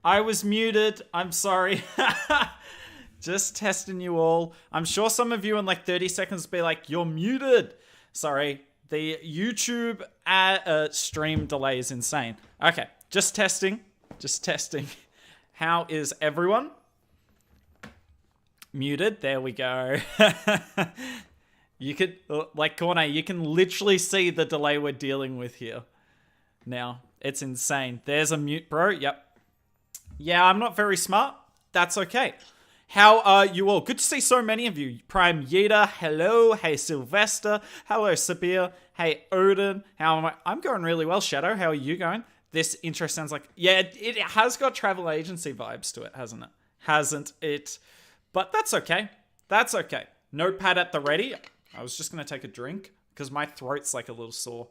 I was muted. I'm sorry. Just testing you all. I'm sure some of you in like 30 seconds will be like, you're muted. Sorry. The YouTube stream delay is insane. Okay. Just testing. Just testing. How is everyone? Muted. There we go. You could, like Corne, you can literally see the delay we're dealing with here. Now, it's insane. There's a mute, bro. Yep. Yeah, I'm not very smart. That's okay. How are you all? Good to see so many of you. Prime Yeda, hello. Hey, Sylvester. Hello, Sabir. Hey, Odin. How am I? I'm going really well, Shadow. How are you going? This intro sounds like... Yeah, it has got travel agency vibes to it, hasn't it? Hasn't it? But that's okay. That's okay. Notepad at the ready. I was just going to take a drink because my throat's like a little sore.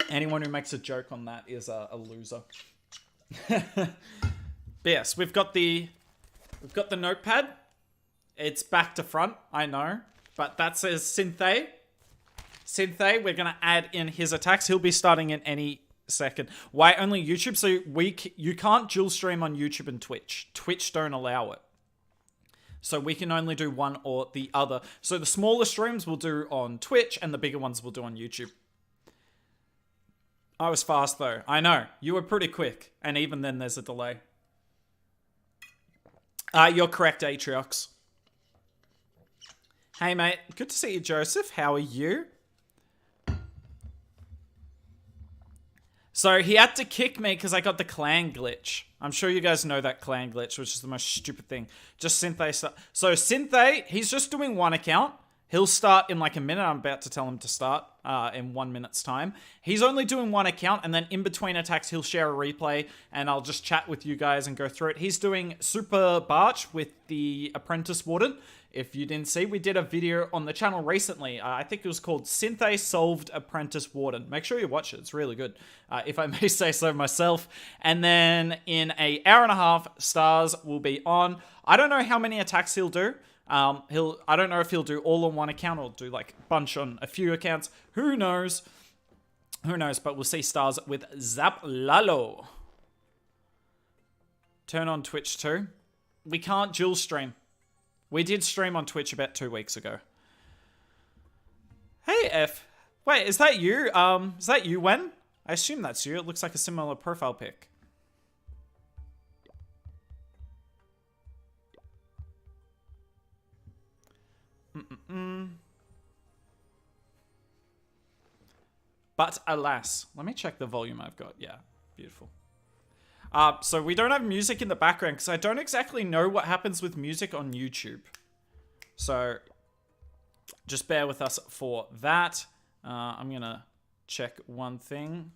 Anyone who makes a joke on that is a loser. But yes, we've got the notepad. It's back to front, I know. But that says Synthe. Synthe, we're going to add in his attacks. He'll be starting in any second. Why only YouTube? So you can't dual stream on YouTube and Twitch. Twitch don't allow it. So we can only do one or the other. So the smaller streams we'll do on Twitch and the bigger ones we'll do on YouTube. I was fast though. I know. You were pretty quick. And even then there's a delay. You're correct, Atriox. Hey mate. Good to see you, Joseph. How are you? So he had to kick me because I got the clan glitch. I'm sure you guys know that clan glitch, which is the most stupid thing. Just Synthe. So Synthe, he's just doing one account. He'll start in like a minute. I'm about to tell him to start in 1 minute's time. He's only doing one account, and then in between attacks, he'll share a replay, and I'll just chat with you guys and go through it. He's doing Super Barch with the Apprentice Warden. If you didn't see, we did a video on the channel recently. I think it was called Synthe Solved Apprentice Warden. Make sure you watch it. It's really good, if I may say so myself. And then in an hour and a half, Stars will be on. I don't know how many attacks he'll do. I don't know if he'll do all on one account or do like a bunch on a few accounts. Who knows? Who knows? But we'll see Stars with Zap Lalo. Turn on Twitch too. We can't dual stream. We did stream on Twitch about 2 weeks ago. Hey, F. Wait, is that you? Is that you, Wen? I assume that's you. It looks like a similar profile pic. But alas, let me check the volume I've got. Yeah, beautiful. So we don't have music in the background because I don't exactly know what happens with music on YouTube. So just bear with us for that. I'm going to check one thing.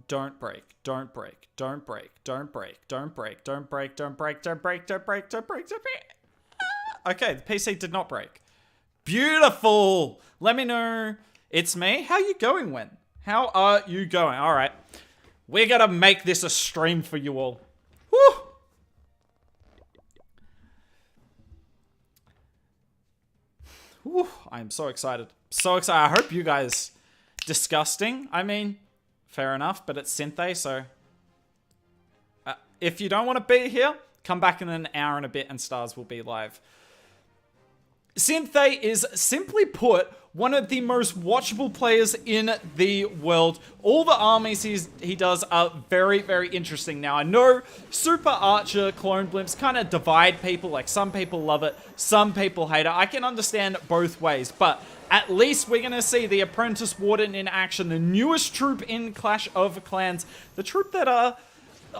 Don't break, don't break, don't break, don't break, don't break, don't break, don't break, don't break, don't break, don't break, don't break. Okay, the PC did not break. Beautiful. Let me know. It's me. How you going, Wen? How are you going? All right. We're going to make this a stream for you all. Woo! Woo! I'm so excited. So excited. I hope you guys... Disgusting. I mean, fair enough, but it's Synthe, so... if you don't want to be here, come back in an hour and a bit and Stars will be live. Synthe is, simply put, one of the most watchable players in the world. All the armies he does are very, very interesting. Now, I know Super Archer, Clone Blimps kind of divide people. Like, some people love it, some people hate it. I can understand both ways, but at least we're going to see the Apprentice Warden in action, the newest troop in Clash of Clans. The troop that,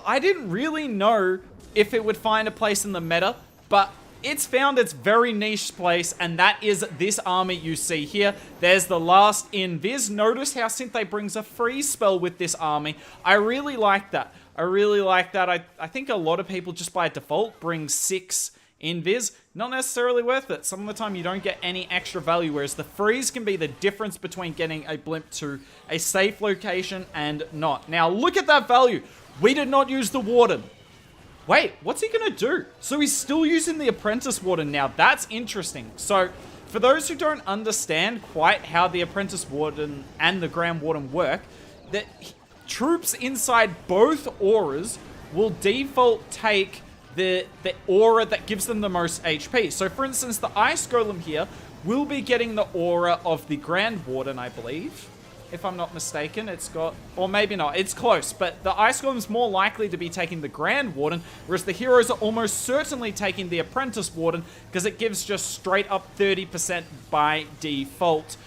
I didn't really know if it would find a place in the meta, but it's found its very niche place, and that is this army you see here. There's the last invis. Notice how Synthe brings a freeze spell with this army. I really like that. I really like that. I think a lot of people just by default bring 6 invis. Not necessarily worth it. Some of the time you don't get any extra value, whereas the freeze can be the difference between getting a blimp to a safe location and not. Now look at that value. We did not use the Warden. Wait, what's he gonna do? So he's still using the Apprentice Warden now. That's interesting. So, for those who don't understand quite how the Apprentice Warden and the Grand Warden work, that troops inside both auras will default take the aura that gives them the most HP. So for instance, the Ice Golem here will be getting the aura of the Grand Warden, I believe. If I'm not mistaken, it's got, or maybe not, it's close, but the Ice Golem's more likely to be taking the Grand Warden, whereas the heroes are almost certainly taking the Apprentice Warden, because it gives just straight up 30% by default.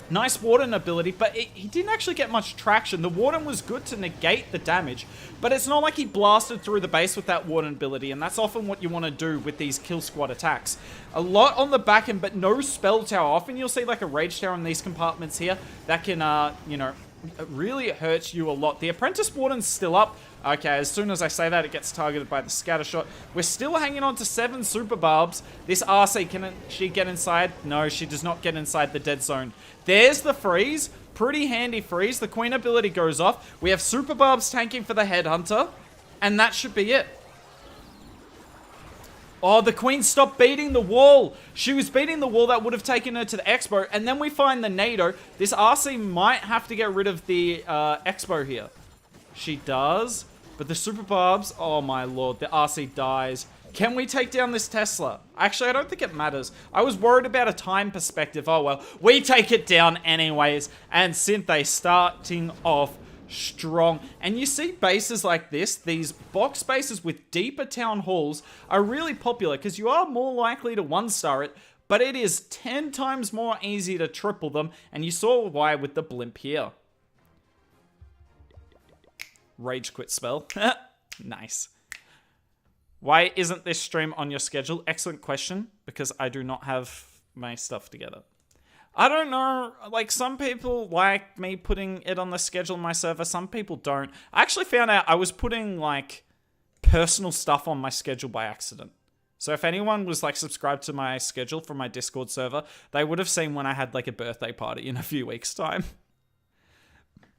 Nice Warden ability, but he didn't actually get much traction. The Warden was good to negate the damage, but it's not like he blasted through the base with that Warden ability, and that's often what you want to do with these kill squad attacks. A lot on the back end, but no spell tower. Often you'll see like a Rage Tower in these compartments here that can, you know, really hurt you a lot. The Apprentice Warden's still up. Okay, as soon as I say that, it gets targeted by the scatter shot. We're still hanging on to 7 Super Barbs. This RC, can she get inside? No, she does not get inside the dead zone. There's the freeze. Pretty handy freeze. The Queen ability goes off. We have Super Barbs tanking for the Headhunter. And that should be it. Oh, the Queen stopped beating the wall. She was beating the wall that would have taken her to the Expo. And then we find the NATO. This RC might have to get rid of the Expo here. She does. But the Super Barbs, oh my lord, the RC dies. Can we take down this Tesla? Actually, I don't think it matters. I was worried about a time perspective. Oh well, we take it down anyways. And Synthe starting off strong. And you see bases like this, these box bases with deeper town halls are really popular because you are more likely to 1-star it, but it is 10 times more easy to triple them. And you saw why with the blimp here. Rage quit spell. Nice. Why isn't this stream on your schedule? Excellent question, because I do not have my stuff together. I don't know, like some people like me putting it on the schedule on my server, some people don't. I actually found out I was putting like personal stuff on my schedule by accident. So if anyone was like subscribed to my schedule from my Discord server, they would have seen when I had like a birthday party in a few weeks' time.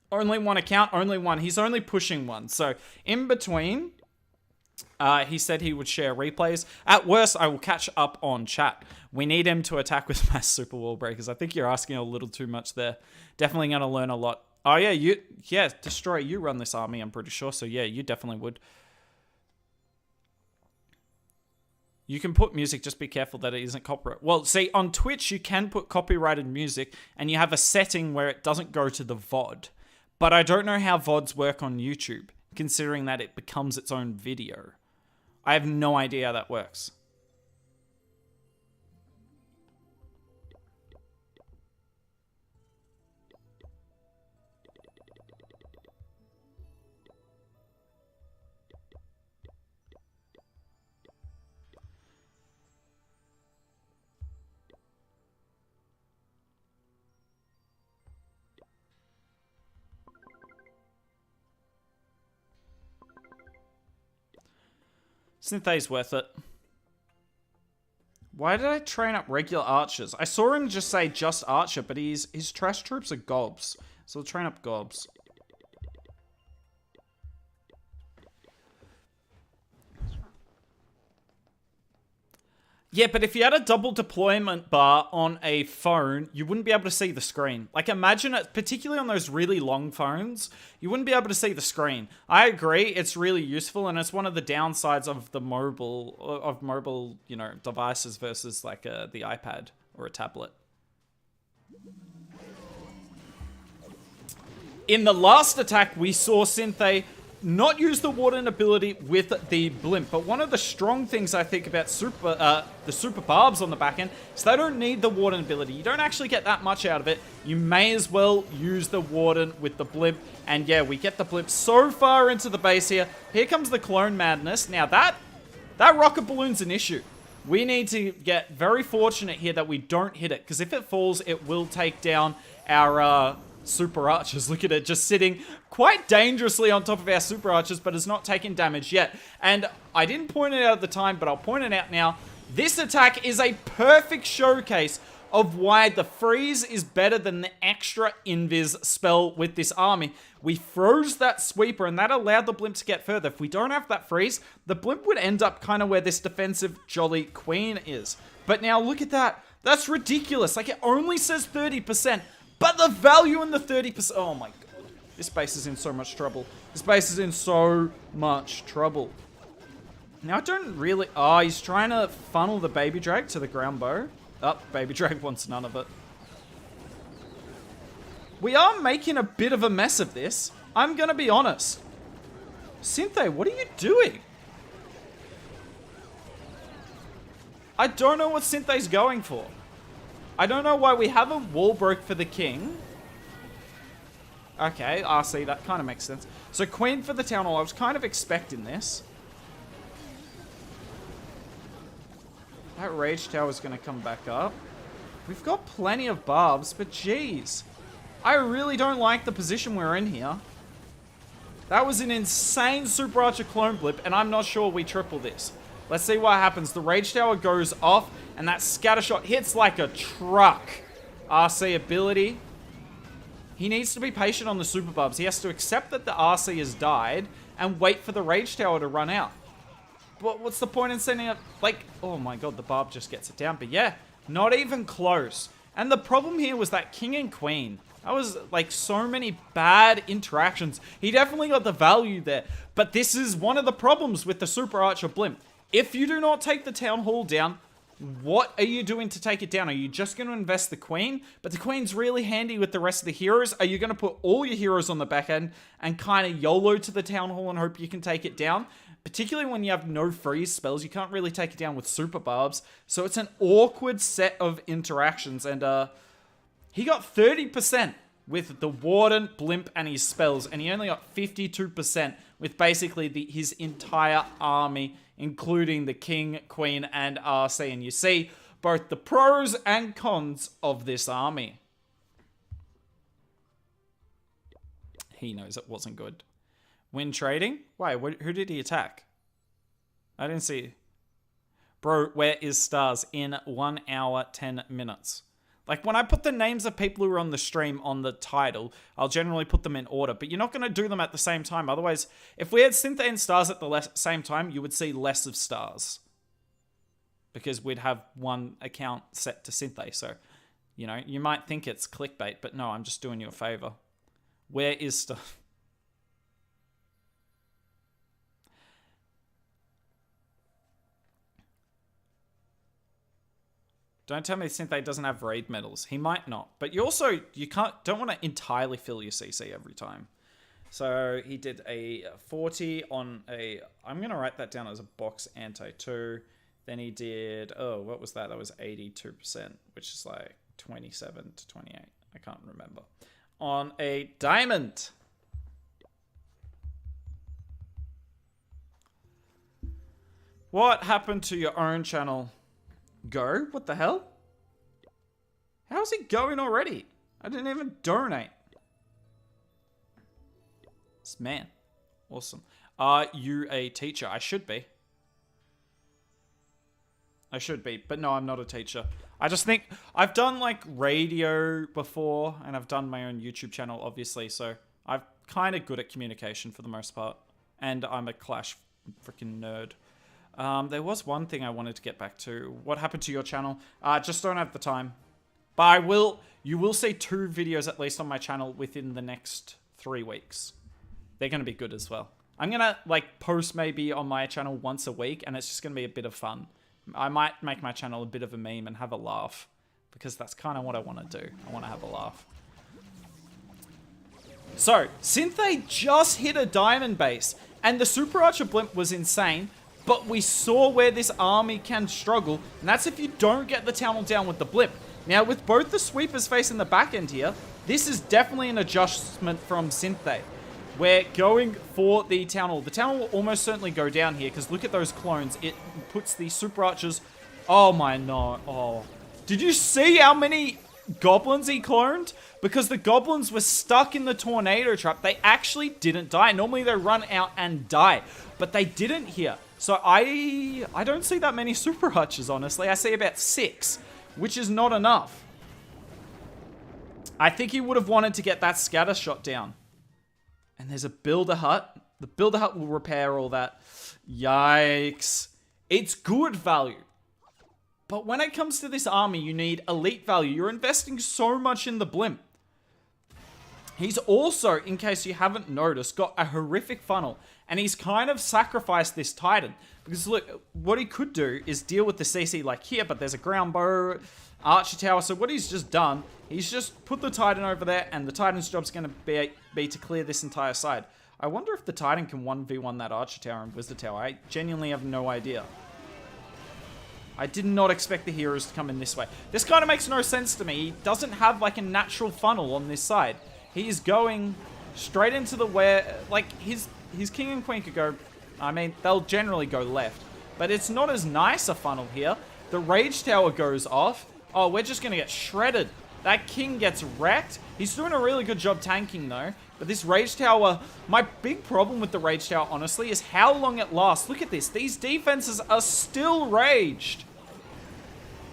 Only one account, only one. He's only pushing one. So in between, he said he would share replays. At worst, I will catch up on chat. We need him to attack with mass super wall breakers. I think you're asking a little too much there. Definitely going to learn a lot. Oh yeah, Destroy, you run this army, I'm pretty sure. So yeah, you definitely would. You can put music, just be careful that it isn't copyright. Well, see, on Twitch, you can put copyrighted music, and you have a setting where it doesn't go to the VOD. But I don't know how VODs work on YouTube, considering that it becomes its own video. I have no idea how that works. Synthe's worth it. Why did I train up regular archers? I saw him just say just archer, but his trash troops are gobs. So we'll train up gobs. Yeah, but if you had a double deployment bar on a phone, you wouldn't be able to see the screen. Like, imagine it, particularly on those really long phones, you wouldn't be able to see the screen. I agree, it's really useful, and it's one of the downsides of the mobile, you know, devices versus like the iPad or a tablet. In the last attack, we saw Synthe not use the Warden ability with the blimp, but one of the strong things I think about the Super Barbs on the back end is they don't need the Warden ability. You don't actually get that much out of it. You may as well use the Warden with the blimp, and yeah, we get the blimp so far into the base here. Here comes the Clone Madness. Now that rocket balloon's an issue. We need to get very fortunate here that we don't hit it, because if it falls, it will take down our super archers. Look at it, just sitting quite dangerously on top of our super archers, but is not taking damage yet. And I didn't point it out at the time, but I'll point it out now. This attack is a perfect showcase of why the freeze is better than the extra invis spell with this army. We froze that sweeper, and that allowed the blimp to get further. If we don't have that freeze, the blimp would end up kind of where this defensive Jolly Queen is. But now look at that. That's ridiculous. Like, it only says 30%. But the value in the 30%, oh my god. This base is in so much trouble. This base is in so much trouble. Now, I don't really... Oh, he's trying to funnel the Baby Drag to the ground bow. Oh, Baby Drag wants none of it. We are making a bit of a mess of this. I'm going to be honest. Synthe, what are you doing? I don't know what Synthe's going for. I don't know why we haven't wall broke for the king. Okay, RC, that kind of makes sense. So queen for the town hall. I was kind of expecting this. That rage tower is going to come back up. We've got plenty of barbs, but geez. I really don't like the position we're in here. That was an insane Super Archer clone blip, and I'm not sure we triple this. Let's see what happens. The rage tower goes off, and that scatter shot hits like a truck. RC ability. He needs to be patient on the super barbs. He has to accept that the RC has died and wait for the rage tower to run out. But what's the point in sending it? Like, oh my god, the barb just gets it down. But yeah, not even close. And the problem here was that king and queen. That was like so many bad interactions. He definitely got the value there. But this is one of the problems with the Super Archer blimp. If you do not take the town hall down, what are you doing to take it down? Are you just going to invest the queen? But the queen's really handy with the rest of the heroes. Are you going to put all your heroes on the back end and kind of YOLO to the town hall and hope you can take it down? Particularly when you have no freeze spells, you can't really take it down with super barbs. So it's an awkward set of interactions. And he got 30% with the warden, blimp, and his spells. And he only got 52% with basically his entire army, including the king, queen, and RC. And you see both the pros and cons of this army. He knows it wasn't good. Win trading? Wait, who did he attack? I didn't see. Bro, where is Stars in 1 hour, 10 minutes? Like, when I put the names of people who are on the stream on the title, I'll generally put them in order. But you're not going to do them at the same time. Otherwise, if we had Synthe and Stars at the same time, you would see less of Stars. Because we'd have one account set to Synthe. So, you know, you might think it's clickbait. But no, I'm just doing you a favor. Where is Stars? Don't tell me Synthe doesn't have raid medals. He might not. But you also, don't want to entirely fill your CC every time. So he did a 40 on a, I'm going to write that down as a box anti-2. Then he did, oh, what was that? That was 82%, which is like 27 to 28. I can't remember. On a diamond. What happened to your own channel? Go? What the hell? How's it going already? I didn't even donate. This man. Awesome. Are you a teacher? I should be. I should be, but no, I'm not a teacher. I just think I've done like radio before, and I've done my own YouTube channel, obviously, so I'm kind of good at communication for the most part. And I'm a Clash freaking nerd. There was one thing I wanted to get back to. What happened to your channel? Just don't have the time. But you will see 2 videos at least on my channel within the next 3 weeks. They're going to be good as well. I'm going to like post maybe on my channel once a week, and it's just going to be a bit of fun. I might make my channel a bit of a meme and have a laugh, because that's kind of what I want to do. I want to have a laugh. So, Synthe just hit a diamond base, and the Super Archer blimp was insane. But we saw where this army can struggle, and that's if you don't get the town hall down with the blimp. Now, with both the sweepers facing the back end here, this is definitely an adjustment from Synthe. We're going for the town hall. The town hall will almost certainly go down here, because look at those clones. It puts the super archers... Oh my no. Oh. Did you see how many goblins he cloned? Because the goblins were stuck in the tornado trap. They actually didn't die. Normally they run out and die, but they didn't here. So I don't see that many super archers, honestly. I see about 6, which is not enough. I think he would have wanted to get that scatter shot down. And there's a builder hut. The builder hut will repair all that. Yikes. It's good value. But when it comes to this army, you need elite value. You're investing so much in the blimp. He's also, in case you haven't noticed, got a horrific funnel. And he's kind of sacrificed this Titan. Because look, what he could do is deal with the CC like here, but there's a ground bow, archer tower. So what he's just done, he's just put the Titan over there, and the Titan's job's going to be to clear this entire side. I wonder if the Titan can 1v1 that archer tower and wizard tower. I genuinely have no idea. I did not expect the heroes to come in this way. This kind of makes no sense to me. He doesn't have like a natural funnel on this side. He's going straight into the where, like, his king and queen could go, I mean, they'll generally go left. But it's not as nice a funnel here. The rage tower goes off. Oh, we're just going to get shredded. That king gets wrecked. He's doing a really good job tanking, though. But this rage tower, my big problem with the rage tower, honestly, is how long it lasts. Look at this. These defenses are still raged.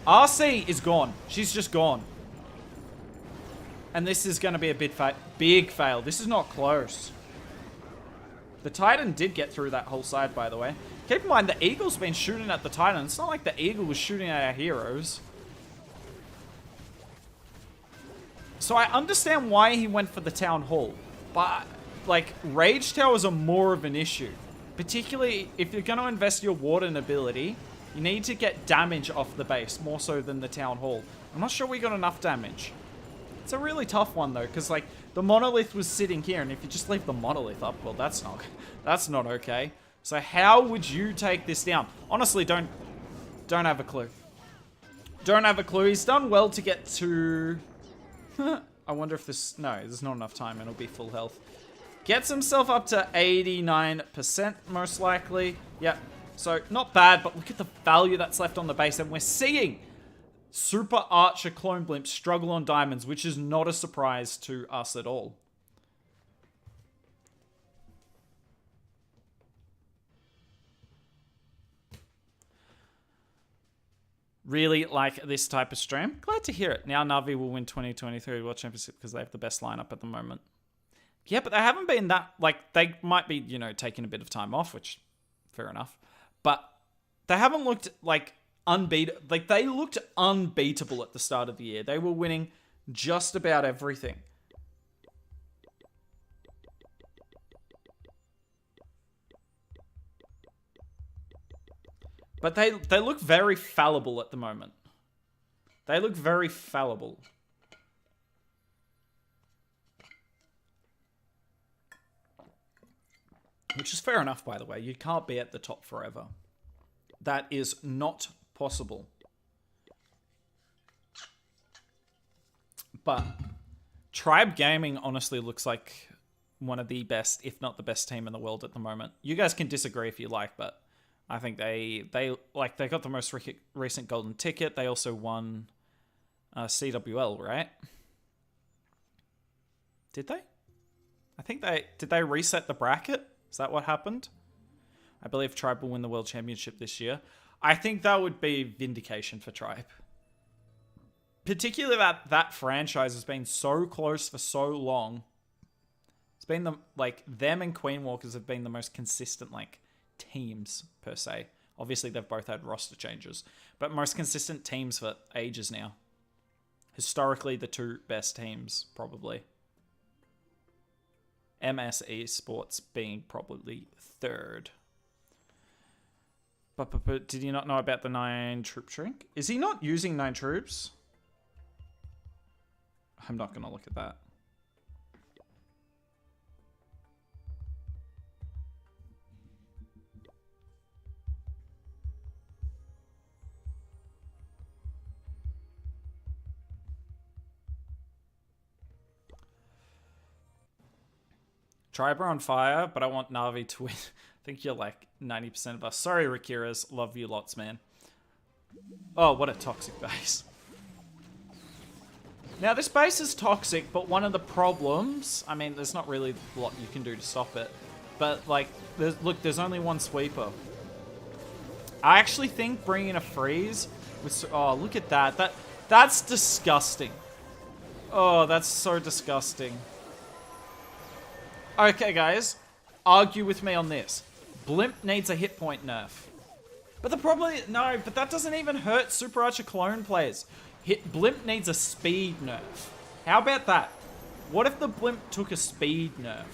RC is gone. She's just gone. And this is going to be a big fail. This is not close. The Titan did get through that whole side, by the way. Keep in mind, the Eagle's been shooting at the Titan. It's not like the Eagle was shooting at our heroes. So I understand why he went for the Town Hall. But, like, Rage Towers are more of an issue. Particularly, if you're going to invest your Warden ability, you need to get damage off the base, more so than the Town Hall. I'm not sure we got enough damage. It's a really tough one, though, because, like, the Monolith was sitting here, and if you just leave the Monolith up, well, that's not okay. So how would you take this down? Honestly, don't have a clue. Don't have a clue. He's done well to get to... I wonder if this... No, there's not enough time, and it'll be full health. Gets himself up to 89%, most likely. Yep. So, not bad, but look at the value that's left on the base, and we're seeing Super Archer Clone Blimp struggle on diamonds, which is not a surprise to us at all. Really like this type of stream. Glad to hear it. Now Na'Vi will win 2023 World Championship because they have the best lineup at the moment. Yeah, but they haven't been that... Like, they might be, you know, taking a bit of time off, which... Fair enough. But they haven't looked, like... Like, they looked unbeatable at the start of the year. They were winning just about everything. But they look very fallible at the moment. They look very fallible. Which is fair enough, by the way. You can't be at the top forever. That is not possible. But Tribe Gaming honestly looks like one of the best, if not the best team in the world at the moment. You guys can disagree if you like, but I think they got the most recent golden ticket. They also won CWL, right? Did they? I think did they reset the bracket? Is that what happened? I believe Tribe will win the World Championship this year. I think that would be vindication for Tribe. Particularly that franchise has been so close for so long. It's been them and Queen Walkers have been the most consistent, teams, per se. Obviously, they've both had roster changes. But most consistent teams for ages now. Historically, the two best teams, probably. MS Esports being probably third. But did you not know about the 9-troop shrink? Is he not using 9 troops? I'm not going to look at that. Tribe are on fire, but I want Na'Vi to win. I think you're 90% of us. Sorry, Rakiras. Love you lots, man. Oh, what a toxic base. Now, this base is toxic, but one of the problems... I mean, there's not really a lot you can do to stop it. But, there's only one sweeper. I actually think bringing a freeze... Oh, look at that. That's disgusting. Oh, that's so disgusting. Okay, guys. Argue with me on this. Blimp needs a hit point nerf. But the problem is... No, but that doesn't even hurt Super Archer Clone players. Blimp needs a speed nerf. How about that? What if the blimp took a speed nerf?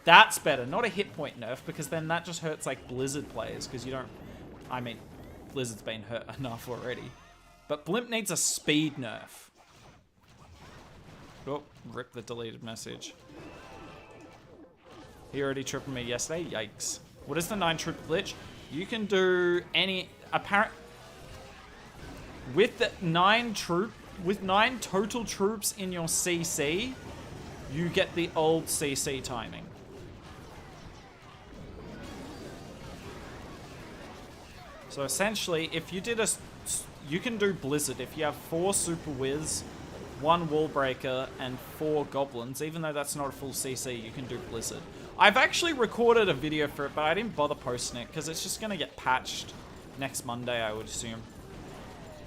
That's better, not a hit point nerf, because then that just hurts like Blizzard players, because you don't... I mean, Blizzard's been hurt enough already. But blimp needs a speed nerf. Oh, rip the deleted message. He already tripled me yesterday, yikes. What is the 9 troop glitch? You can do any... With the 9 total troops in your CC, you get the old CC timing. So essentially, if you did you can do Blizzard. If you have 4 Super Wiz, 1 Wall Breaker, and 4 Goblins, even though that's not a full CC, you can do Blizzard. I've actually recorded a video for it, but I didn't bother posting it, because it's just going to get patched next Monday, I would assume.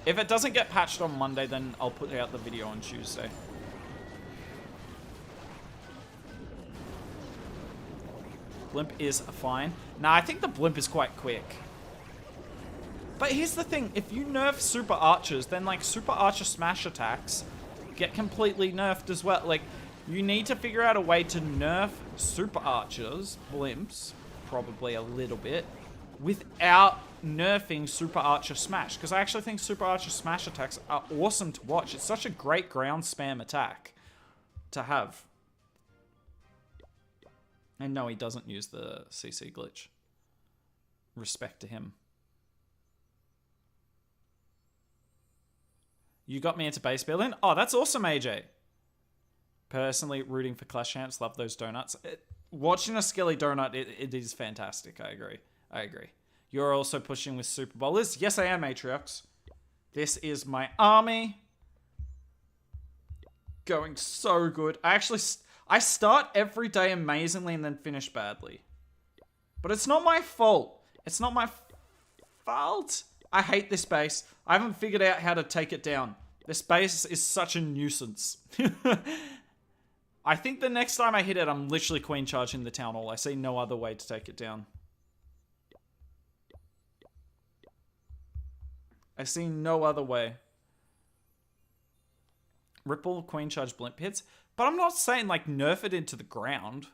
If it doesn't get patched on Monday, then I'll put out the video on Tuesday. Blimp is fine. Nah, I think the Blimp is quite quick. But here's the thing, if you nerf Super Archers, then like Super Archer smash attacks get completely nerfed as well. Like, you need to figure out a way to nerf Super Archers, Blimps, probably a little bit, without nerfing Super Archer Smash. Because I actually think Super Archer Smash attacks are awesome to watch. It's such a great ground spam attack to have. And no, he doesn't use the CC glitch. Respect to him. You got me into base building? Oh, that's awesome, AJ. Personally, rooting for Clash Champs. Love those donuts. Watching a Skelly donut, it is fantastic. I agree. I agree. You're also pushing with Super Bowlers? Yes, I am, Matriox. This is my army. Going so good. I start every day amazingly and then finish badly. But it's not my fault. It's not my fault. I hate this base. I haven't figured out how to take it down. This base is such a nuisance. I think the next time I hit it, I'm literally queen charging the town hall. I see no other way to take it down. I see no other way. Ripple, queen charge, blimp hits. But I'm not saying, like, nerf it into the ground.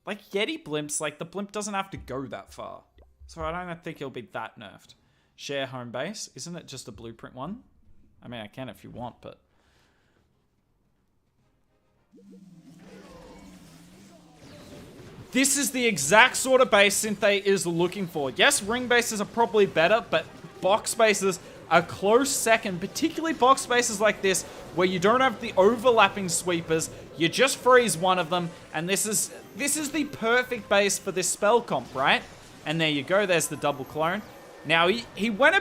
Like, Yeti blimps, like, the blimp doesn't have to go that far. So I don't think it'll be that nerfed. Share home base. Isn't it just a blueprint one? I mean, I can if you want, but... This is the exact sort of base Synthe is looking for. Yes, ring bases are probably better, but box bases are close second, particularly box bases like this, where you don't have the overlapping sweepers, you just freeze one of them, and this is the perfect base for this spell comp, right? And there you go, there's the double clone. Now, he went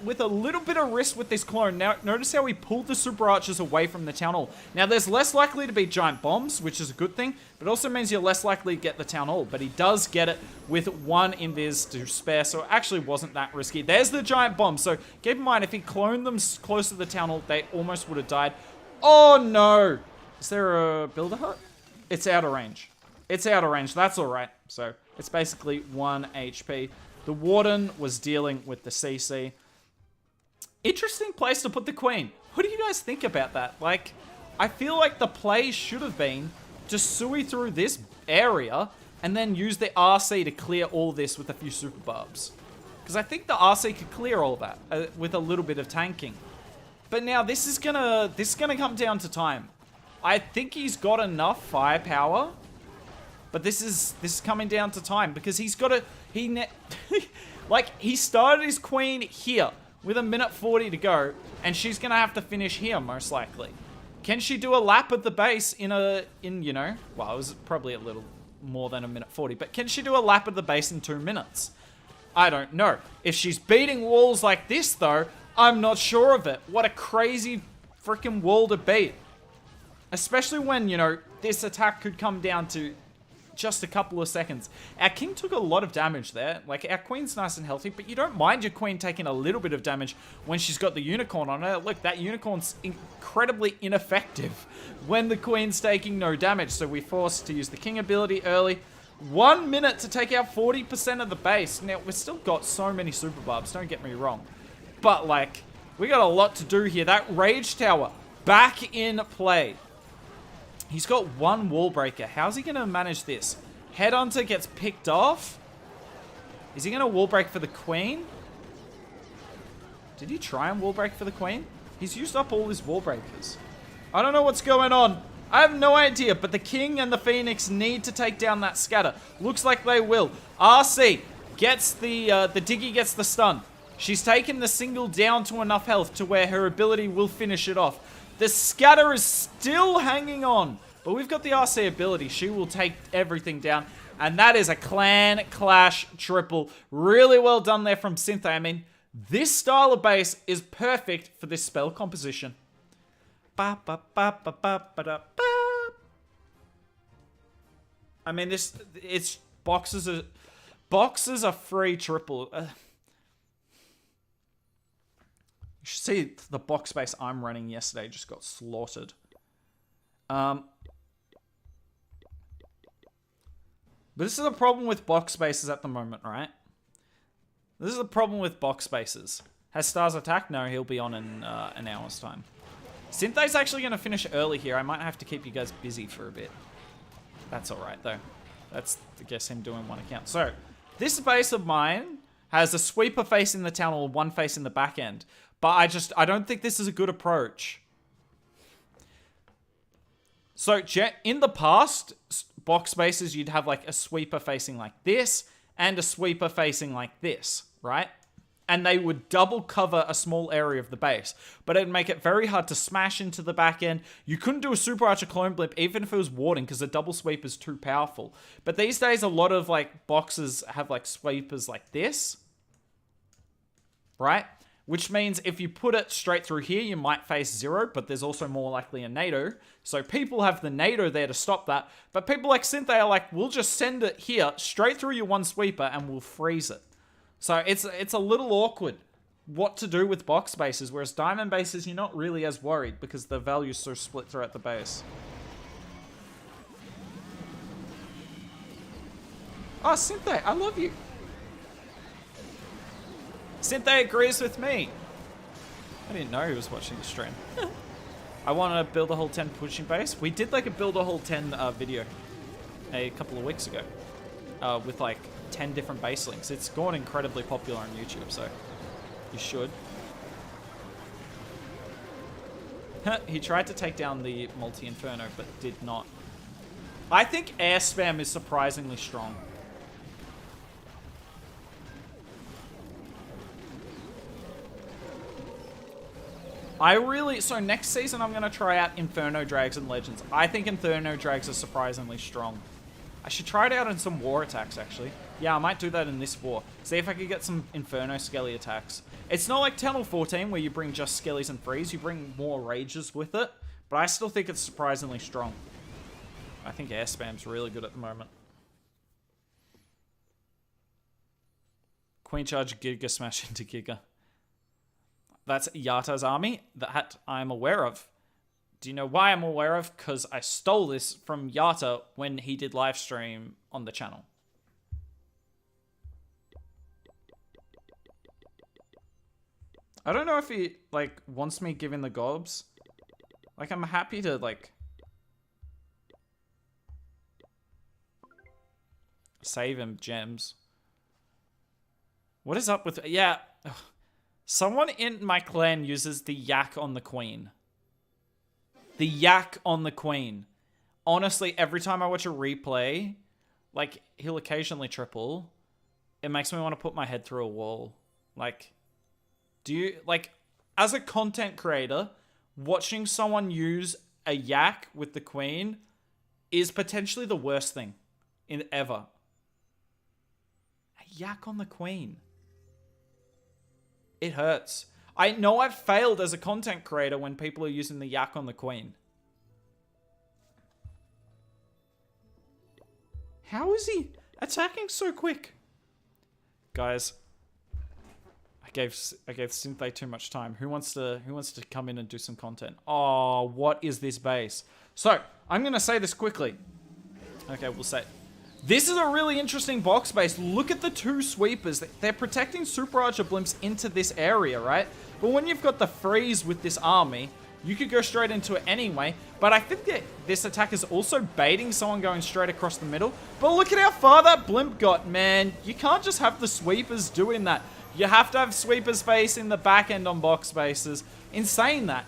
with a little bit of risk with this clone. Now, notice how he pulled the Super Archers away from the Town Hall. Now, there's less likely to be giant bombs, which is a good thing, but it also means you're less likely to get the Town Hall. But he does get it with 1 invis to spare, so it actually wasn't that risky. There's the giant bomb, so keep in mind, if he cloned them close to the Town Hall, they almost would have died. Oh, no! Is there a builder hut? It's out of range. It's out of range. That's all right. So, it's basically 1 HP. The Warden was dealing with the CC. Interesting place to put the Queen. What do you guys think about that? Like, I feel like the play should have been just Sui through this area and then use the RC to clear all this with a few super barbs. Because I think the RC could clear all that with a little bit of tanking. But now this is gonna come down to time. I think he's got enough firepower. But this is coming down to time because he's got to... like, he started his queen here with 1:40 to go, and she's going to have to finish here, most likely. Can she do a lap of the base you know... Well, it was probably a little more than 1:40, but can she do a lap of the base in 2 minutes? I don't know. If she's beating walls like this, though, I'm not sure of it. What a crazy freaking wall to beat. Especially when, this attack could come down to... just a couple of seconds. Our king took a lot of damage there. Like, our queen's nice and healthy, but you don't mind your queen taking a little bit of damage when she's got the unicorn on her. Look, that unicorn's incredibly ineffective when the queen's taking no damage, so we're forced to use the king ability early. 1 minute to take out 40% of the base. Now, we've still got so many super barbs, don't get me wrong. But, like, we got a lot to do here. That rage tower, back in play. He's got one wall breaker. How's he going to manage this? Headhunter gets picked off. Is he going to wall break for the queen? Did he try and wall break for the queen? He's used up all his wall breakers. I don't know what's going on. I have no idea, but the king and the phoenix need to take down that scatter. Looks like they will. RC gets the Diggy gets the stun. She's taken the single down to enough health to where her ability will finish it off. The scatter is still hanging on, but we've got the RC ability. She will take everything down, and that is a clan clash triple. Really well done there from Synthe. I mean, this style of base is perfect for this spell composition. Ba, ba, ba, ba, ba, ba, da, ba. I mean, it's boxes are free triple. You should see the box space I'm running yesterday just got slaughtered. But this is the problem with box spaces at the moment, right? This is the problem with box spaces. Has Stars attack? No, he'll be on in an hour's time. Synthe's actually going to finish early here. I might have to keep you guys busy for a bit. That's alright, though. That's, I guess, him doing one account. So, this base of mine has a sweeper face in the town or one face in the back end. But I don't think this is a good approach. So, in the past, box spaces, you'd have like a sweeper facing like this and a sweeper facing like this, right? And they would double cover a small area of the base. But it'd make it very hard to smash into the back end. You couldn't do a Super Archer clone blimp even if it was warding because the double sweep is too powerful. But these days, a lot of like boxes have like sweepers like this. Right? Which means if you put it straight through here, you might face 0, but there's also more likely a NATO. So people have the NATO there to stop that. But people like Synthe are like, we'll just send it here, straight through your one sweeper, and we'll freeze it. So it's a little awkward what to do with box bases, whereas diamond bases, you're not really as worried because the value's so split throughout the base. Oh, Synthe, I love you. Synthe agrees with me. I didn't know he was watching the stream. I want to build a whole 10 pushing base. We did like a build a whole 10 video a couple of weeks ago with like 10 different base links. It's gone incredibly popular on YouTube, so you should. He tried to take down the multi-inferno, but did not. I think air spam is surprisingly strong. So next season I'm going to try out Inferno Drags and Legends. I think Inferno Drags are surprisingly strong. I should try it out in some war attacks, actually. Yeah, I might do that in this war. See if I could get some Inferno Skelly attacks. It's not like 10 or 14 where you bring just Skellies and Freeze. You bring more Rages with it. But I still think it's surprisingly strong. I think air spam's really good at the moment. Queen Charge Giga Smash into Giga. That's Yata's army that I'm aware of. Do you know why I'm aware of? Because I stole this from Yata when he did live stream on the channel. I don't know if he, like, wants me giving the gobs. Like, I'm happy to, like, save him gems. What is up with... Yeah. Ugh. Someone in my clan uses the yak on the queen. The yak on the queen. Honestly, every time I watch a replay, like, he'll occasionally triple. It makes me want to put my head through a wall. Like, do you, like, as a content creator, watching someone use a yak with the queen is potentially the worst thing ever. A yak on the queen. It hurts. I know I've failed as a content creator when people are using the yak on the queen. How is he attacking so quick? Guys, I gave Synthe too much time. Who wants to come in and do some content? Oh, what is this base? So, I'm going to say this quickly. Okay, we'll say it. This is a really interesting box base. Look at the two sweepers. They're protecting Super Archer blimps into this area, right? But when you've got the freeze with this army, You could go straight into it anyway, but I think that this attack is also baiting someone going straight across the middle. But look at how far that blimp got, man. You can't just have the sweepers doing that. You have to have sweepers facing the back end on box spaces. Insane that.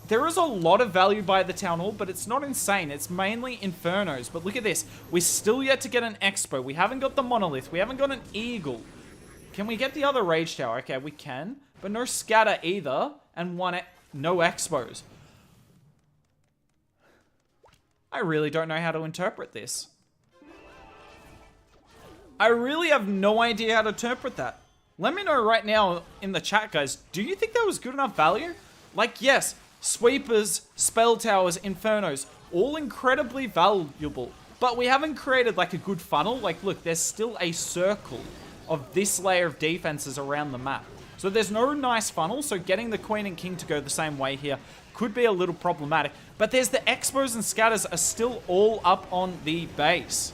There is a lot of value by the Town Hall, but it's not insane. It's mainly Infernos. But look at this. We're still yet to get an Expo. We haven't got the Monolith. We haven't got an Eagle. Can we get the other Rage Tower? Okay, we can. But no Scatter either. And no Expos. I really don't know how to interpret this. I really have no idea how to interpret that. Let me know right now in the chat, guys. Do you think that was good enough value? Like, yes, Sweepers, Spell Towers, Infernos, all incredibly valuable. But we haven't created, like, a good funnel. Like, look, there's still a circle of this layer of defenses around the map. So there's no nice funnel, so getting the Queen and King to go the same way here could be a little problematic. But there's the Expos and Scatters are still all up on the base.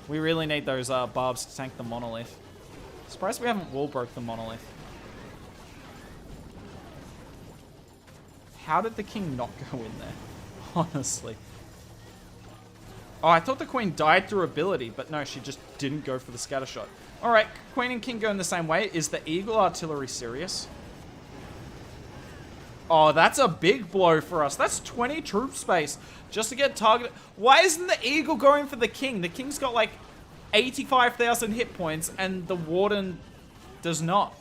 We really need those barbs to tank the Monolith. Surprised we haven't wall broke the Monolith. How did the King not go in there? Honestly. Oh, I thought the Queen died through ability, but no, she just didn't go for the scatter shot. Alright, Queen and King going the same way. Is the Eagle Artillery serious? Oh, that's a big blow for us. That's 20 troop space just to get targeted. Why isn't the Eagle going for the King? The King's got like 85,000 hit points and the Warden does not.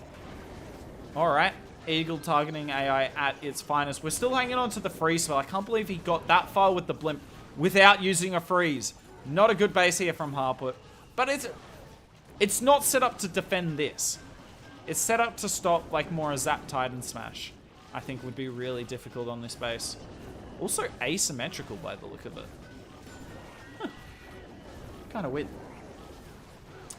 Alright, Eagle targeting AI at its finest. We're still hanging on to the freeze spell. I can't believe he got that far with the blimp without using a freeze. Not a good base here from Harput. But it's not set up to defend this. It's set up to stop like more a Zap Titan Smash. I think would be really difficult on this base. Also asymmetrical by the look of it. Huh. Kind of weird.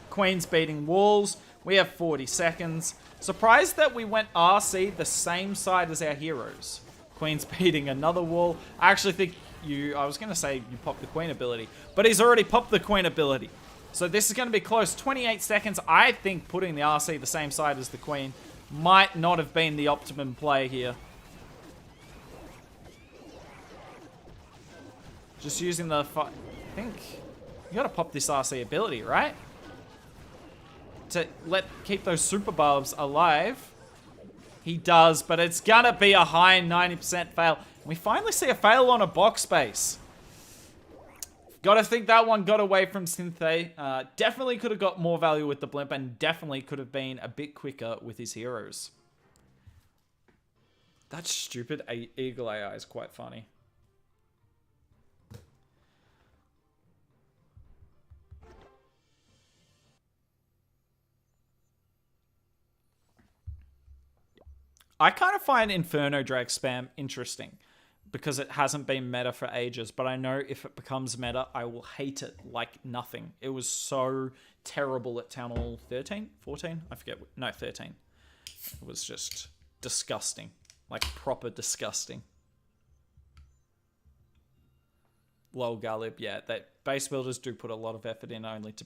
Queen's beating walls. We have 40 seconds. Surprised that we went RC the same side as our heroes. Queen's beating another wall. I actually think I was going to say you popped the Queen ability, but he's already popped the Queen ability. So this is going to be close. 28 seconds. I think putting the RC the same side as the Queen might not have been the optimum play here. Just using the... I think you got to pop this RC ability, right? To keep those super barbs alive. He does, but it's going to be a high 90% fail. We finally see a fail on a box space. Gotta think that one got away from Synthe. Definitely could have got more value with the blimp and definitely could have been a bit quicker with his heroes. That stupid Eagle AI is quite funny. I kind of find Inferno Drag spam interesting because it hasn't been meta for ages, but I know if it becomes meta, I will hate it like nothing. It was so terrible at Town Hall 13? 14? I forget. No, 13. It was just disgusting. Like, proper disgusting. Lol Galib, yeah. That base builders do put a lot of effort in only to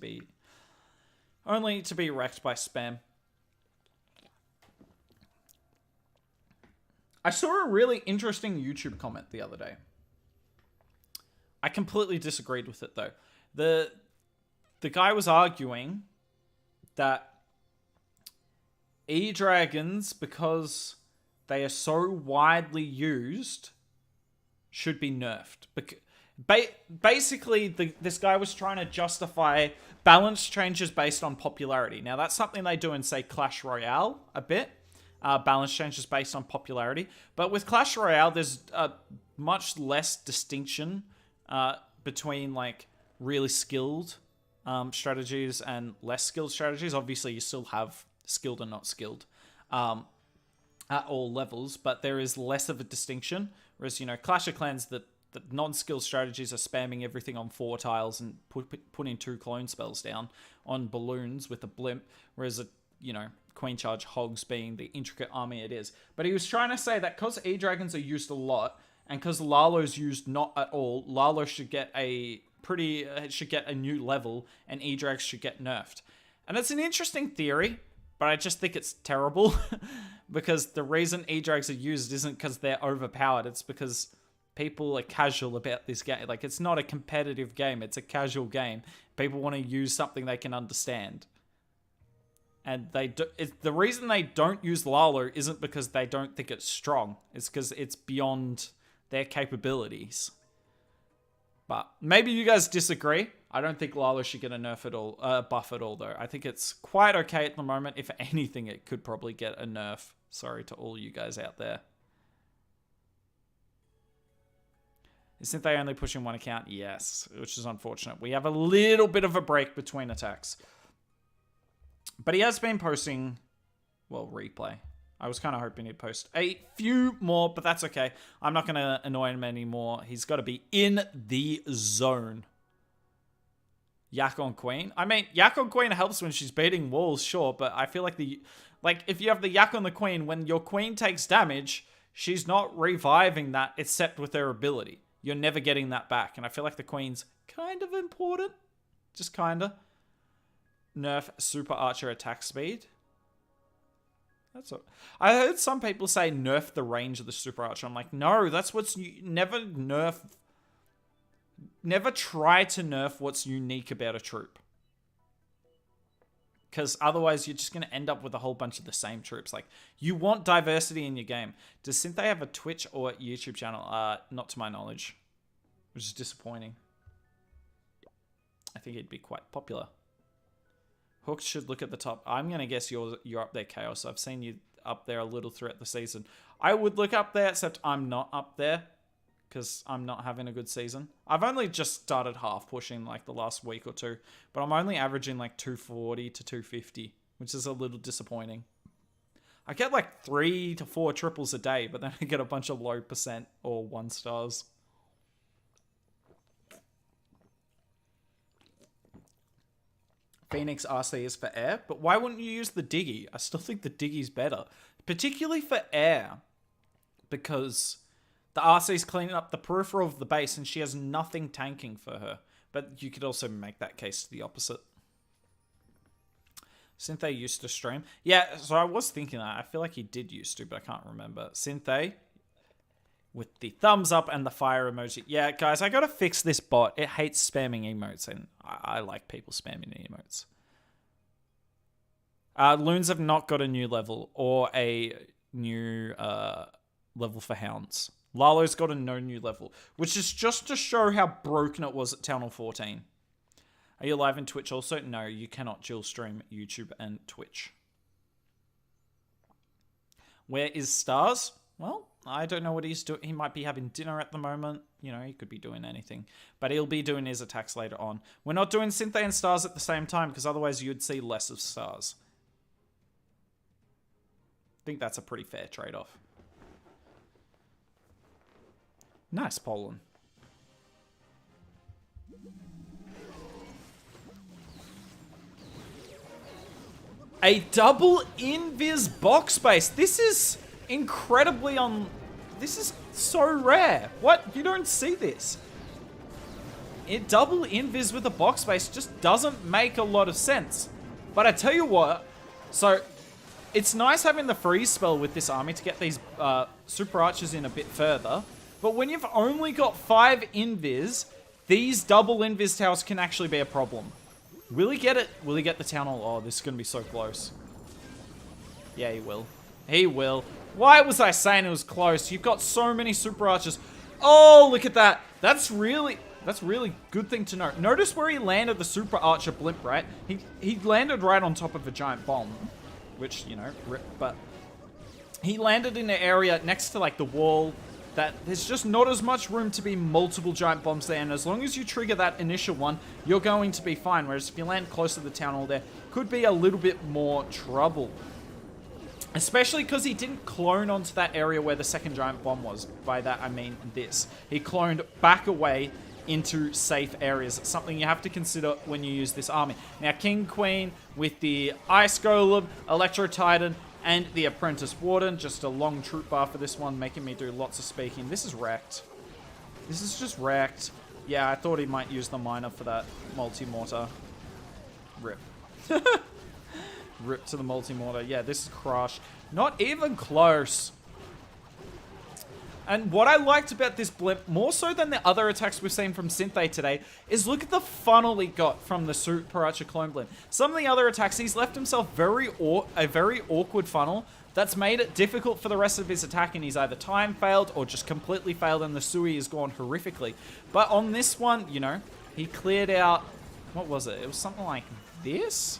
be wrecked by spam. I saw a really interesting YouTube comment the other day. I completely disagreed with it, though. The guy was arguing that E-Dragons, because they are so widely used, should be nerfed. Basically, this guy was trying to justify balance changes based on popularity. Now, that's something they do in, say, Clash Royale a bit. Balance changes based on popularity. But with Clash Royale, there's much less distinction between like really skilled strategies and less skilled strategies. Obviously, you still have skilled and not skilled at all levels, but there is less of a distinction. Whereas, you know, Clash of Clans, the non-skilled strategies are spamming everything on 4 tiles and putting 2 clone spells down on balloons with a blimp. Whereas, you know, Queen Charge Hogs being the intricate army it is. But he was trying to say that because E-Dragons are used a lot, and because Lalo's used not at all, Lalo should get a new level, and E-Drags should get nerfed. And it's an interesting theory, but I just think it's terrible. because the reason E-Drags are used isn't because they're overpowered. It's because people are casual about this game. Like, it's not a competitive game. It's a casual game. People want to use something they can understand. And the reason they don't use Lalo isn't because they don't think it's strong. It's because it's beyond their capabilities. But maybe you guys disagree. I don't think Lalo should get a nerf at all, buff at all, though. I think it's quite okay at the moment. If anything, it could probably get a nerf. Sorry to all you guys out there. Isn't they only pushing one account? Yes, which is unfortunate. We have a little bit of a break between attacks. But he has been posting, well, replay. I was kind of hoping he'd post a few more, but that's okay. I'm not going to annoy him anymore. He's got to be in the zone. Yak on Queen. I mean, Yak on Queen helps when she's beating walls, sure, but I feel like if you have the Yak on the Queen, when your Queen takes damage, she's not reviving that except with her ability. You're never getting that back, and I feel like the Queen's kind of important. Just kind of. Nerf Super Archer attack speed. That's what I heard some people say nerf the range of the Super Archer. I'm like, no, that's what's never try to nerf what's unique about a troop. Because otherwise you're just going to end up with a whole bunch of the same troops. Like, you want diversity in your game. Does Synthe have a Twitch or YouTube channel? Not to my knowledge. Which is disappointing. I think he'd be quite popular. Hooks should look at the top. I'm going to guess you're up there, Chaos. I've seen you up there a little throughout the season. I would look up there, except I'm not up there. Because I'm not having a good season. I've only just started half pushing like the last week or two. But I'm only averaging like 240 to 250. Which is a little disappointing. I get like 3 to 4 triples a day. But then I get a bunch of low percent or 1 stars. Phoenix RC is for air. But why wouldn't you use the Diggy? I still think the Diggy's better. Particularly for air. Because the RC's cleaning up the peripheral of the base and she has nothing tanking for her. But you could also make that case to the opposite. Synthe used to stream. Yeah, so I was thinking that. I feel like he did used to, but I can't remember. Synthe with the thumbs up and the fire emoji. Yeah, guys, I gotta fix this bot. It hates spamming emotes, and I like people spamming emotes. Loons have not got a new level or a new level for hounds. Lalo's got a no new level, which is just to show how broken it was at Town Hall 14. Are you live in Twitch also? No, you cannot dual stream YouTube and Twitch. Where is Stars? Well, I don't know what he's doing. He might be having dinner at the moment. You know, he could be doing anything. But he'll be doing his attacks later on. We're not doing Synthe and Stars at the same time, because otherwise you'd see less of Stars. I think that's a pretty fair trade-off. Nice, Poland. A double invis box space. This is incredibly this is so rare. What? You don't see this. Double invis with a box space just doesn't make a lot of sense. But I tell you what, so it's nice having the freeze spell with this army to get these super archers in a bit further. But when you've only got 5 invis, these double invis towers can actually be a problem. Will he get it? Will he get the town hall? Oh, this is going to be so close. Yeah, he will. He will. Why was I saying it was close? You've got so many super archers. Oh, look at that. That's really good thing to know. Notice where he landed the super archer blimp, right? He landed right on top of a giant bomb. Which, you know, but he landed in an area next to like the wall that there's just not as much room to be multiple giant bombs there, and as long as you trigger that initial one, you're going to be fine, whereas if you land close to the town hall there, could be a little bit more trouble. Especially because he didn't clone onto that area where the second giant bomb was. By that I mean this. He cloned back away into safe areas. It's something you have to consider when you use this army. Now, King Queen with the Ice Golem, Electro Titan, and the Apprentice Warden. Just a long troop bar for this one, making me do lots of speaking. This is wrecked. This is just wrecked. Yeah, I thought he might use the miner for that multi-mortar. Rip. Rip to the multi-mortar. Yeah, this is crushed. Not even close. And what I liked about this blimp, more so than the other attacks we've seen from Synthe today, is look at the funnel he got from the Super Archer clone blimp. Some of the other attacks, he's left himself a very awkward funnel that's made it difficult for the rest of his attack, and he's either time failed or just completely failed, and the Sui has gone horrifically. But on this one, you know, he cleared out, what was it? It was something like this?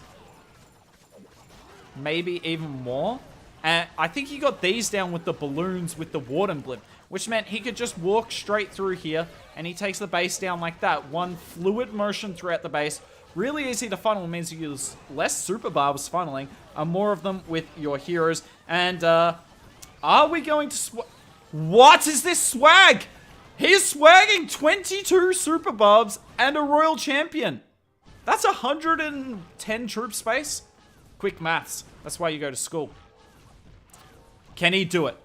Maybe even more. And I think he got these down with the balloons with the Warden blimp, which meant he could just walk straight through here, and he takes the base down like that. One fluid motion throughout the base. Really easy to funnel, means you use less super barbs funneling, and more of them with your heroes. And are we going to what is this swag? He's swagging 22 super barbs and a royal champion. That's 110 troop space. Quick maths. That's why you go to school. Can he do it?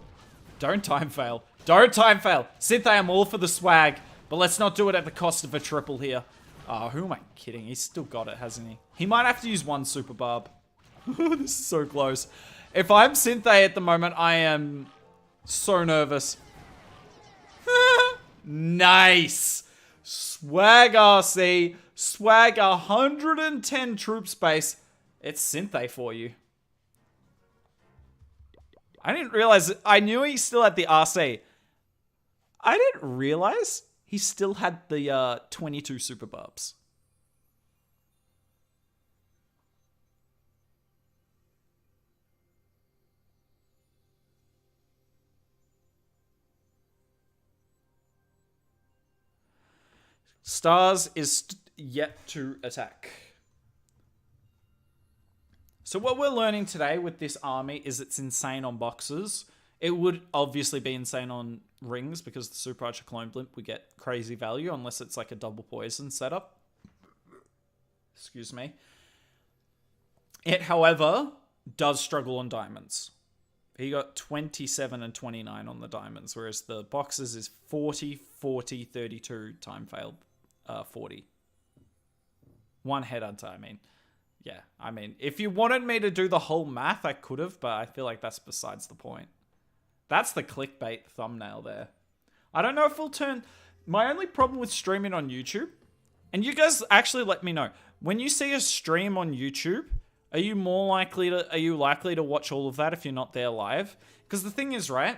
Don't time fail. Don't time fail. Synthe, I'm all for the swag, but let's not do it at the cost of a triple here. Oh, who am I kidding? He's still got it, hasn't he? He might have to use one super barb. This is so close. If I'm Synthe at the moment, I am so nervous. Nice. Swag RC. Swag 110 troop space. It's Synthe for you. I didn't realize, I knew he still had the RC. I didn't realize he still had the 22 super barbs. Stars is yet to attack. So what we're learning today with this army is it's insane on boxes. It would obviously be insane on rings because the Super Archer Clone Blimp would get crazy value unless it's like a double poison setup. Excuse me. It, however, does struggle on diamonds. He got 27 and 29 on the diamonds, whereas the boxes is 40, 40, 32, time failed, 40. One headhunter, I mean. Yeah, I mean, if you wanted me to do the whole math, I could have, but I feel like that's besides the point. That's the clickbait thumbnail there. I don't know if we'll turn... My only problem with streaming on YouTube, and you guys actually let me know, when you see a stream on YouTube, are you likely to watch all of that if you're not there live? Because the thing is, right,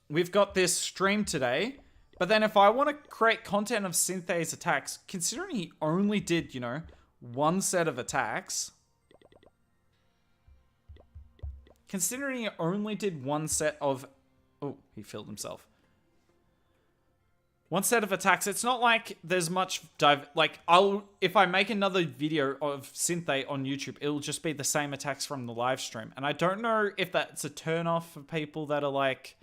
we've got this stream today, but then if I want to create content of Synthe's attacks, considering he only did, you know, one set of attacks. Considering he only did one set of... Oh, he filled himself. One set of attacks. It's not like there's much like, if I make another video of Synthe on YouTube, it'll just be the same attacks from the live stream. And I don't know if that's a turn off for people that are like,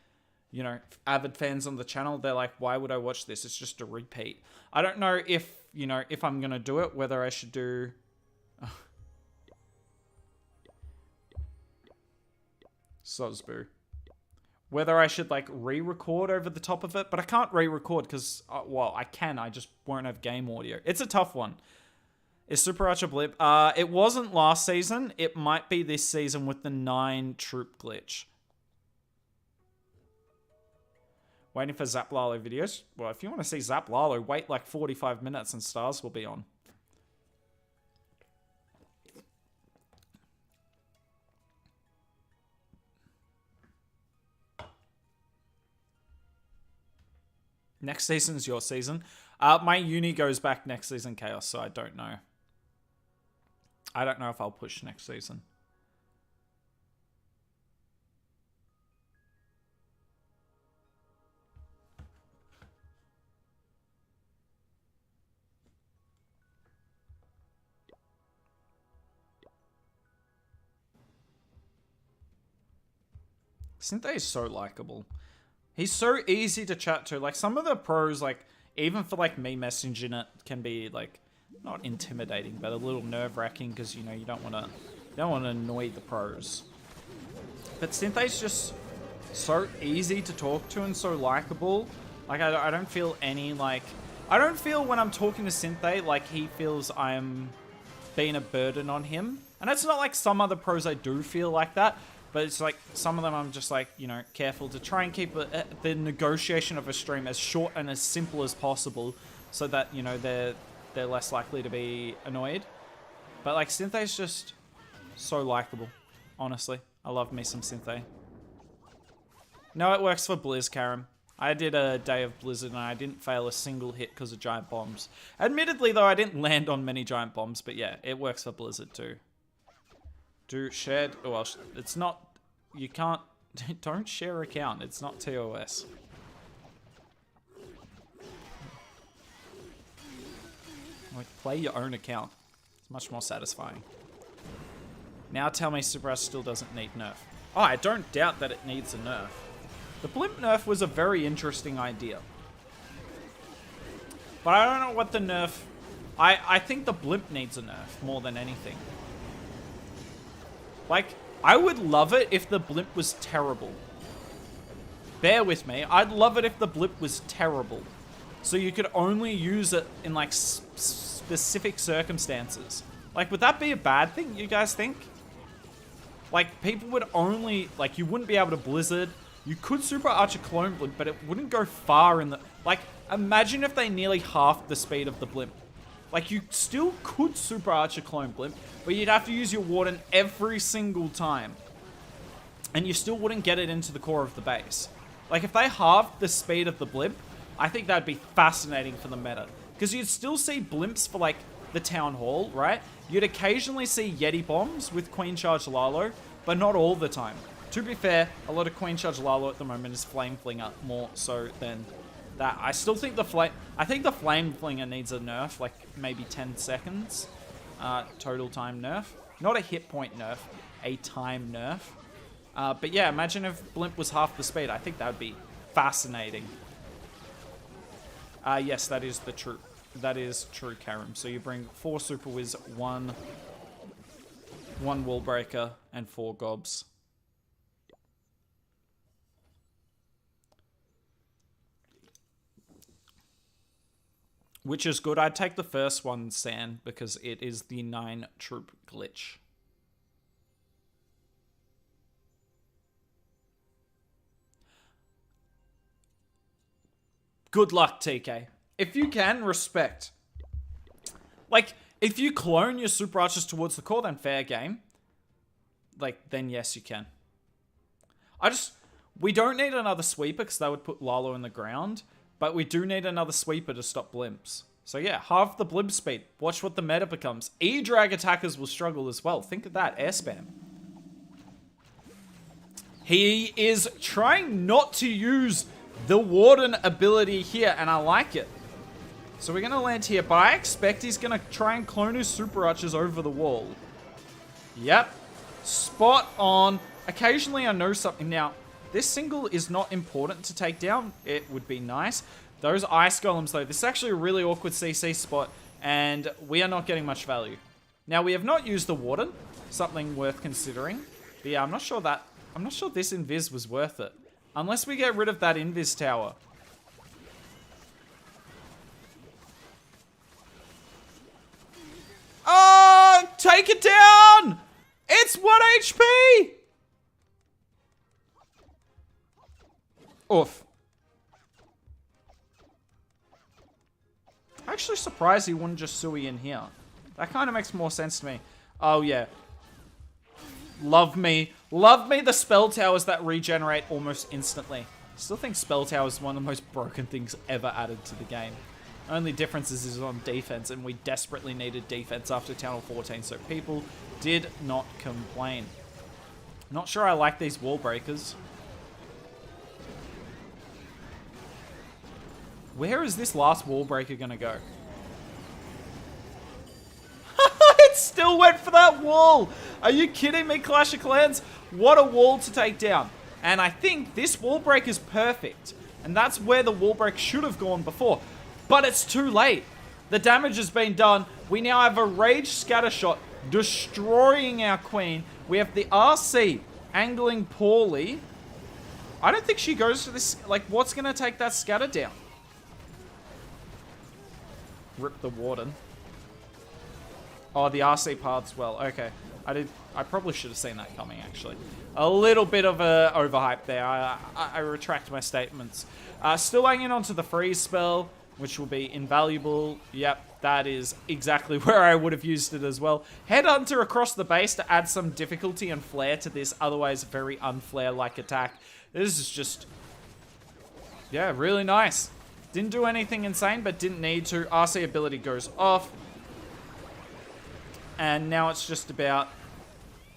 you know, avid fans on the channel. They're like, why would I watch this? It's just a repeat. I don't know if, you know, if I'm going to do it, whether I should do... Sosboo. Whether I should, like, re-record over the top of it. But I can't re-record because, well, I can. I just won't have game audio. It's a tough one. Is Super Archer Blip? It wasn't last season. It might be this season with the 9 troop glitch. Waiting for Zap Lalo videos. Well, if you want to see Zap Lalo, wait like 45 minutes and Stars will be on. Next season is your season. My uni goes back next season, Chaos, so I don't know. I don't know if I'll push next season. Synthe is so likable. He's so easy to chat to. Like, some of the pros, like, even for, like, me messaging it can be, like, not intimidating, but a little nerve-wracking because, you know, you don't want to annoy the pros. But Synthe's just so easy to talk to and so likable. Like, I don't feel any, like... I don't feel when I'm talking to Synthe like he feels I'm being a burden on him. And it's not like some other pros I do feel like that, but it's like some of them I'm just like, you know, careful to try and keep the negotiation of a stream as short and as simple as possible so that, you know, they're less likely to be annoyed. But like Synthe is just so likable, honestly. I love me some Synthe. No, it works for Blizz, Karam. I did a day of Blizzard and I didn't fail a single hit because of giant bombs. Admittedly, though, I didn't land on many giant bombs, but yeah, it works for Blizzard too. Do shared... Well, it's not... You can't... Don't share account. It's not TOS. Like, play your own account. It's much more satisfying. Now tell me Super Rush still doesn't need nerf. Oh, I don't doubt that it needs a nerf. The blimp nerf was a very interesting idea. But I don't know what the nerf... I think the blimp needs a nerf more than anything. Like, I would love it if the blimp was terrible. Bear with me. I'd love it if the blimp was terrible. So you could only use it in, like, specific circumstances. Like, would that be a bad thing, you guys think? Like, people would only... Like, you wouldn't be able to Blizzard. You could Super Archer Clone Blimp, but it wouldn't go far in the... Like, imagine if they nearly halved the speed of the blimp. Like, you still could Super Archer Clone Blimp, but you'd have to use your Warden every single time. And you still wouldn't get it into the core of the base. Like, if they halved the speed of the blimp, I think that'd be fascinating for the meta. Because you'd still see blimps for, like, the Town Hall, right? You'd occasionally see Yeti bombs with Queen Charge Lalo, but not all the time. To be fair, a lot of Queen Charge Lalo at the moment is Flame Flinger more so than that. I still think the Flame Flinger needs a nerf, like maybe 10 seconds. Total time nerf. Not a hit point nerf, a time nerf. But yeah, imagine if Blimp was half the speed. I think that would be fascinating. Yes, that is the true. That is true, Karam. So you bring 4 Super Wiz, 1 Wall Breaker, and 4 Gobs. Which is good. I'd take the first one, San, because it is the 9 troop glitch. Good luck, TK. If you can, respect. Like, if you clone your Super Archers towards the core, then fair game. Like, then yes, you can. We don't need another sweeper, because that would put Lalo in the ground. But we do need another sweeper to stop blimps. So yeah, half the blimp speed. Watch what the meta becomes. E-drag attackers will struggle as well. Think of that, air spam. He is trying not to use the Warden ability here, and I like it. So we're going to land here, but I expect he's going to try and clone his Super Archers over the wall. Yep. Spot on. Occasionally I know something. Now, this single is not important to take down. It would be nice. Those Ice Golems, though, this is actually a really awkward CC spot, and we are not getting much value. Now, we have not used the Warden. Something worth considering. But yeah, I'm not sure this Invis was worth it. Unless we get rid of that Invis tower. Oh, take it down! It's 1 HP! Oof. Actually surprised he wouldn't just Sui in here. That kind of makes more sense to me. Oh, yeah. Love me. Love me the spell towers that regenerate almost instantly. Still think spell towers is one of the most broken things ever added to the game. Only difference is on defense, and we desperately needed defense after Town Hall 14, so people did not complain. Not sure I like these wall breakers. Where is this last wall breaker gonna go? It still went for that wall! Are you kidding me, Clash of Clans? What a wall to take down. And I think this wall break is perfect. And that's where the wall break should have gone before. But it's too late. The damage has been done. We now have a Rage Scatter Shot destroying our Queen. We have the RC angling poorly. I don't think she goes for this. Like, what's gonna take that scatter down? Rip the Warden. Oh, the RC paths well. Okay. I probably should have seen that coming, actually. A little bit of a overhype there. I retract my statements. Still hanging on to the freeze spell, which will be invaluable. Yep, that is exactly where I would have used it as well. Headhunter across the base to add some difficulty and flair to this otherwise very unflair-like attack. This is just... yeah, really nice. Didn't do anything insane, but didn't need to. RC ability goes off. And now it's just about,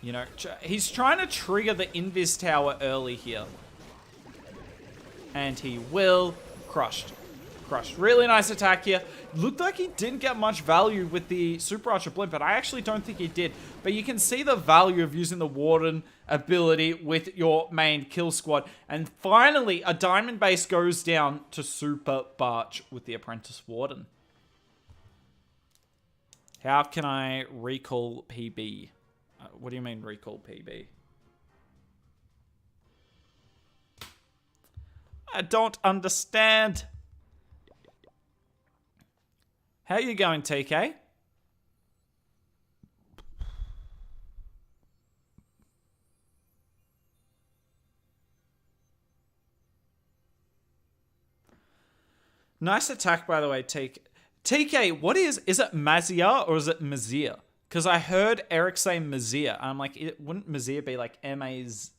you know, he's trying to trigger the Invis Tower early here. And he will. Crushed. Crushed. Really nice attack here. Looked like he didn't get much value with the Super Archer Blimp, but I actually don't think he did. But you can see the value of using the Warden ability with your main kill squad. And finally, a diamond base goes down to Super Barch with the Apprentice Warden. How can I recall PB? What do you mean recall PB? I don't understand. How are you going, TK? Nice attack, by the way, TK, what is it Mazia or is it Mazia? Because I heard Eric say Mazia. I'm like, wouldn't Mazia be like M-A-Z-E-A-R?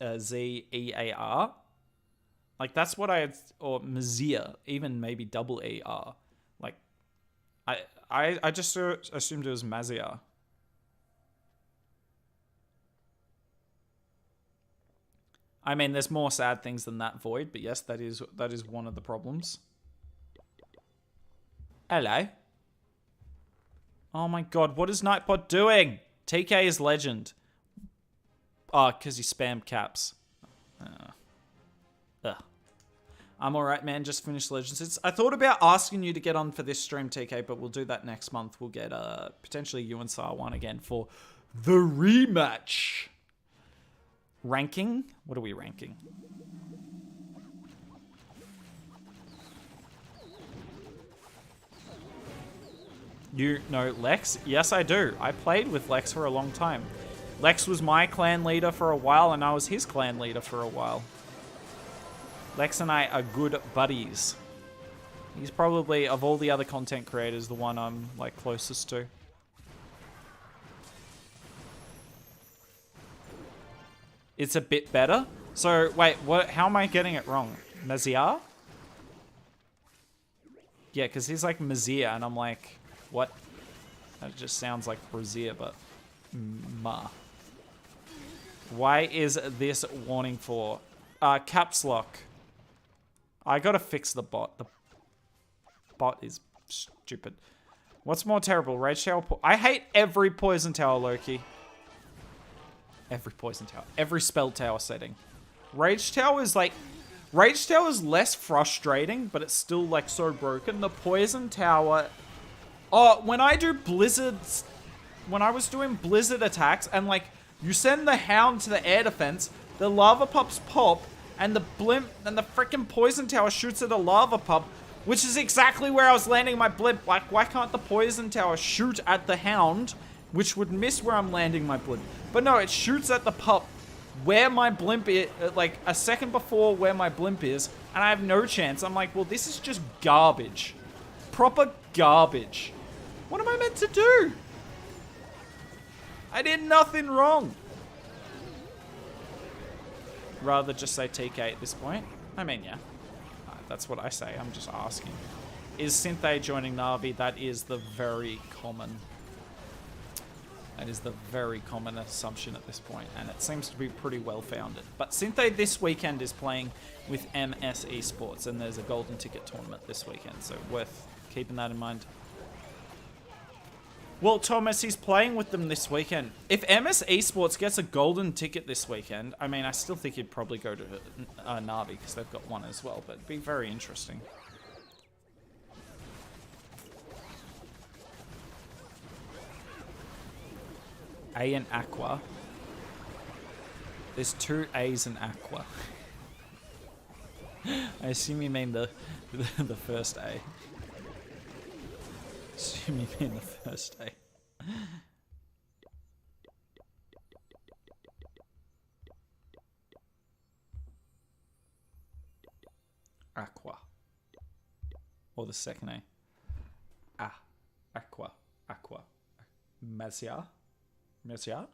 Like, that's what I had, or Mazia, even maybe double E-R. Like, I just assumed it was Mazia. I mean, there's more sad things than that, Void, but yes, that is one of the problems. Hello. Oh my god, what is Nightbot doing? TK is legend. Oh, because he spammed caps. I'm alright, man. Just finished Legends. I thought about asking you to get on for this stream, TK, but we'll do that next month. We'll get potentially you and Sar1 again for the rematch. Ranking? What are we ranking? You know Lex? Yes, I do. I played with Lex for a long time. Lex was my clan leader for a while, and I was his clan leader for a while. Lex and I are good buddies. He's probably, of all the other content creators, the one I'm, like, closest to. It's a bit better? So, wait, what? How am I getting it wrong? Maziar? Yeah, because he's like Mazia, and I'm like, what? That just sounds like Brazier, but... Ma. Why is this warning for? Caps lock. I gotta fix the bot. The bot is stupid. What's more terrible? Rage Tower? I hate every Poison Tower, Loki. Every Poison Tower. Every Spell Tower setting. Rage Tower is like... Rage Tower is less frustrating, but it's still like so broken. The Poison Tower... Oh, when I do Blizzards... When I was doing Blizzard attacks, and like, you send the Hound to the air defense, the Lava Pups pop, and the Blimp, and the freaking Poison Tower shoots at a Lava Pup, which is exactly where I was landing my Blimp. Like, why can't the Poison Tower shoot at the Hound, which would miss where I'm landing my Blimp? But no, it shoots at the Pup where my Blimp is, like, a second before where my Blimp is, and I have no chance. I'm like, well, this is just garbage. Proper garbage. What am I meant to do? I did nothing wrong. Rather just say TK at this point. I mean, yeah. That's what I say. I'm just asking. Is Synthe joining Na'Vi? That is the very common... That is the very common assumption at this point, and it seems to be pretty well founded. But Synthe this weekend is playing with MS Esports, and there's a golden ticket tournament this weekend, so worth keeping that in mind. Well, Thomas, he's playing with them this weekend. If MS Esports gets a golden ticket this weekend, I mean, I still think he'd probably go to Na'Vi because they've got one as well, but it'd be very interesting. A in Aqua. There's two A's in Aqua. I assume you mean the first A. Assume you mean the first A. Aqua. Or the second A. Ah. Aqua. Aqua. Mazia. Mazia?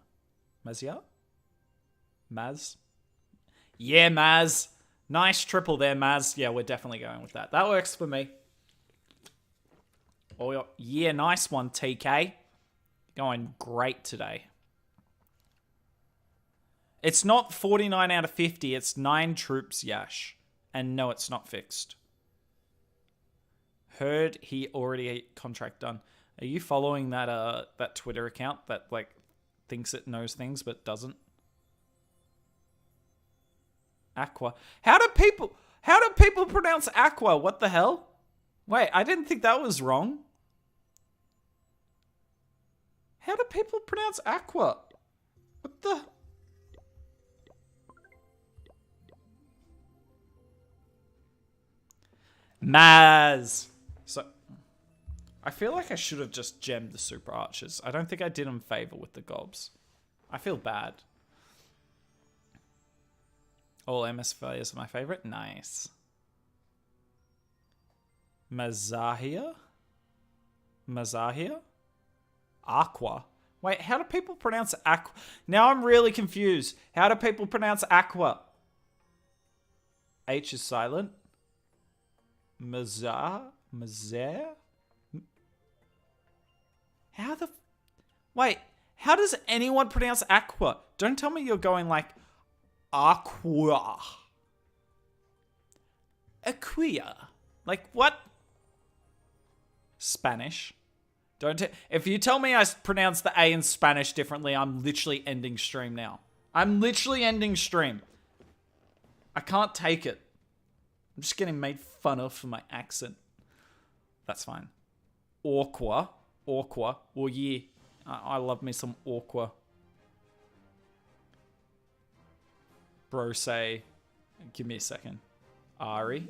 Mazia? Maz? Yeah, Maz. Nice triple there, Maz. Yeah, we're definitely going with that. That works for me. Oh, yeah, nice one, TK. Going great today. It's not 49 out of 50. It's 9 troops, Yash. And no, it's not fixed. Heard he already contract done. Are you following that that Twitter account that like thinks it knows things but doesn't? Aqua. How do people pronounce aqua? What the hell? Wait, I didn't think that was wrong. How do people pronounce aqua? What the? Maz. So, I feel like I should have just gemmed the super archers. I don't think I did them favor with the gobs. I feel bad. All MS players are my favorite. Nice. Mazahia? Mazahia? Aqua. Wait, how do people pronounce aqua? Now I'm really confused. How do people pronounce aqua? H is silent. Mazar? Mazar? How the... Wait, how does anyone pronounce aqua? Don't tell me you're going like... Aqua. Aquia. Like, what? Spanish. If you tell me I pronounce the A in Spanish differently, I'm literally ending stream now. I'm literally ending stream. I can't take it. I'm just getting made fun of for my accent. That's fine. Orqua. Orqua. Well, yeah. I love me some Orqua. Bro say, give me a second. Ari.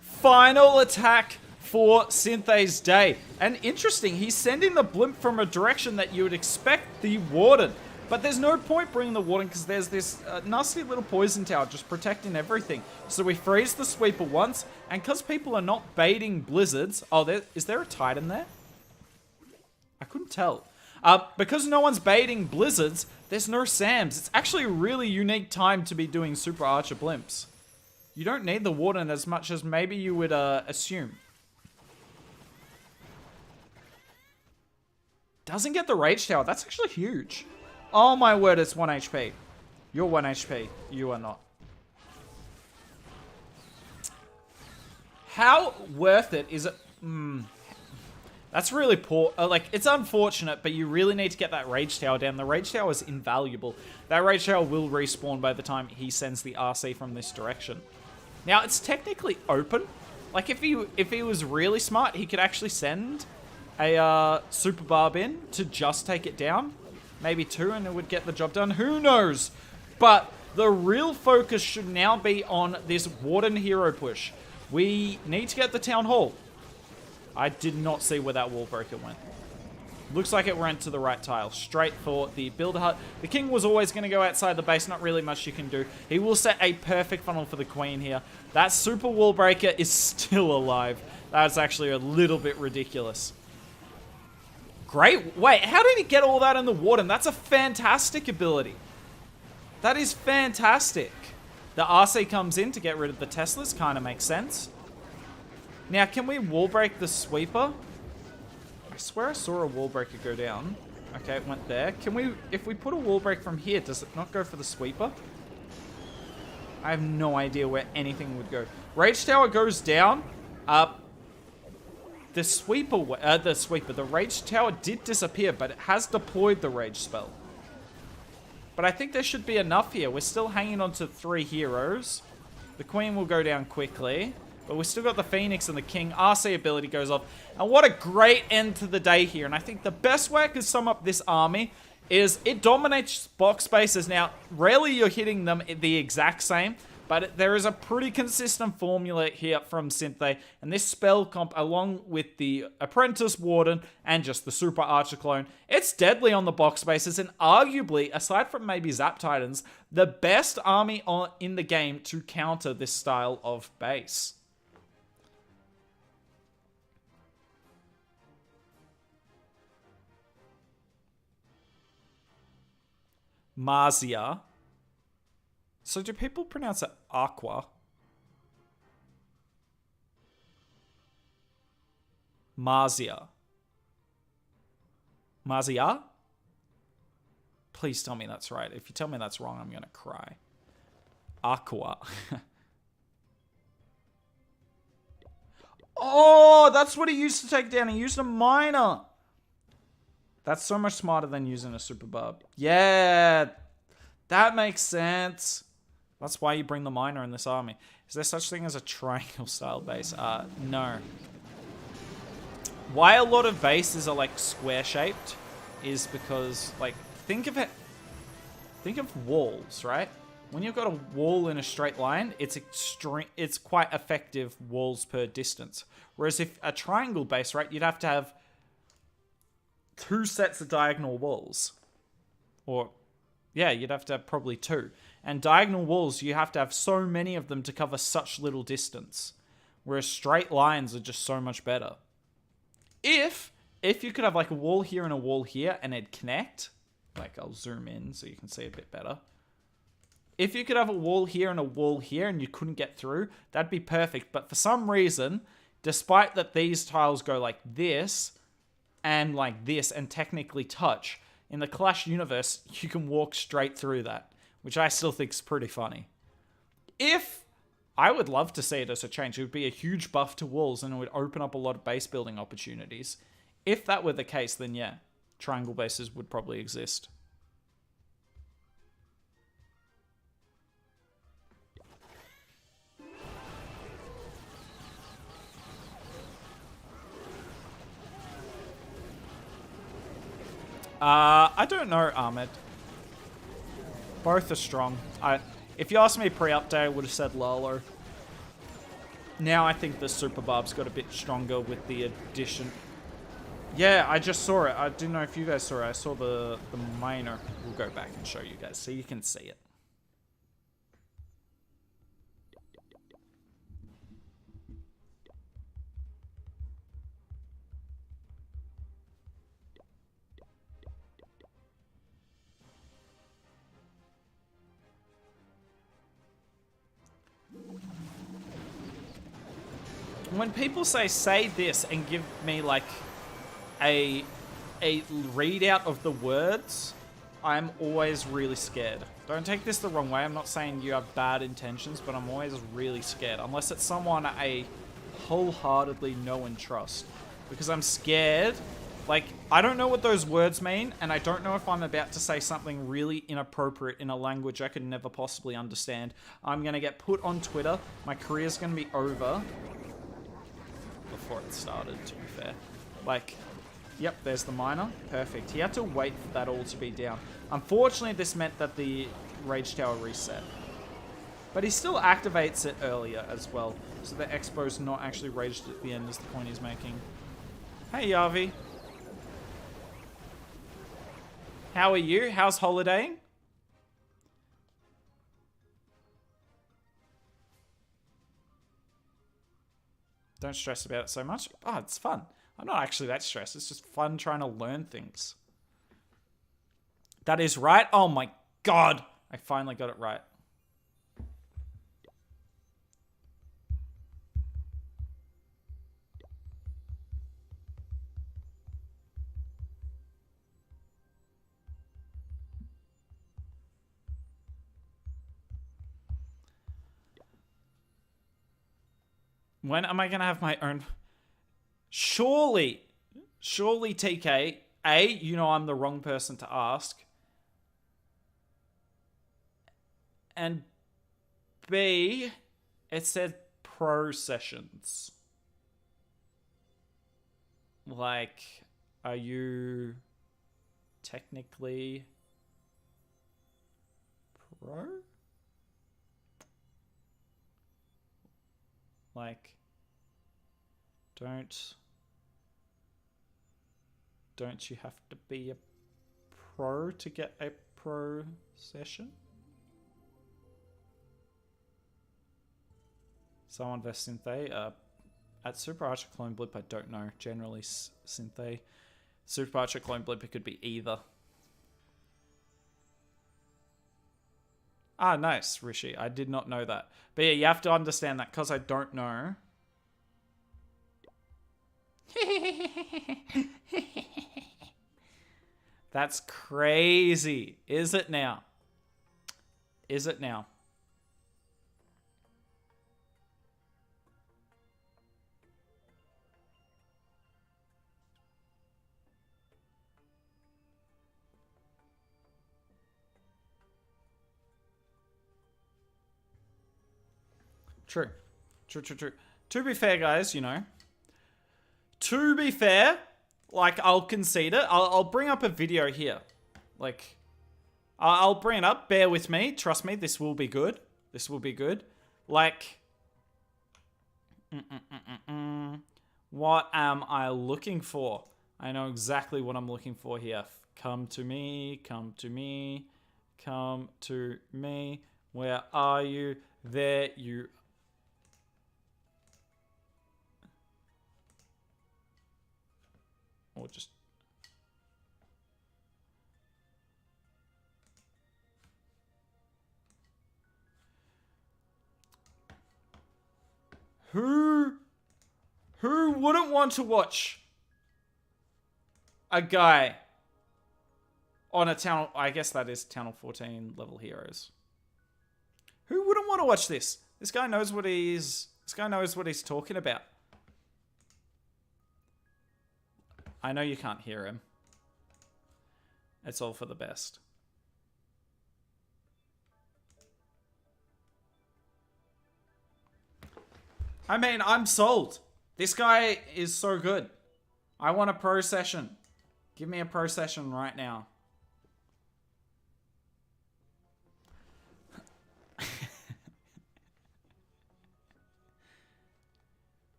Final attack for Synthe's day. And interesting, he's sending the blimp from a direction that you would expect the Warden. But there's no point bringing the Warden because there's this nasty little poison tower just protecting everything. So we freeze the sweeper once, and because people are not baiting blizzards... Oh, is there a Titan there? I couldn't tell. Because no one's baiting blizzards, there's no SAMs. It's actually a really unique time to be doing Super Archer blimps. You don't need the Warden as much as maybe you would assume. Doesn't get the Rage Tower. That's actually huge. Oh my word, it's 1 HP. You're 1 HP. You are not. How worth it is it? That's really poor. Like, it's unfortunate, but you really need to get that Rage Tower down. The Rage Tower is invaluable. That Rage Tower will respawn by the time he sends the RC from this direction. Now, it's technically open. Like, if he was really smart, he could actually send a Super Barb in to just take it down. Maybe 2, and it would get the job done. Who knows? But the real focus should now be on this Warden hero push. We need to get the Town Hall. I did not see where that wall breaker went. Looks like it went to the right tile. Straight for the Builder Hut. The King was always going to go outside the base. Not really much you can do. He will set a perfect funnel for the Queen here. That super wall breaker is still alive. That's actually a little bit ridiculous. Great. Wait, how did he get all that in the Warden? That's a fantastic ability. That is fantastic. The RC comes in to get rid of the Teslas. Kind of makes sense. Now, can we wall break the sweeper? I swear I saw a wall breaker go down. Okay, it went there. Can we, if we put a wall break from here, does it not go for the sweeper? I have no idea where anything would go. Rage Tower goes down. The Rage Tower did disappear, but it has deployed the Rage spell. But I think there should be enough here. We're still hanging on to 3 heroes. The Queen will go down quickly. But we've still got the Phoenix and the King. RC ability goes off. And what a great end to the day here. And I think the best way I could sum up this army is it dominates box spaces. Now, rarely you're hitting them the exact same. But there is a pretty consistent formula here from Synthe, and this spell comp, along with the Apprentice Warden and just the Super Archer clone, it's deadly on the box bases, and arguably, aside from maybe Zap Titans, the best army in the game to counter this style of base. Marsia. So do people pronounce it Aqua? Marsia. Marsia? Please tell me that's right. If you tell me that's wrong, I'm going to cry. Aqua. Oh, that's what he used to take down. He used a miner. That's so much smarter than using a super barb. Yeah, that makes sense. That's why you bring the miner in this army. Is there such thing as a triangle style base? No. Why a lot of bases are like square shaped is because, like, think of walls, right? When you've got a wall in a straight line, it's quite effective walls per distance. Whereas if a triangle base, right, you'd have to have 2 sets of diagonal walls. Or, yeah, you'd have to have probably 2. And diagonal walls, you have to have so many of them to cover such little distance. Whereas straight lines are just so much better. If you could have like a wall here and a wall here and it'd connect, like I'll zoom in so you can see a bit better. If you could have a wall here and a wall here and you couldn't get through, that'd be perfect. But for some reason, despite that these tiles go like this and technically touch, in the Clash universe, you can walk straight through that, which I still think is pretty funny. I would love to see it as a change. It would be a huge buff to walls and it would open up a lot of base building opportunities. If that were the case, then yeah, triangle bases would probably exist. I don't know, Ahmed. Both are strong. If you asked me pre-update, I would have said Lalo. Now I think the Super Barb's got a bit stronger with the addition. Yeah, I just saw it. I didn't know if you guys saw it. I saw the miner. We'll go back and show you guys so you can see it. When people say this and give me like a readout of the words, I'm always really scared. Don't take this the wrong way. I'm not saying you have bad intentions, but I'm always really scared. Unless it's someone I wholeheartedly know and trust. Because I'm scared. Like, I don't know what those words mean, and I don't know if I'm about to say something really inappropriate in a language I could never possibly understand. I'm going to get put on Twitter. My career's going to be over before it started, to be fair. Like, yep, there's the miner. Perfect. He had to wait for that all to be down. Unfortunately, this meant that the Rage Tower reset. But he still activates it earlier as well. So the Expo's not actually raged at the end is the point he's making. Hey, Yavi. How are you? How's holidaying? Don't stress about it so much. Oh, it's fun. I'm not actually that stressed. It's just fun trying to learn things. That is right. Oh my god. I finally got it right. When am I going to have my own? Surely, TK, A, you know I'm the wrong person to ask. And B, it said pro sessions. Like, are you technically pro? Like, don't you have to be a pro to get a pro session? Someone versus Synthe. At Super Archer Clone Blip, I don't know. Generally, Synthe. Super Archer Clone Blip, it could be either. Ah, nice, Rishi. I did not know that. But yeah, you have to understand that because I don't know. That's crazy. Is it now? Is it now? True. True. To be fair, guys, you know. To be fair, like, I'll concede it. I'll bring up a video here. Like, I'll bring it up. Bear with me. Trust me, this will be good. This will be good. Like, what am I looking for? I know exactly what I'm looking for here. Come to me. Come to me. Come to me. Where are you? There you or just who wouldn't want to watch a guy on a town? I guess that is Town 14 level heroes. Who wouldn't want to watch this? This guy knows what he's talking about. I know you can't hear him. It's all for the best. I mean, I'm sold. This guy is so good. I want a pro session. Give me a pro session right now.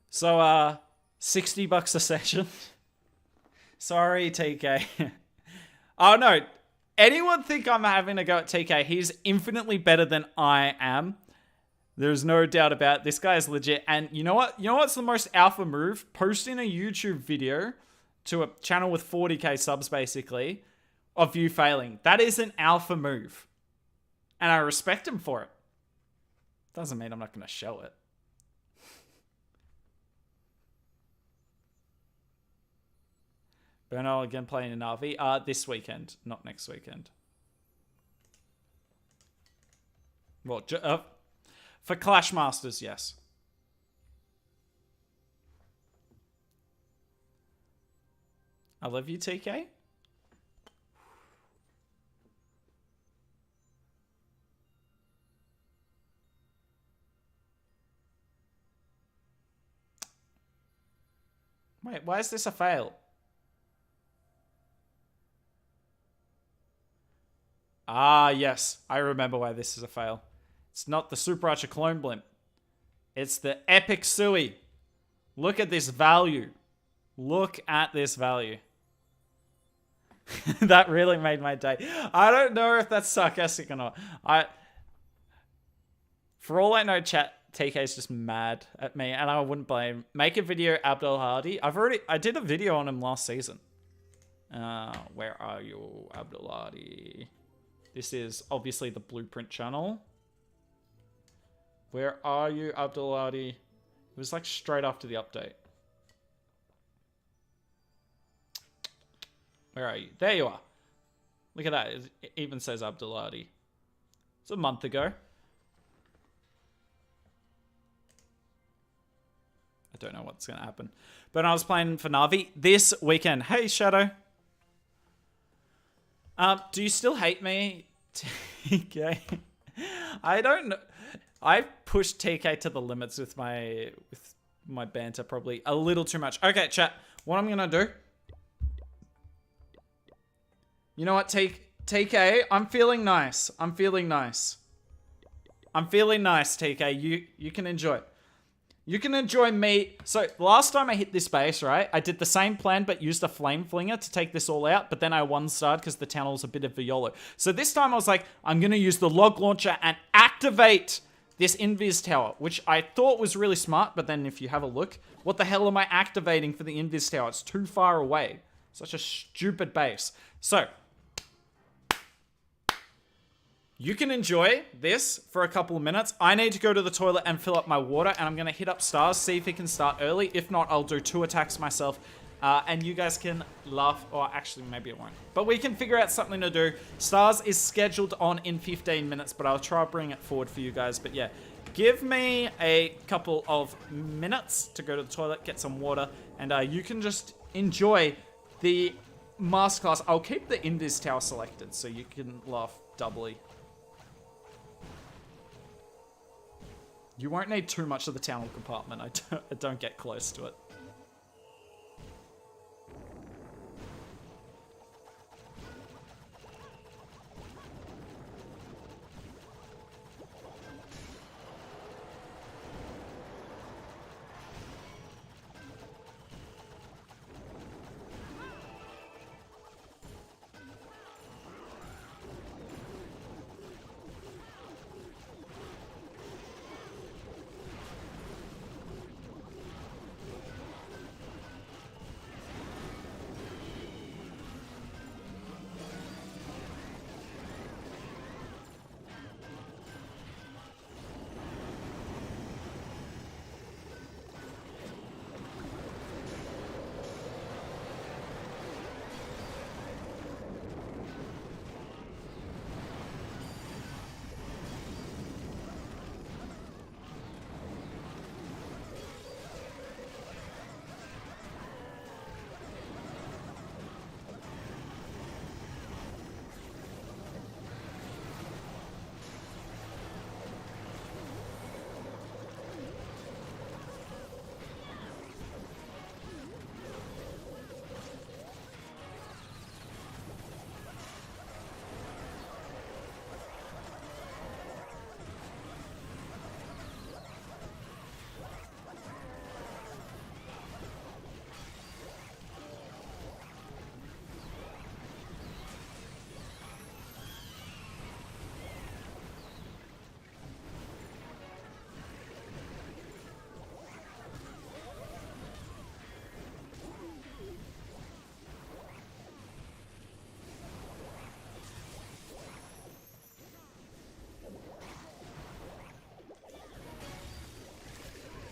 So, $60 a session. Sorry, TK. Oh, no. Anyone think I'm having a go at TK? He's infinitely better than I am. There's no doubt about it. This guy is legit. And you know what? You know what's the most alpha move? Posting a YouTube video to a channel with 40k subs, basically, of you failing. That is an alpha move. And I respect him for it. Doesn't mean I'm not going to show it. Burno again playing in RV. This weekend, not next weekend. Well, for Clash Masters, yes. I love you, TK. Wait, why is this a fail? Ah, yes. I remember why this is a fail. It's not the Super Archer Clone Blimp. It's the Epic Sui. Look at this value. Look at this value. That really made my day. I don't know if that's sarcastic or not. For all I know, chat, TK is just mad at me, and I wouldn't blame him. Make a video, Abdul Hadi. I did a video on him last season. Where are you, Abdul Hadi? This is obviously the Blueprint channel. Where are you, Abduladi? It was like straight after the update. Where are you? There you are. Look at that. It even says Abduladi. It's a month ago. I don't know what's going to happen. But I was playing for Navi this weekend. Hey, Shadow. Do you still hate me, TK? I don't know. I pushed TK to the limits with my banter probably a little too much. Okay, chat. What I'm going to do. You know what, TK? I'm feeling nice. I'm feeling nice. I'm feeling nice, TK. You can enjoy it. You can enjoy me. So, last time I hit this base, right? I did the same plan, but used a flame flinger to take this all out. But then I one-starred because the tunnel's a bit of a YOLO. So this time I was like, I'm going to use the log launcher and activate this invis tower, which I thought was really smart. But then if you have a look, what the hell am I activating for the invis tower? It's too far away. Such a stupid base. So, you can enjoy this for a couple of minutes. I need to go to the toilet and fill up my water, and I'm going to hit up Stars, see if he can start early. If not, I'll do 2 attacks myself, and you guys can laugh, or actually, maybe it won't. But we can figure out something to do. Stars is scheduled on in 15 minutes, but I'll try to bring it forward for you guys. But yeah, give me a couple of minutes to go to the toilet, get some water, and you can just enjoy the masterclass. I'll keep the Invis Tower selected, so you can laugh doubly. You won't need too much of the tunnel compartment. I don't get close to it.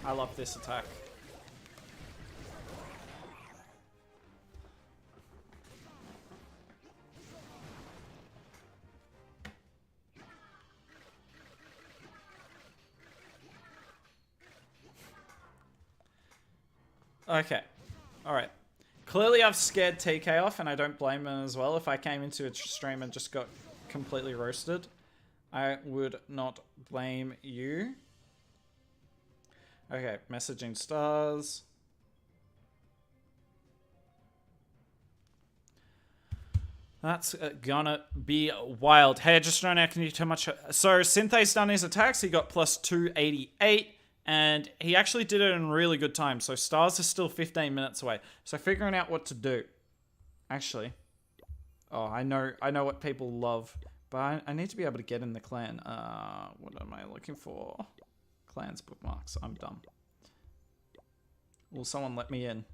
I love this attack. Okay. Alright. Clearly I've scared TK off, and I don't blame him as well. If I came into a stream and just got completely roasted, I would not blame you. Okay, messaging Stars. That's gonna be wild. Hey, I just don't know, can you too much? So, Synthe's done his attacks. He got plus 288, and he actually did it in really good time. So, Stars is still 15 minutes away. So, figuring out what to do. Actually. Oh, I know what people love. But I need to be able to get in the clan. What am I looking for? Clans bookmarks. I'm dumb. Will someone let me in?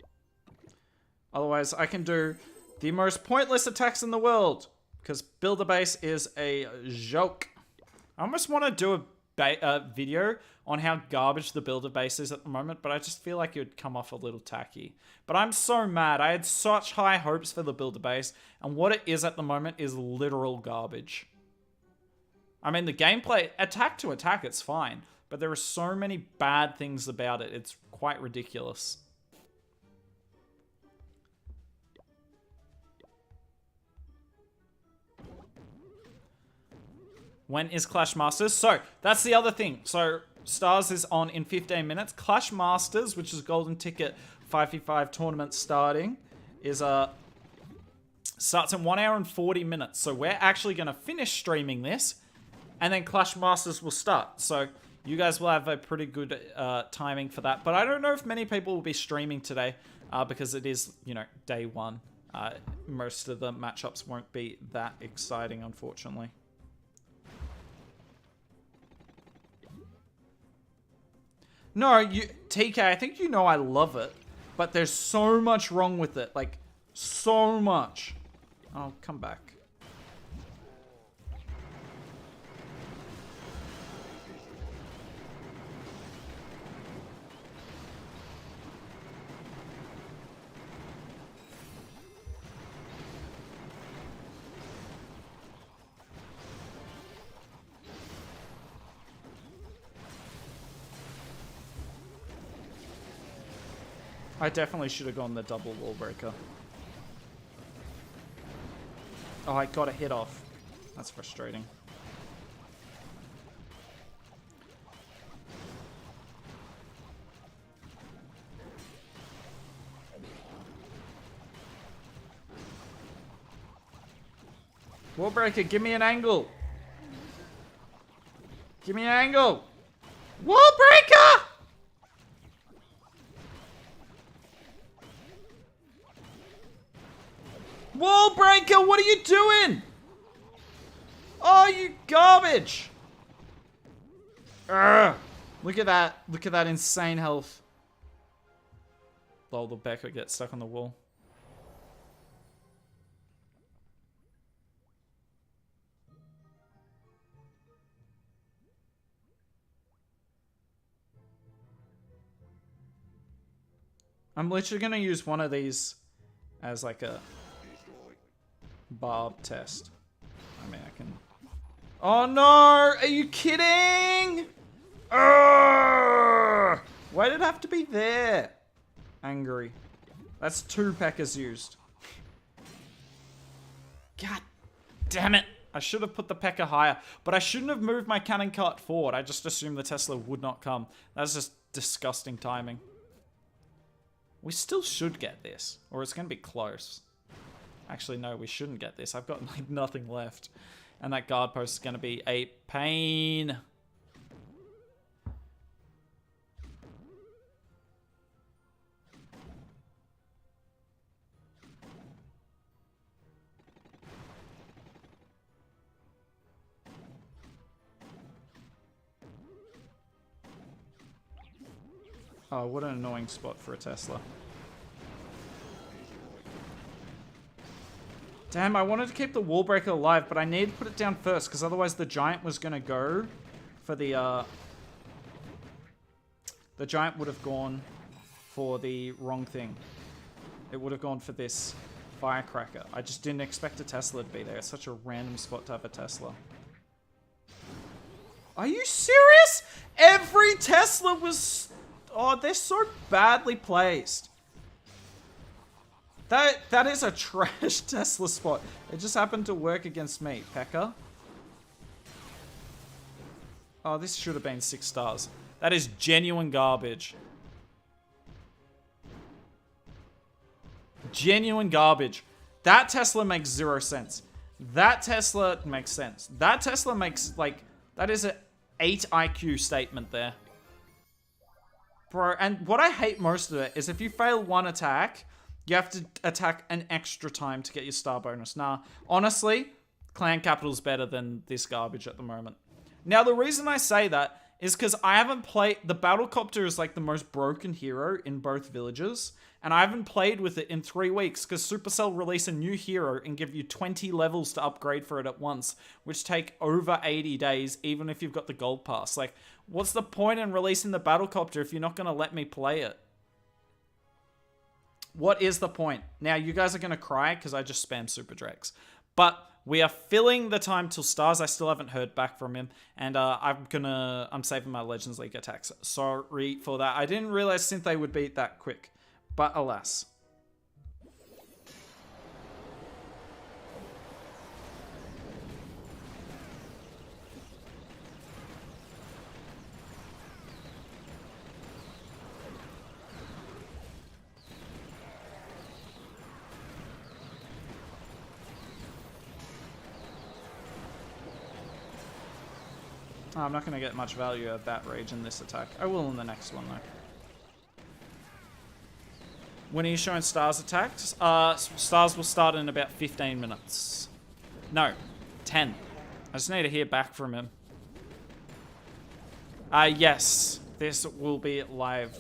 Otherwise, I can do the most pointless attacks in the world. Because build a base is a joke. I almost want to do a video on how garbage the builder base is at the moment, but I just feel like it would come off a little tacky. But I'm so mad. I had such high hopes for the builder base, and what it is at the moment is literal garbage. I mean, the gameplay, attack to attack, it's fine, but there are so many bad things about it. It's quite ridiculous. When is Clash Masters? So, that's the other thing. So, Stars is on in 15 minutes. Clash Masters, which is golden ticket 5v5 tournament starting, is starts in 1 hour and 40 minutes. So, we're actually going to finish streaming this, and then Clash Masters will start. So, you guys will have a pretty good timing for that. But I don't know if many people will be streaming today because it is, you know, day one. Most of the matchups won't be that exciting, unfortunately. No, TK, I think you know I love it, but there's so much wrong with it. Like, so much. I'll come back. I definitely should have gone the double wall breaker. Oh, I got a hit off. That's frustrating. Wall breaker, give me an angle. Give me an angle. Wall breaker! Wall breaker, what are you doing? Oh, you garbage. Urgh. Look at that. Look at that insane health. Lol, the Becca gets stuck on the wall. I'm literally going to use one of these as like a Barb test. I mean, I can... Oh no! Are you kidding? Urgh! Why did it have to be there? Angry. That's 2 P.E.K.K.A.s used. God damn it. I should have put the P.E.K.K.A. higher, but I shouldn't have moved my cannon cart forward. I just assumed the Tesla would not come. That's just disgusting timing. We still should get this, or it's going to be close. Actually, no, we shouldn't get this. I've got like nothing left. And that guard post is going to be a pain. Oh, what an annoying spot for a Tesla. Damn, I wanted to keep the wall breaker alive, but I needed to put it down first, because otherwise the giant was going to go for the giant would have gone for the wrong thing. It would have gone for this firecracker. I just didn't expect a Tesla to be there. It's such a random spot to have a Tesla. Are you serious? Every Tesla was... Oh, they're so badly placed. That is a trash Tesla spot. It just happened to work against me. P.E.K.K.A. Oh, this should have been 6 stars. That is genuine garbage. Genuine garbage. That Tesla makes 0 sense. That Tesla makes sense. That Tesla makes, like, that is an 8 IQ statement there. Bro, and what I hate most of it is if you fail one attack... You have to attack an extra time to get your star bonus. Nah, honestly, Clan Capital's better than this garbage at the moment. Now, the reason I say that is because I haven't played... The Battlecopter is like the most broken hero in both villages. and I haven't played with it in 3 weeks because Supercell release a new hero and give you 20 levels to upgrade for it at once, which take over 80 days, even if you've got the gold pass. Like, what's the point in releasing the Battlecopter if you're not going to let me play it? What is the point? Now, you guys are going to cry because I just spam Super Drex. But we are filling the time till Stars. I still haven't heard back from him. And I'm saving my Legends League attacks. Sorry for that. I didn't realize Synthe would beat that quick. But alas. Oh, I'm not going to get much value at that rage in this attack. I will in the next one, though. When he's showing Stars attacks, Stars will start in about 15 minutes. No, 10. I just need to hear back from him. Yes, this will be live.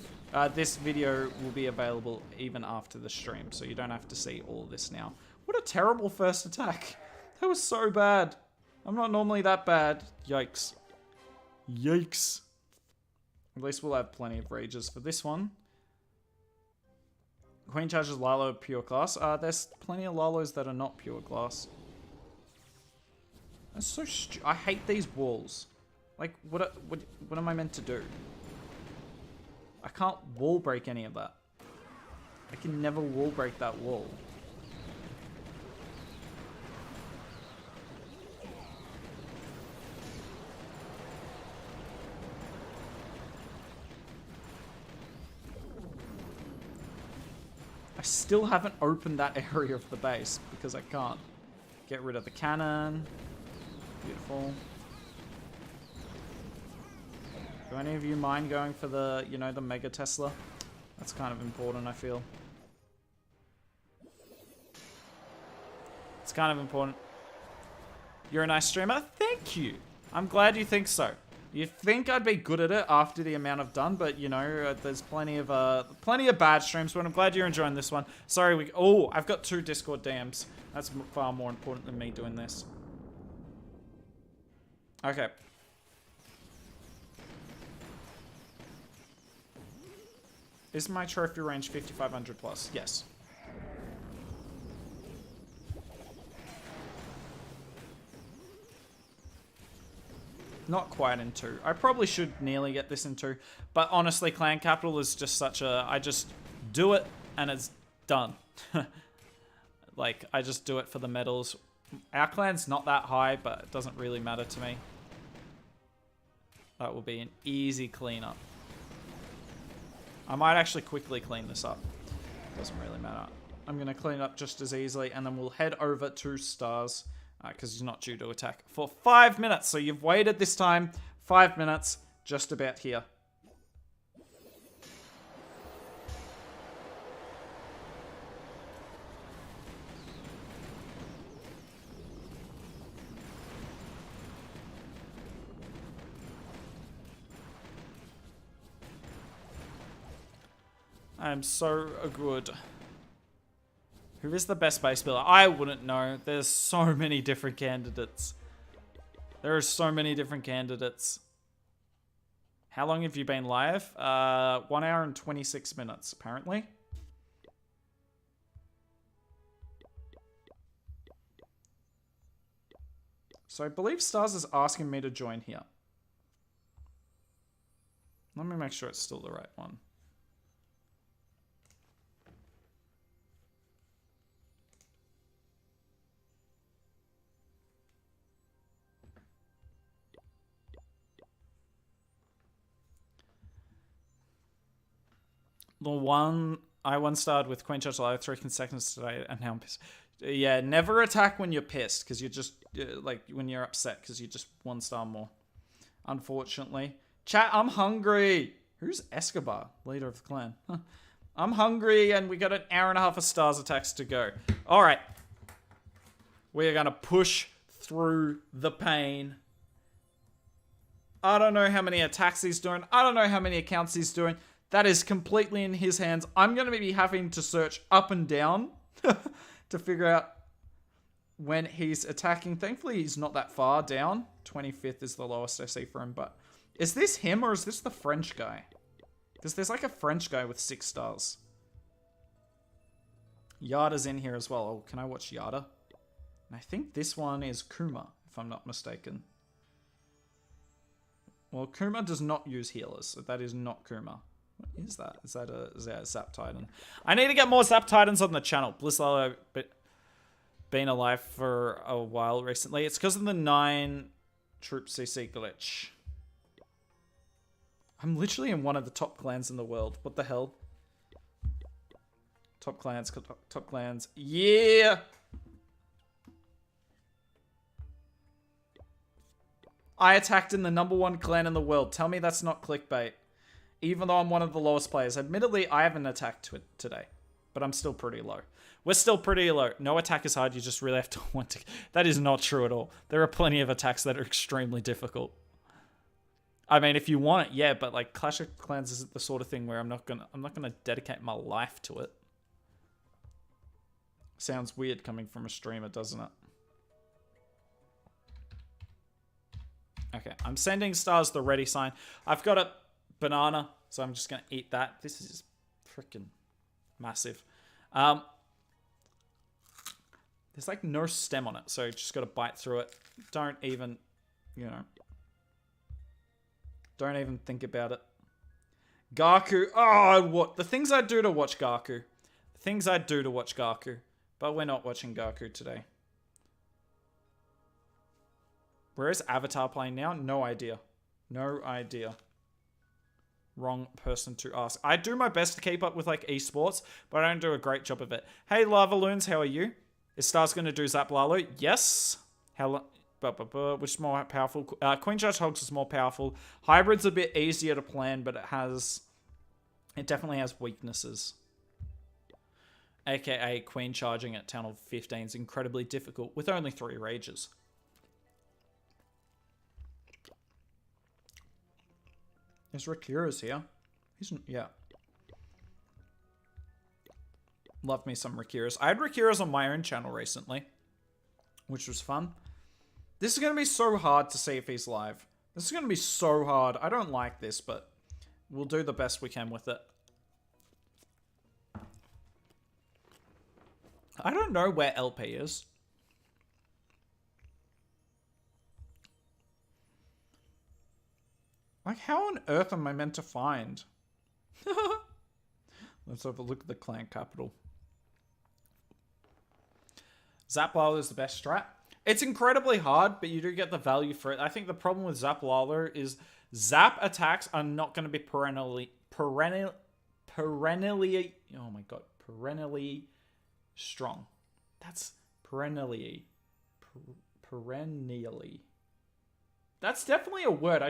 This video will be available even after the stream, so you don't have to see all this now. What a terrible first attack. That was so bad. I'm not normally that bad. Yikes. Yikes. At least we'll have plenty of rages for this one. Queen charges Lalo pure class. There's plenty of Lalos that are not pure class. That's so I hate these walls. Like, what am I meant to do? I can't wall break any of that. I can never wall break that wall. I still haven't opened that area of the base because I can't. Get rid of the cannon. Beautiful. Do any of you mind going for the, you know, the Mega Tesla? That's kind of important, I feel. It's kind of important. You're a nice streamer? Thank you. I'm glad you think so. You think I'd be good at it after the amount I've done, but you know, there's plenty of bad streams. But I'm glad you're enjoying this one. Sorry, I've got 2 Discord DMs. That's far more important than me doing this. Okay. Is my trophy range 5,500 plus? Yes. Not quite in 2. I probably should nearly get this in 2. But honestly, Clan Capital is just such a... I just do it and it's done. Like, I just do it for the medals. Our clan's not that high, but it doesn't really matter to me. That will be an easy cleanup. I might actually quickly clean this up. Doesn't really matter. I'm going to clean it up just as easily, and then we'll head over to Stars. Because he's not due to attack for 5 minutes. So you've waited this time 5 minutes, just about here. I'm so good. Who is the best base builder? I wouldn't know. There's so many different candidates. There are so many different candidates. How long have you been live? 1 hour and 26 minutes, apparently. So I believe Stars is asking me to join here. Let me make sure it's still the right one. The one I once started with Queen Charge Lalo 3 consecutive today, and now I'm pissed. Yeah, never attack when you're pissed, because you're just, like, when you're upset, because you're just 1 star more. Unfortunately. Chat, I'm hungry. Who's Escobar? Leader of the clan. Huh. I'm hungry, and we got an hour and a half of Stars attacks to go. Alright. We are going to push through the pain. I don't know how many attacks he's doing. I don't know how many accounts he's doing. That is completely in his hands. I'm going to be having to search up and down to figure out when he's attacking. Thankfully, he's not that far down. 25th is the lowest I see for him. But is this him or is this the French guy? Because there's like a French guy with 6 stars. Yada's in here as well. Oh, can I watch Yada? And I think this one is Kuma, if I'm not mistaken. Well, Kuma does not use healers, so that is not Kuma. What is that? Is that a Zap Titan? I need to get more Zap Titans on the channel. Bliss Lalo been alive for a while recently. It's because of the 9 troop CC glitch. I'm literally in one of the top clans in the world. What the hell? Top clans, top clans. Yeah! I attacked in the #1 clan in the world. Tell me that's not clickbait. Even though I'm one of the lowest players. Admittedly, I haven't attacked today. But I'm still pretty low. We're still pretty low. No attack is hard. You just really have to want to... That is not true at all. There are plenty of attacks that are extremely difficult. I mean, if you want it, yeah. But like Clash of Clans isn't the sort of thing where I'm not gonna dedicate my life to it. Sounds weird coming from a streamer, doesn't it? Okay, I'm sending Stars the ready sign. I've got a banana, so I'm just going to eat that. This is freaking massive. There's like no stem on it, so you just got to bite through it. Don't even, you know, don't even think about it. Gaku. Oh, what? The things I do to watch Gaku. The things I do to watch Gaku. But we're not watching Gaku today. Where is Avatar playing now? No idea. No idea. Wrong person to ask. I do my best to keep up with like esports, but I don't do a great job of it. Hey Lava Loons, how are you? Is Stars going to do Zap Lalo? Yes. Which is more powerful? Queen Judge Hogs is more powerful. Hybrid's a bit easier to plan, but it definitely has weaknesses. AKA Queen charging at Town of 15 is incredibly difficult with only 3 rages. There's Rakira's here. Yeah. Love me some Rakira's. I had Rakira's on my own channel recently, which was fun. This is going to be so hard to see if he's live. This is going to be so hard. I don't like this, but we'll do the best we can with it. I don't know where LP is. Like, how on earth am I meant to find? Let's have a look at the clan capital. Zap Lalo is the best strat. It's incredibly hard, but you do get the value for it. I think the problem with Zap Lalo is Zap attacks are not going to be perennially, oh my god, perennially strong. That's perennially. That's definitely a word.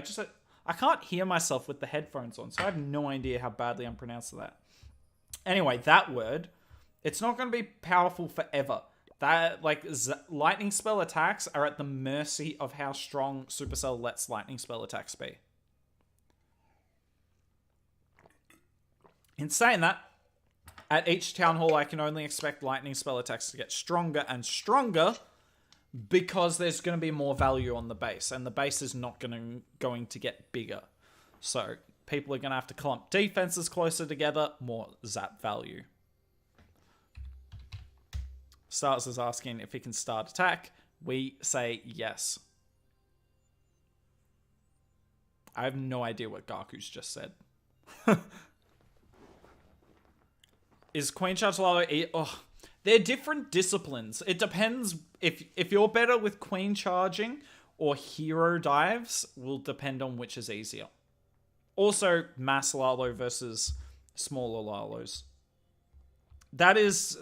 I can't hear myself with the headphones on, so I have no idea how badly I'm pronouncing that. Anyway, that word, it's not going to be powerful forever. That, like, lightning spell attacks are at the mercy of how strong Supercell lets lightning spell attacks be. In saying that, at each town hall, I can only expect lightning spell attacks to get stronger and stronger because there's going to be more value on the base, and the base is not going to get bigger. So people are going to have to clump defenses closer together, more zap value. Stars is asking if he can start attack. We say yes. I have no idea what Gaku's just said. Is Queen Charge Lalo... Oh, they're different disciplines. It depends. If you're better with Queen Charging or Hero Dives, will depend on which is easier. Also, Mass Lalo versus smaller Lalos. That is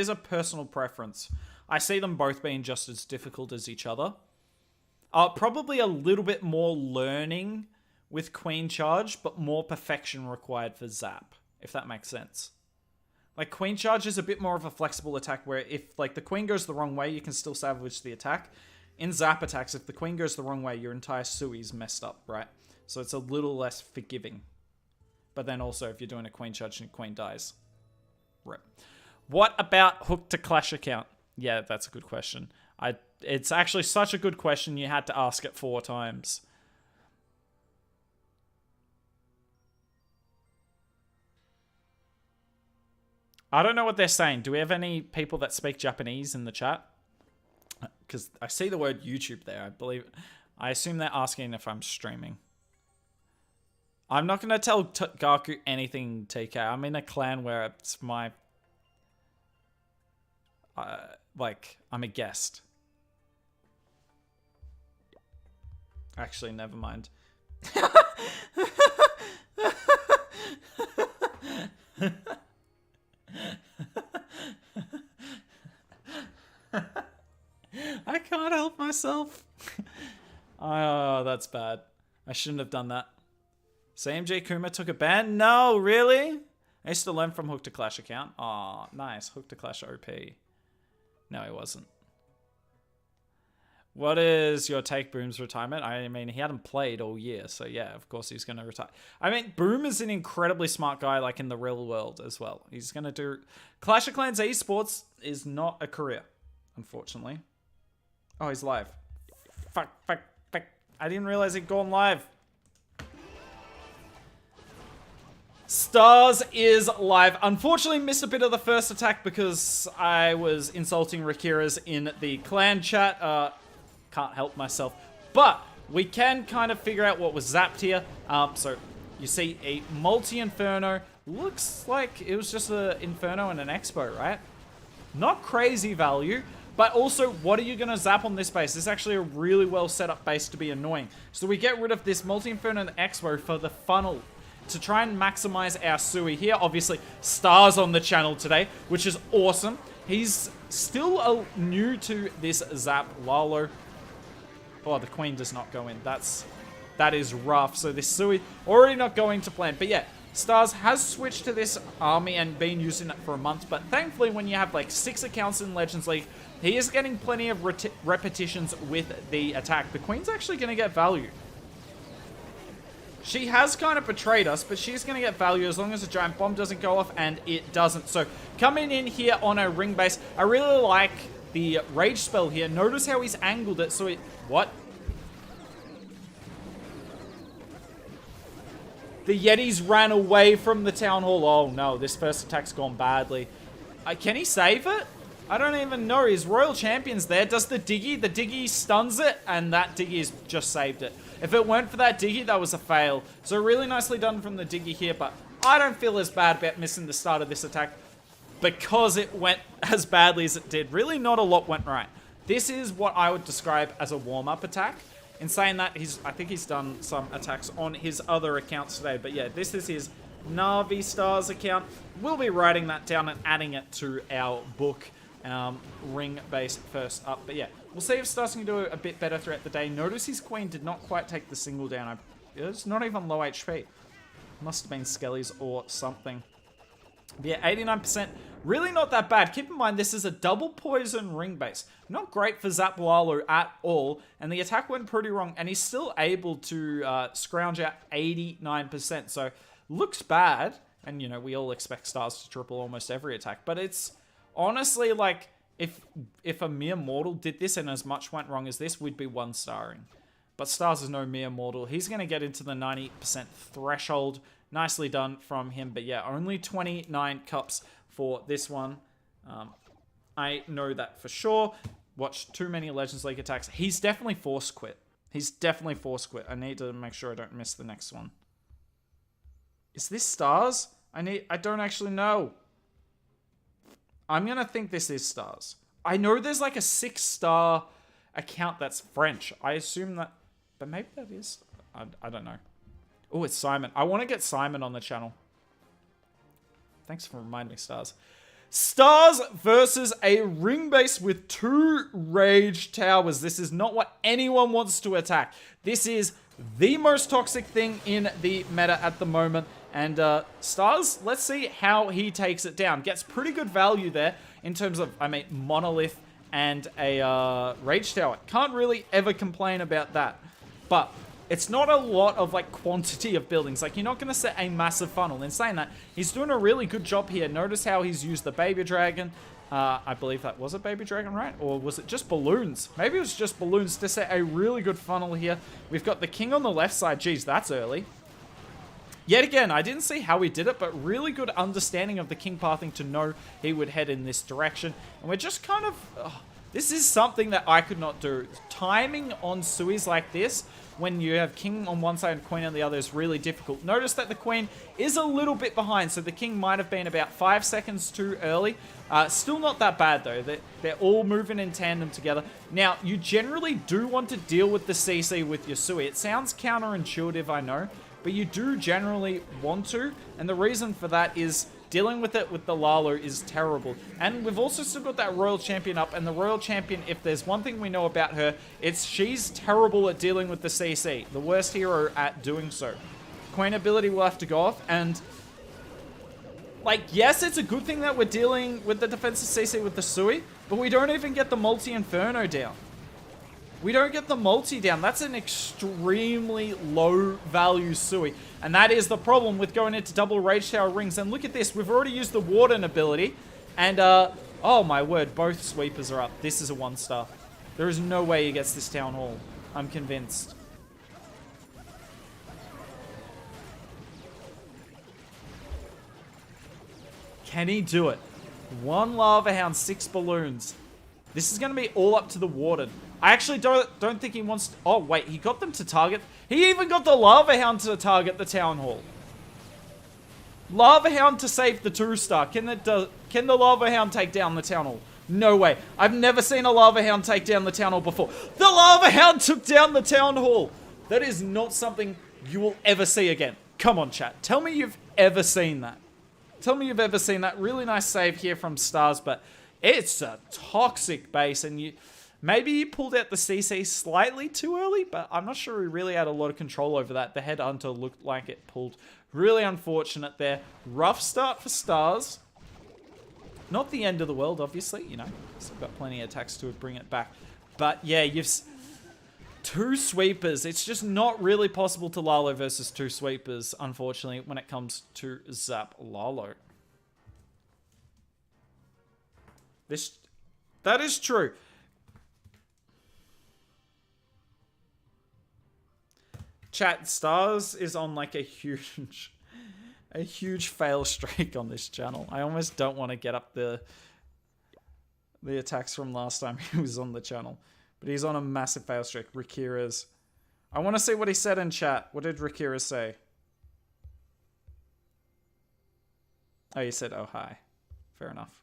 a personal preference. I see them both being just as difficult as each other. Probably a little bit more learning with Queen Charge, but more perfection required for Zap, if that makes sense. Like, Queen Charge is a bit more of a flexible attack where if, like, the Queen goes the wrong way, you can still salvage the attack. In Zap attacks, if the Queen goes the wrong way, your entire Sui's messed up, right? So it's a little less forgiving. But then also, if you're doing a queen charge and queen dies, rip. What about hook to clash account? Yeah, that's a good question. It's actually such a good question, you had to ask it 4 times. I don't know what they're saying. Do we have any people that speak Japanese in the chat? Because I see the word YouTube there. I assume they're asking if I'm streaming. I'm not going to tell Gaku anything, TK. I'm in a clan where it's my... I'm a guest. Actually, never mind. I can't help myself. Oh, that's bad. I shouldn't have done that. CMJ Kuma took a ban? No, really? I used to learn from Hook to Clash account. Oh, nice. Hook to Clash OP. No, he wasn't. What is your take, Boom's retirement? I mean, he hadn't played all year, so yeah, of course he's going to retire. I mean, Boom is an incredibly smart guy, like in the real world as well. He's going to do... Clash of Clans Esports is not a career, unfortunately. Oh, he's live. Fuck. I didn't realize he'd gone live. Stars is live. Unfortunately, missed a bit of the first attack because I was insulting Rakira's in the clan chat. Can't help myself. But we can kind of figure out what was zapped here. So you see a multi-inferno. Looks like it was just an inferno and an expo, right? Not crazy value. But also, what are you going to zap on this base? This is actually a really well set up base to be annoying. So we get rid of this multi-inferno and expo for the funnel to try and maximize our Sui here. Obviously, Stars on the channel today, which is awesome. He's still new to this Zap Lalo. Oh, the queen does not go in. That is rough. So this Sui already not going to plan. But yeah, Stars has switched to this army and been using it for a month. But thankfully, when you have like 6 accounts in Legends League, he is getting plenty of repetitions with the attack. The queen's actually going to get value. She has kind of betrayed us, but she's going to get value as long as the giant bomb doesn't go off, and it doesn't. So coming in here on a ring base, I really like the rage spell here. Notice how he's angled it so it... What? The Yetis ran away from the town hall. Oh no, this first attack's gone badly. Can he save it? I don't even know. His Royal Champion's there. Does the Diggy? The Diggy stuns it, and that Diggy's just saved it. If it weren't for that Diggy, that was a fail. So really nicely done from the Diggy here, but I don't feel as bad about missing the start of this attack because it went as badly as it did. Really not a lot went right. This is what I would describe as a warm-up attack. In saying that, I think he's done some attacks on his other accounts today. But yeah, this is his Navi Stars account. We'll be writing that down and adding it to our book. Ring base first up. But yeah, we'll see if Stars can do a bit better throughout the day. Notice his queen did not quite take the single down. It's not even low HP. Must have been Skelly's or something. But yeah, 89%. Really not that bad. Keep in mind, this is a double poison ring base. Not great for Zap Lalo at all. And the attack went pretty wrong. And he's still able to scrounge out 89%. So, looks bad. And, you know, we all expect Stars to triple almost every attack. But it's... honestly, like, if a mere mortal did this and as much went wrong as this, we'd be 1-starring. But Stars is no mere mortal. He's going to get into the 90% threshold. Nicely done from him. But yeah, only 29 cups for this one. I know that for sure. Watched too many Legends League attacks. He's definitely force quit. He's definitely force quit. I need to make sure I don't miss the next one. Is this Stars? I don't actually know. I'm going to think this is Stars. I know there's like a 6-star account that's French. I assume that... but maybe that is... I don't know. Oh, it's Simon. I want to get Simon on the channel. Thanks for reminding me, Stars. Stars versus a ring base with 2 rage towers. This is not what anyone wants to attack. This is the most toxic thing in the meta at the moment. And Stars, let's see how he takes it down. Gets pretty good value there in terms of, I mean, Monolith and a Rage Tower. Can't really ever complain about that. But it's not a lot of like quantity of buildings. Like, you're not going to set a massive funnel. In saying that, he's doing a really good job here. Notice how he's used the baby dragon. I believe that was a baby dragon, right? Or was it just balloons? Maybe it was just balloons to set a really good funnel here. We've got the king on the left side. Geez, that's early. Yet again, I didn't see how he did it, but really good understanding of the king pathing to know he would head in this direction. And we're just kind of... this is something that I could not do. Timing on Suis like this, when you have king on one side and queen on the other, is really difficult. Notice that the queen is a little bit behind, so the king might have been about 5 seconds too early. Still not that bad, though. They're all moving in tandem together. Now, you generally do want to deal with the CC with your Sui. It sounds counterintuitive, I know, but you do generally want to, and the reason for that is dealing with it with the Lalo is terrible. And we've also still got that Royal Champion up, and the Royal Champion, if there's one thing we know about her, it's she's terrible at dealing with the CC. The worst hero at doing so. Queen ability will have to go off, and like, yes, it's a good thing that we're dealing with the defensive CC with the Sui, but we don't even get the multi-inferno down. We don't get the multi down. That's an extremely low value Sui. And that is the problem with going into double Rage Tower rings. And look at this. We've already used the Warden ability. And, oh my word, both sweepers are up. This is a 1-star. There is no way he gets this Town Hall. I'm convinced. Can he do it? 1 Lava Hound, 6 balloons. This is going to be all up to the Warden. I actually don't think he wants to... Oh, wait. He got them to target... He even got the Lava Hound to target the Town Hall. Lava Hound to save the 2-star. Can the Lava Hound take down the Town Hall? No way. I've never seen a Lava Hound take down the Town Hall before. The Lava Hound took down the Town Hall. That is not something you will ever see again. Come on, chat. Tell me you've ever seen that. Tell me you've ever seen that. Really nice save here from Stars, but it's a toxic base, and you... Maybe he pulled out the CC slightly too early, but I'm not sure he really had a lot of control over that. The Headhunter looked like it pulled. Really unfortunate there. Rough start for Stars. Not the end of the world, obviously. You know, still got plenty of attacks to bring it back. But yeah, you've... 2 sweepers. It's just not really possible to Lalo versus 2 sweepers, unfortunately, when it comes to Zap Lalo. That is true. Chat, Stars is on like a huge fail streak on this channel. I almost don't want to get up the attacks from last time he was on the channel. But he's on a massive fail streak. Rikira's. I want to see what he said in chat. What did Rikira say? Oh, he said, oh, hi. Fair enough.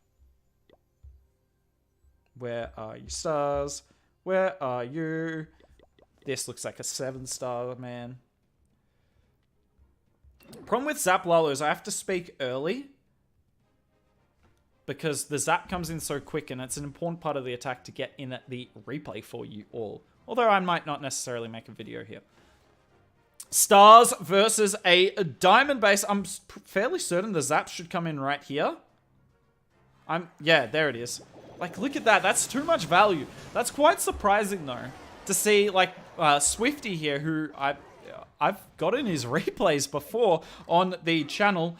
Where are you, Stars? Where are you? This looks like a 7-star, man. Problem with Zap Lalo is I have to speak early, because the zap comes in so quick, and it's an important part of the attack to get in at the replay for you all. Although I might not necessarily make a video here. Stars versus a diamond base. I'm fairly certain the zap should come in right here. Yeah, there it is. Like, look at that. That's too much value. That's quite surprising, though, to see, like, Swifty here, who I've gotten his replays before on the channel,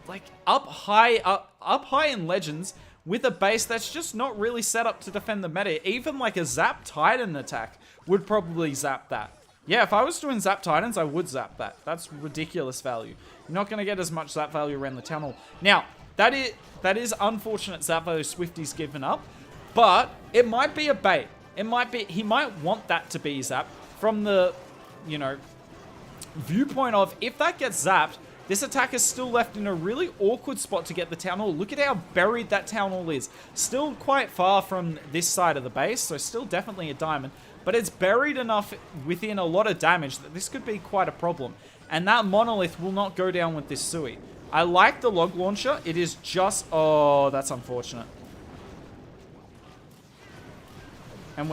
like, up high in Legends with a base that's just not really set up to defend the meta. Even, like, a Zap Titan attack would probably zap that. Yeah, if I was doing Zap Titans, I would zap that. That's ridiculous value. You're not going to get as much zap value around the tunnel. Now, that is unfortunate zap value Swifty's given up, but it might be a bait. It might be, he might want that to be zapped from the, you know, viewpoint of, if that gets zapped, this attack is still left in a really awkward spot to get the Town Hall. Look at how buried that Town Hall is. Still quite far from this side of the base, so still definitely a diamond, but it's buried enough within a lot of damage that this could be quite a problem. And that Monolith will not go down with this Sui. I like the log launcher. It is just... Oh, that's unfortunate. And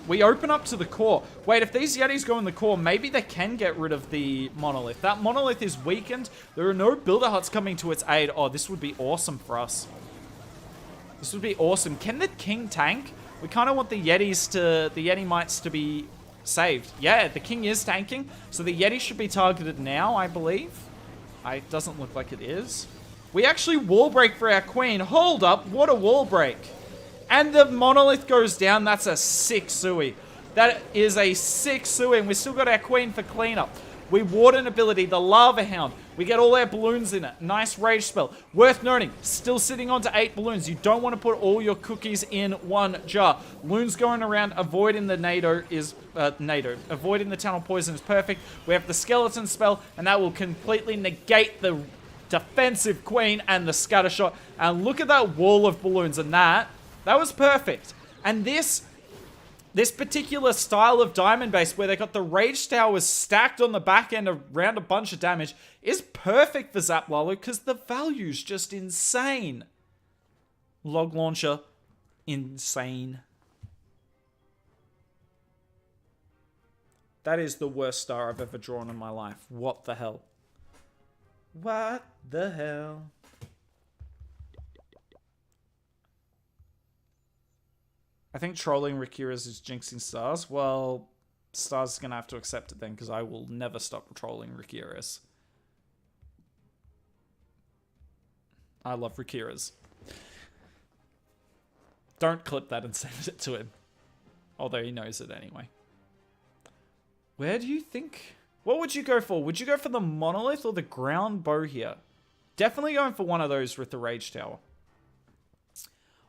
we open up to the core. Wait, if these Yetis go in the core, maybe they can get rid of the Monolith. That Monolith is weakened. There are no Builder Huts coming to its aid. Oh, this would be awesome for us. This would be awesome. Can the King tank? We kind of want the Yeti Mites to be saved. Yeah, the king is tanking, so the Yeti should be targeted now, I believe. It doesn't look like it is. We actually wall break for our queen. Hold up, what a wall break. And the monolith goes down. That's a sick Sui. That is a sick Sui, and we still got our queen for cleanup. We ward an ability, the Lava Hound. We get all our balloons in it. Nice rage spell. Worth noting, still sitting onto 8 balloons. You don't want to put all your cookies in one jar. Loons going around, avoiding the avoiding the tunnel poison is perfect. We have the skeleton spell, and that will completely negate the defensive queen and the scatter shot. And look at that wall of balloons, and that was perfect. And this particular style of diamond base where they got the rage towers stacked on the back end around a bunch of damage is perfect for Zap Lalo because the value's just insane. Log launcher, insane. That is the worst star I've ever drawn in my life. What the hell? What the hell? I think trolling Rakira's is jinxing Stars. Well, Stars is going to have to accept it then, because I will never stop trolling Rakira's. I love Rakira's. Don't clip that and send it to him. Although he knows it anyway. Where do you think... What would you go for? Would you go for the monolith or the ground bow here? Definitely going for one of those with the rage tower.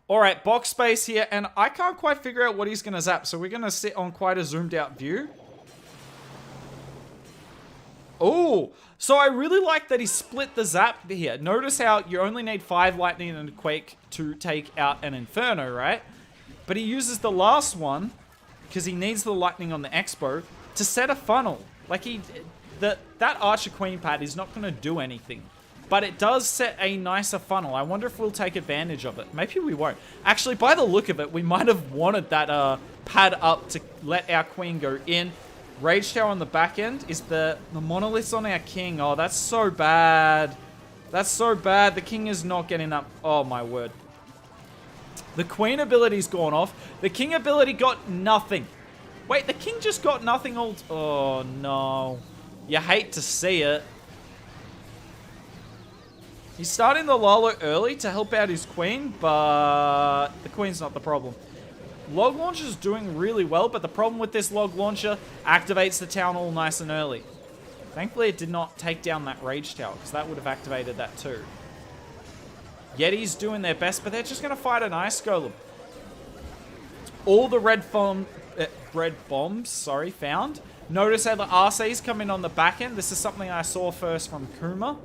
Alright, box space here, and I can't quite figure out what he's going to zap, so we're going to sit on quite a zoomed out view. Oh, so I really like that he split the zap here. Notice how you only need 5 lightning and a quake to take out an inferno, right? But he uses the last one, because he needs the lightning on the expo, to set a funnel. Like that Archer Queen pad is not going to do anything. But it does set a nicer funnel. I wonder if we'll take advantage of it. Maybe we won't. Actually, by the look of it, we might have wanted that pad up to let our queen go in. Rage Tower on the back end. Is the monoliths on our king. Oh, that's so bad. That's so bad. The king is not getting up. Oh, my word. The queen ability's gone off. The king ability got nothing. Wait, the king just got nothing all... Oh, no. You hate to see it. He's starting the Lalo early to help out his queen, but the queen's not the problem. Log Launcher's doing really well, but the problem with this Log Launcher activates the town hall nice and early. Thankfully, it did not take down that Rage Tower, because that would have activated that too. Yeti's doing their best, but they're just going to fight an Ice Golem. All the red bombs, found. Notice how the RCs come in on the back end. This is something I saw first from Kuma.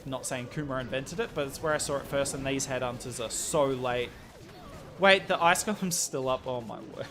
Not saying Kuma invented it, but it's where I saw it first, and these headhunters are so late. Wait, the Ice Golem's still up? Oh my word.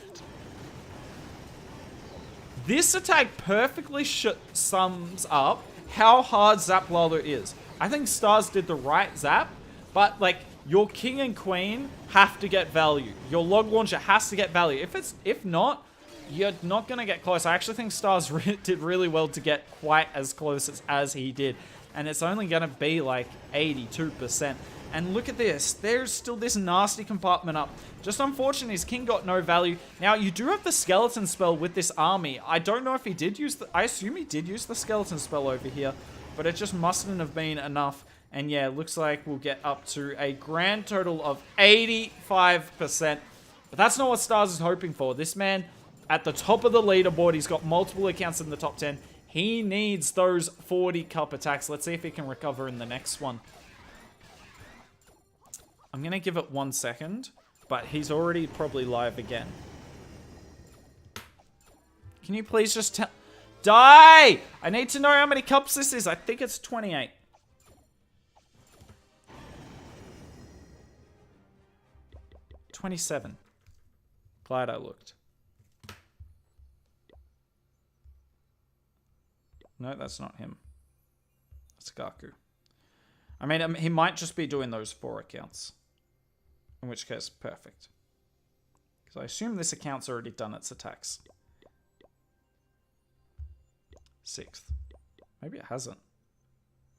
This attack perfectly sums up how hard Zap Lalo is. I think Stars did the right zap, but like, your king and queen have to get value. Your Log Launcher has to get value. If not, you're not going to get close. I actually think Stars did really well to get quite as close as he did. And it's only going to be like 82%. And look at this. There's still this nasty compartment up. Just unfortunately, his king got no value. Now, you do have the skeleton spell with this army. I don't know if he did use I assume he did use the skeleton spell over here. But it just mustn't have been enough. And yeah, it looks like we'll get up to a grand total of 85%. But that's not what Stars is hoping for. This man, at the top of the leaderboard, he's got multiple accounts in the top 10. He needs those 40 cup attacks. Let's see if he can recover in the next one. I'm going to give it 1 second, but he's already probably live again. Can you please just tell... Die! I need to know how many cups this is. I think it's 28. $27. Glad I looked. No, that's not him. That's Gaku. I mean, he might just be doing those 4 accounts. In which case, perfect. Because I assume this account's already done its attacks. 6th. Maybe it hasn't.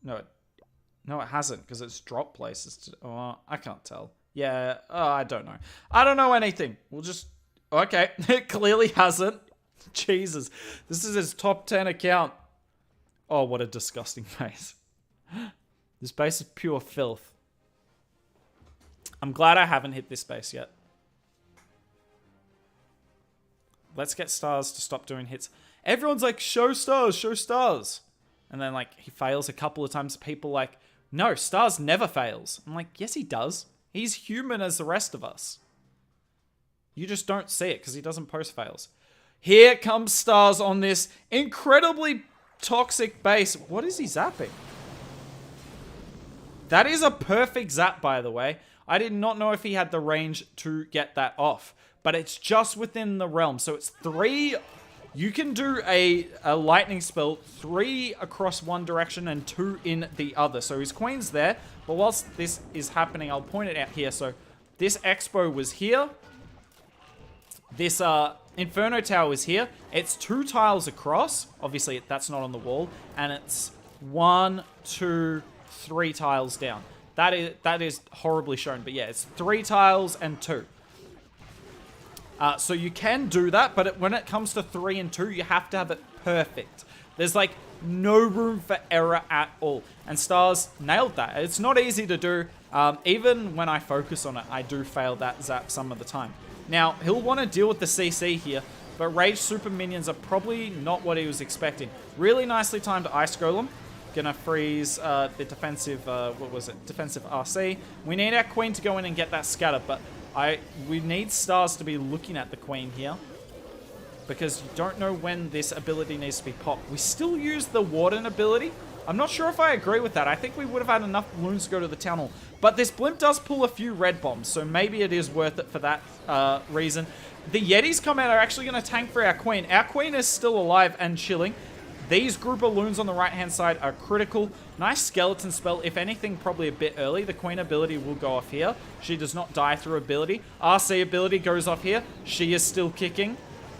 No, it hasn't, because it's drop places. Oh, I can't tell. Yeah, I don't know. I don't know anything. We'll just... Okay, it clearly hasn't. Jesus. This is his top 10 account. Oh, what a disgusting base. This base is pure filth. I'm glad I haven't hit this base yet. Let's get Stars to stop doing hits. Everyone's like, show Stars, show Stars. And then, like, he fails a couple of times. People like, no, Stars never fails. I'm like, yes, he does. He's human as the rest of us. You just don't see it because he doesn't post fails. Here comes Stars on this incredibly toxic base. What is he zapping? That is a perfect zap, by the way. I did not know if he had the range to get that off. But it's just within the realm. So it's 3... You can do a lightning spell 3 across one direction and 2 in the other. So his queen's there. But whilst this is happening, I'll point it out here. So this Expo was here. This Inferno Tower is here. It's 2 tiles across. Obviously, that's not on the wall. And it's 1, 2, 3 tiles down. That is horribly shown. But yeah, it's 3 tiles and 2. So you can do that, but when it comes to 3 and 2, you have to have it perfect. There's like no room for error at all. And Stars nailed that. It's not easy to do. Even when I focus on it, I do fail that zap some of the time. Now, he'll want to deal with the CC here, but Rage Super Minions are probably not what he was expecting. Really nicely timed Ice Golem. Gonna freeze the defensive, defensive RC. We need our Queen to go in and get that scatter, but we need Stars to be looking at the Queen here, because you don't know when this ability needs to be popped. We still use the Warden ability. I'm not sure if I agree with that. I think we would have had enough balloons to go to the tunnel. But this blimp does pull a few red bombs, so maybe it is worth it for that reason. The Yetis come out are actually going to tank for our Queen. Our Queen is still alive and chilling. These group of loons on the right-hand side are critical. Nice skeleton spell. If anything, probably a bit early. The Queen ability will go off here. She does not die through ability. RC ability goes off here. She is still kicking.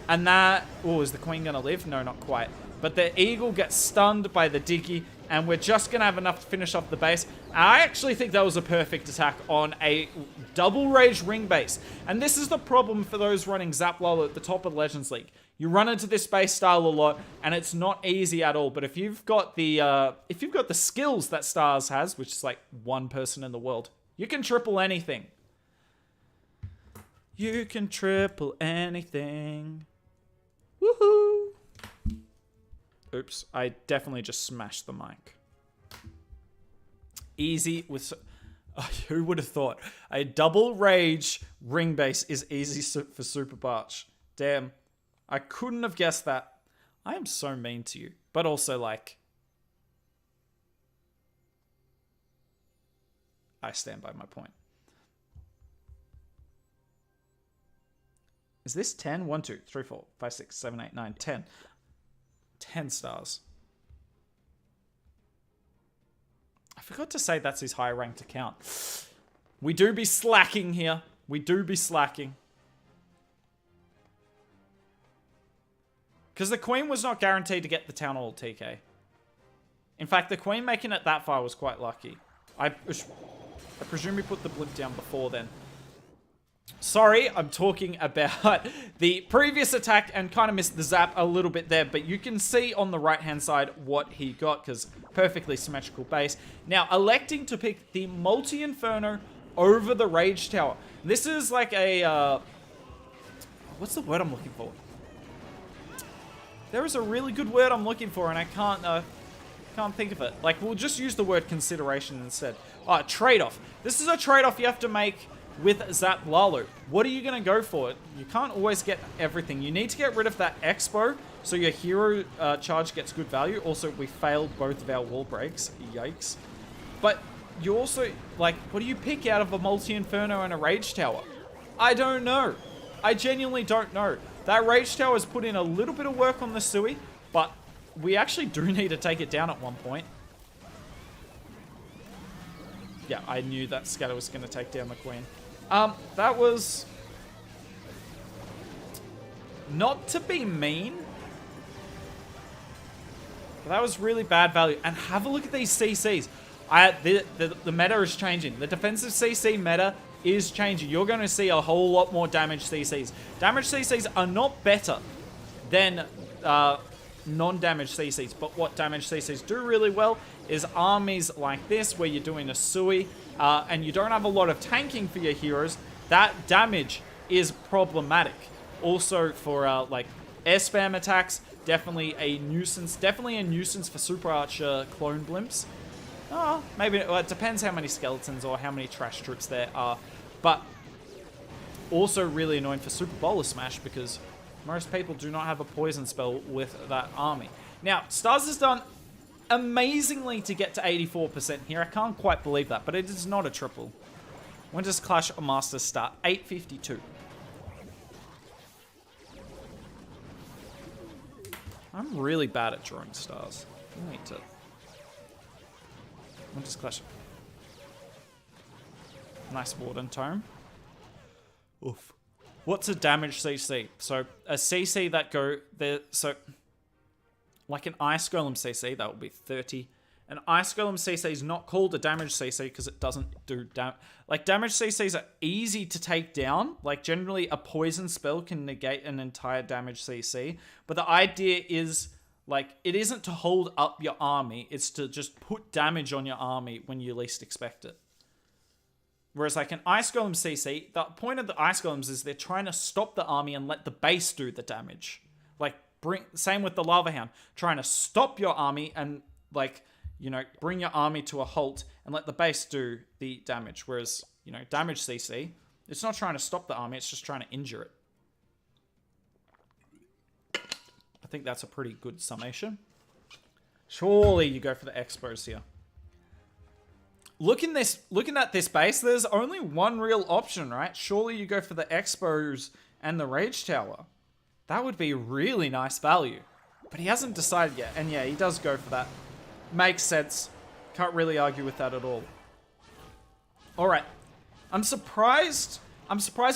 And that... Oh, is the Queen going to live? No, not quite. But the Eagle gets stunned by the Diggy, and we're just going to have enough to finish off the base. I actually think that was a perfect attack on a double rage ring base. And this is the problem for those running Zap Lalo at the top of Legends League. You run into this base style a lot, and it's not easy at all. But if you've got the skills that Stars has, which is like one person in the world, you can triple anything. You can triple anything. Woohoo! Oops, I definitely just smashed the mic. Easy with... Oh, who would have thought? A double rage ring base is easy for Super Barch. Damn. I couldn't have guessed that. I am so mean to you. But also, like... I stand by my point. Is this 10? 1, 2, 3, 4, 5, 6, 7, 8, 9, 10. 10 stars. I forgot to say that's his high ranked account. We do be slacking here. We do be slacking. Because the Queen was not guaranteed to get the Town Hall TK. In fact, the Queen making it that far was quite lucky. I presume we put the blimp down before then. Sorry, I'm talking about the previous attack and kind of missed the zap a little bit there, but you can see on the right-hand side what he got, because perfectly symmetrical base. Now, electing to pick the Multi-Inferno over the Rage Tower. This is like a... what's the word I'm looking for? There is a really good word I'm looking for, and I can't think of it. Like, we'll just use the word consideration instead. Trade-off. This is a trade-off you have to make with Zap Lalo. What are you going to go for? You can't always get everything. You need to get rid of that Expo so your hero charge gets good value. Also, we failed both of our wall breaks. Yikes. But you also, like, what do you pick out of a Multi-Inferno and a Rage Tower? I don't know. I genuinely don't know. That Rage Tower has put in a little bit of work on the Sui, but we actually do need to take it down at one point. Yeah, I knew that scatter was going to take down the Queen. That was... not to be mean, but that was really bad value. And have a look at these CCs. The meta is changing. The defensive CC meta is changing. You're going to see a whole lot more damage CCs. Damage CCs are not better, than non-damage CCs. But what damage CCs do really well is armies like this, where you're doing a Sui, and you don't have a lot of tanking for your heroes. That damage is problematic. Also for like air spam attacks, definitely a nuisance. Definitely a nuisance for Super Archer clone blimps. Maybe, well, it depends how many skeletons or how many trash troops there are. But also really annoying for Super Bowler Smash, because most people do not have a poison spell with that army. Now, Stars has done amazingly to get to 84% here. I can't quite believe that, but it is not a triple. When does Clash of Masters start? 8:52. I'm really bad at drawing stars. I need to... When does Clash... Nice Warden Tome. Oof. What's a damage CC? So, a CC that go there... So, like an Ice Golem CC, that will be 30. An Ice Golem CC is not called a damage CC because it doesn't do damage. Like, damage CCs are easy to take down. Like, generally, a poison spell can negate an entire damage CC. But the idea is, like, it isn't to hold up your army. It's to just put damage on your army when you least expect it. Whereas, like, an Ice Golem CC, the point of the Ice Golems is they're trying to stop the army and let the base do the damage. Like, same with the Lava Hound. Trying to stop your army and, like, you know, bring your army to a halt and let the base do the damage. Whereas, you know, damage CC, it's not trying to stop the army, it's just trying to injure it. I think that's a pretty good summation. Surely you go for the Expos here. Looking at this base, there's only one real option, right? Surely you go for the Expos and the Rage Tower. That would be really nice value. But he hasn't decided yet. And yeah, he does go for that. Makes sense. Can't really argue with that at all. Alright. I'm surprised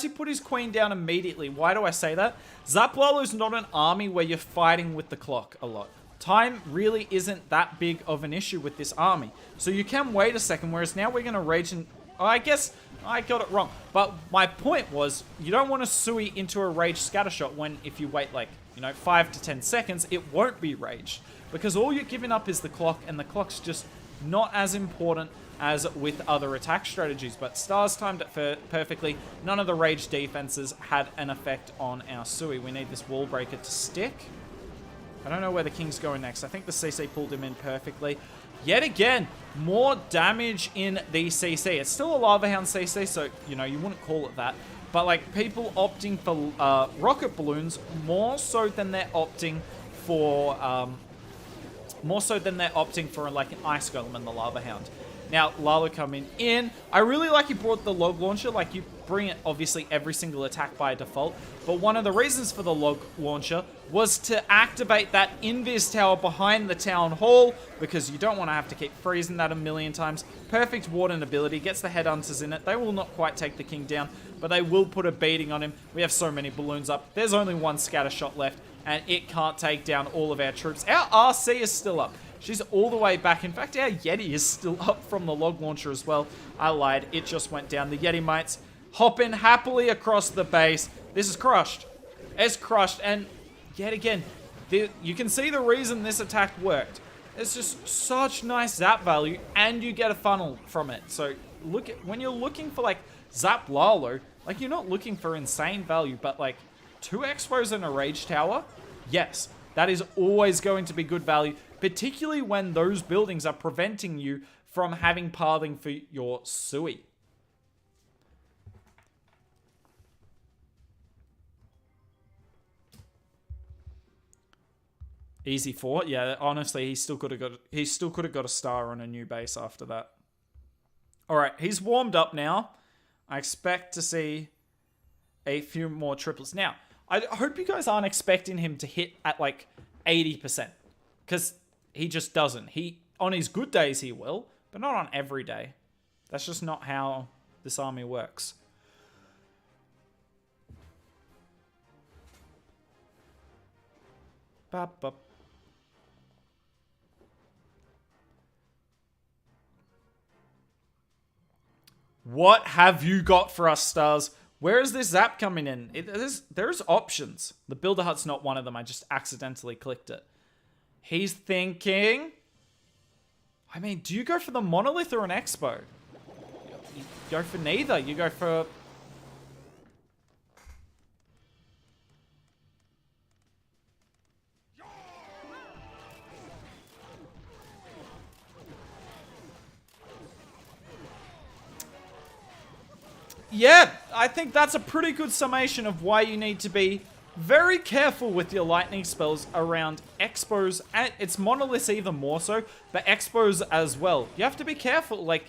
he put his queen down immediately. Why do I say that? Zap Lalo's not an army where you're fighting with the clock a lot. Time really isn't that big of an issue with this army. So you can wait a second, whereas now we're going to rage and... Oh, I guess I got it wrong. But my point was, you don't want to Sui into a rage scattershot when if you wait like, you know, 5 to 10 seconds, it won't be raged. Because all you're giving up is the clock, and the clock's just not as important as with other attack strategies. But Stars timed it perfectly. None of the rage defenses had an effect on our Sui. We need this wall breaker to stick. I don't know where the King's going next. I think the CC pulled him in perfectly. Yet again, more damage in the CC. It's still a Lava Hound CC, so, you know, you wouldn't call it that. But, like, people opting for rocket balloons more so than they're opting for... like, an Ice Golem and the Lava Hound. Now, Lalo coming in. I really like he brought the log launcher. Like, you bring it, obviously, every single attack by default. But one of the reasons for the log launcher was to activate that invis tower behind the town hall, because you don't want to have to keep freezing that a million times. Perfect warden ability. Gets the headhunters in it. They will not quite take the king down, but they will put a beating on him. We have so many balloons up. There's only one scatter shot left, and it can't take down all of our troops. Our RC is still up. She's all the way back. In fact, our Yeti is still up from the log launcher as well. I lied. It just went down. The Yeti mates hopping happily across the base. This is crushed. It's crushed. And yet again, you can see the reason this attack worked. It's just such nice zap value, and you get a funnel from it. So look at when you're looking for like Zap Lalo, like you're not looking for insane value, but like 2 Expos and a Rage Tower, yes, that is always going to be good value. Particularly when those buildings are preventing you from having pathing for your Sui. Easy 4. Yeah, honestly, he still could have got a star on a new base after that. All right, he's warmed up now. I expect to see a few more triples. Now, I hope you guys aren't expecting him to hit at like 80%, because he just doesn't. On his good days he will, but not on every day. That's just not how this army works. What have you got for us, Stars? Where is this Zap coming in? There's options. The Builder Hut's not one of them. I just accidentally clicked it. He's thinking... I mean, do you go for the Monolith or an Expo? You go for neither. You go for... Yeah, I think that's a pretty good summation of why you need to be very careful with your lightning spells around Expos. And it's Monoliths even more so, but Expos as well. You have to be careful, like,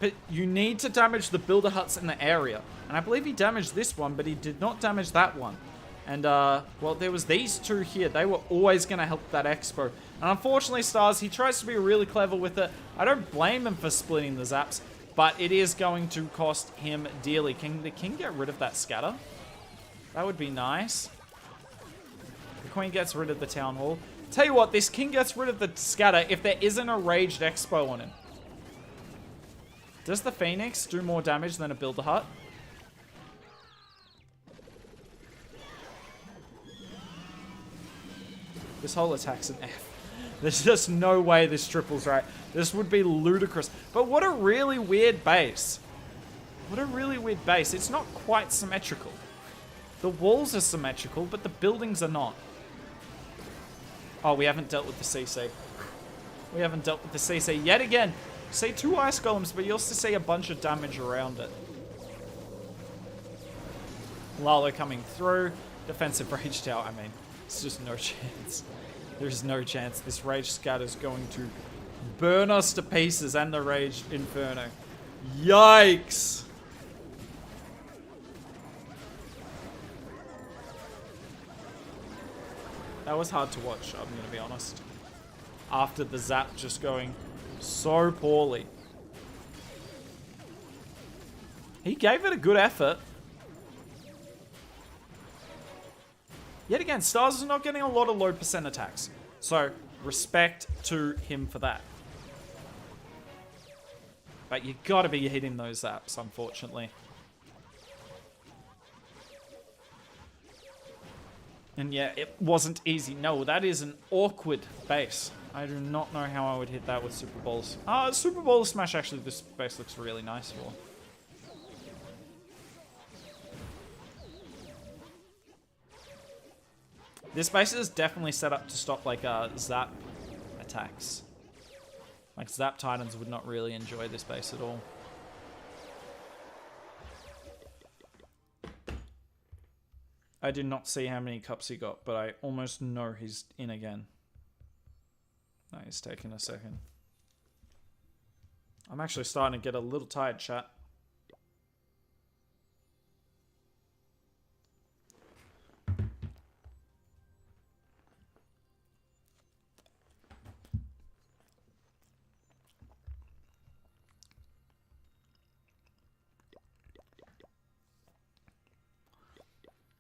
but you need to damage the Builder Huts in the area. And I believe he damaged this one, but he did not damage that one. And, well, there was these two here. They were always going to help that Expo. And unfortunately, Stars, he tries to be really clever with it. I don't blame him for splitting the Zaps. But it is going to cost him dearly. Can the King get rid of that scatter? That would be nice. The Queen gets rid of the Town Hall. Tell you what, this King gets rid of the scatter if there isn't a Raged Expo on him. Does the Phoenix do more damage than a Builder Hut? This whole attack's an F. There's just no way this triples right. This would be ludicrous. But what a really weird base. What a really weird base. It's not quite symmetrical. The walls are symmetrical, but the buildings are not. Oh, we haven't dealt with the CC. We haven't dealt with the CC yet again. See 2 Ice Golems, but you also see a bunch of damage around it. Lalo coming through. Defensive Rage Tower, I mean, it's just no chance. There's no chance. This Rage Scatter is going to burn us to pieces, and the Rage Inferno. Yikes! That was hard to watch, I'm going to be honest. After the Zap just going so poorly. He gave it a good effort. Yet again, Stars is not getting a lot of low percent attacks. So, respect to him for that. But you gotta be hitting those Zaps, unfortunately. And yeah, it wasn't easy. No, that is an awkward base. I do not know how I would hit that with Super Bowls. Super Bowl Smash, actually, this base looks really nice for. This base is definitely set up to stop, like, Zap attacks. Like, Zap Titans would not really enjoy this base at all. I did not see how many cups he got, but I almost know he's in again. No, he's taking a second. I'm actually starting to get a little tired, chat.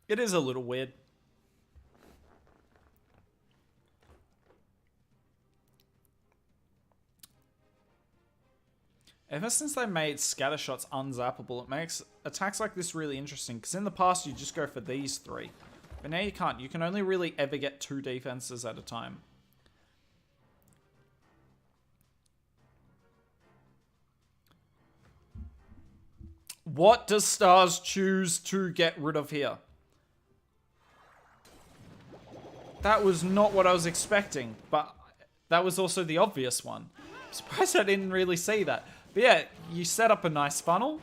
It is a little weird. Ever since they made scatter shots unzappable, it makes attacks like this really interesting. Because in the past, you just go for these 3. But now you can't. You can only really ever get 2 defenses at a time. What does Stars choose to get rid of here? That was not what I was expecting, but that was also the obvious one. I'm surprised I didn't really see that. But yeah, you set up a nice funnel,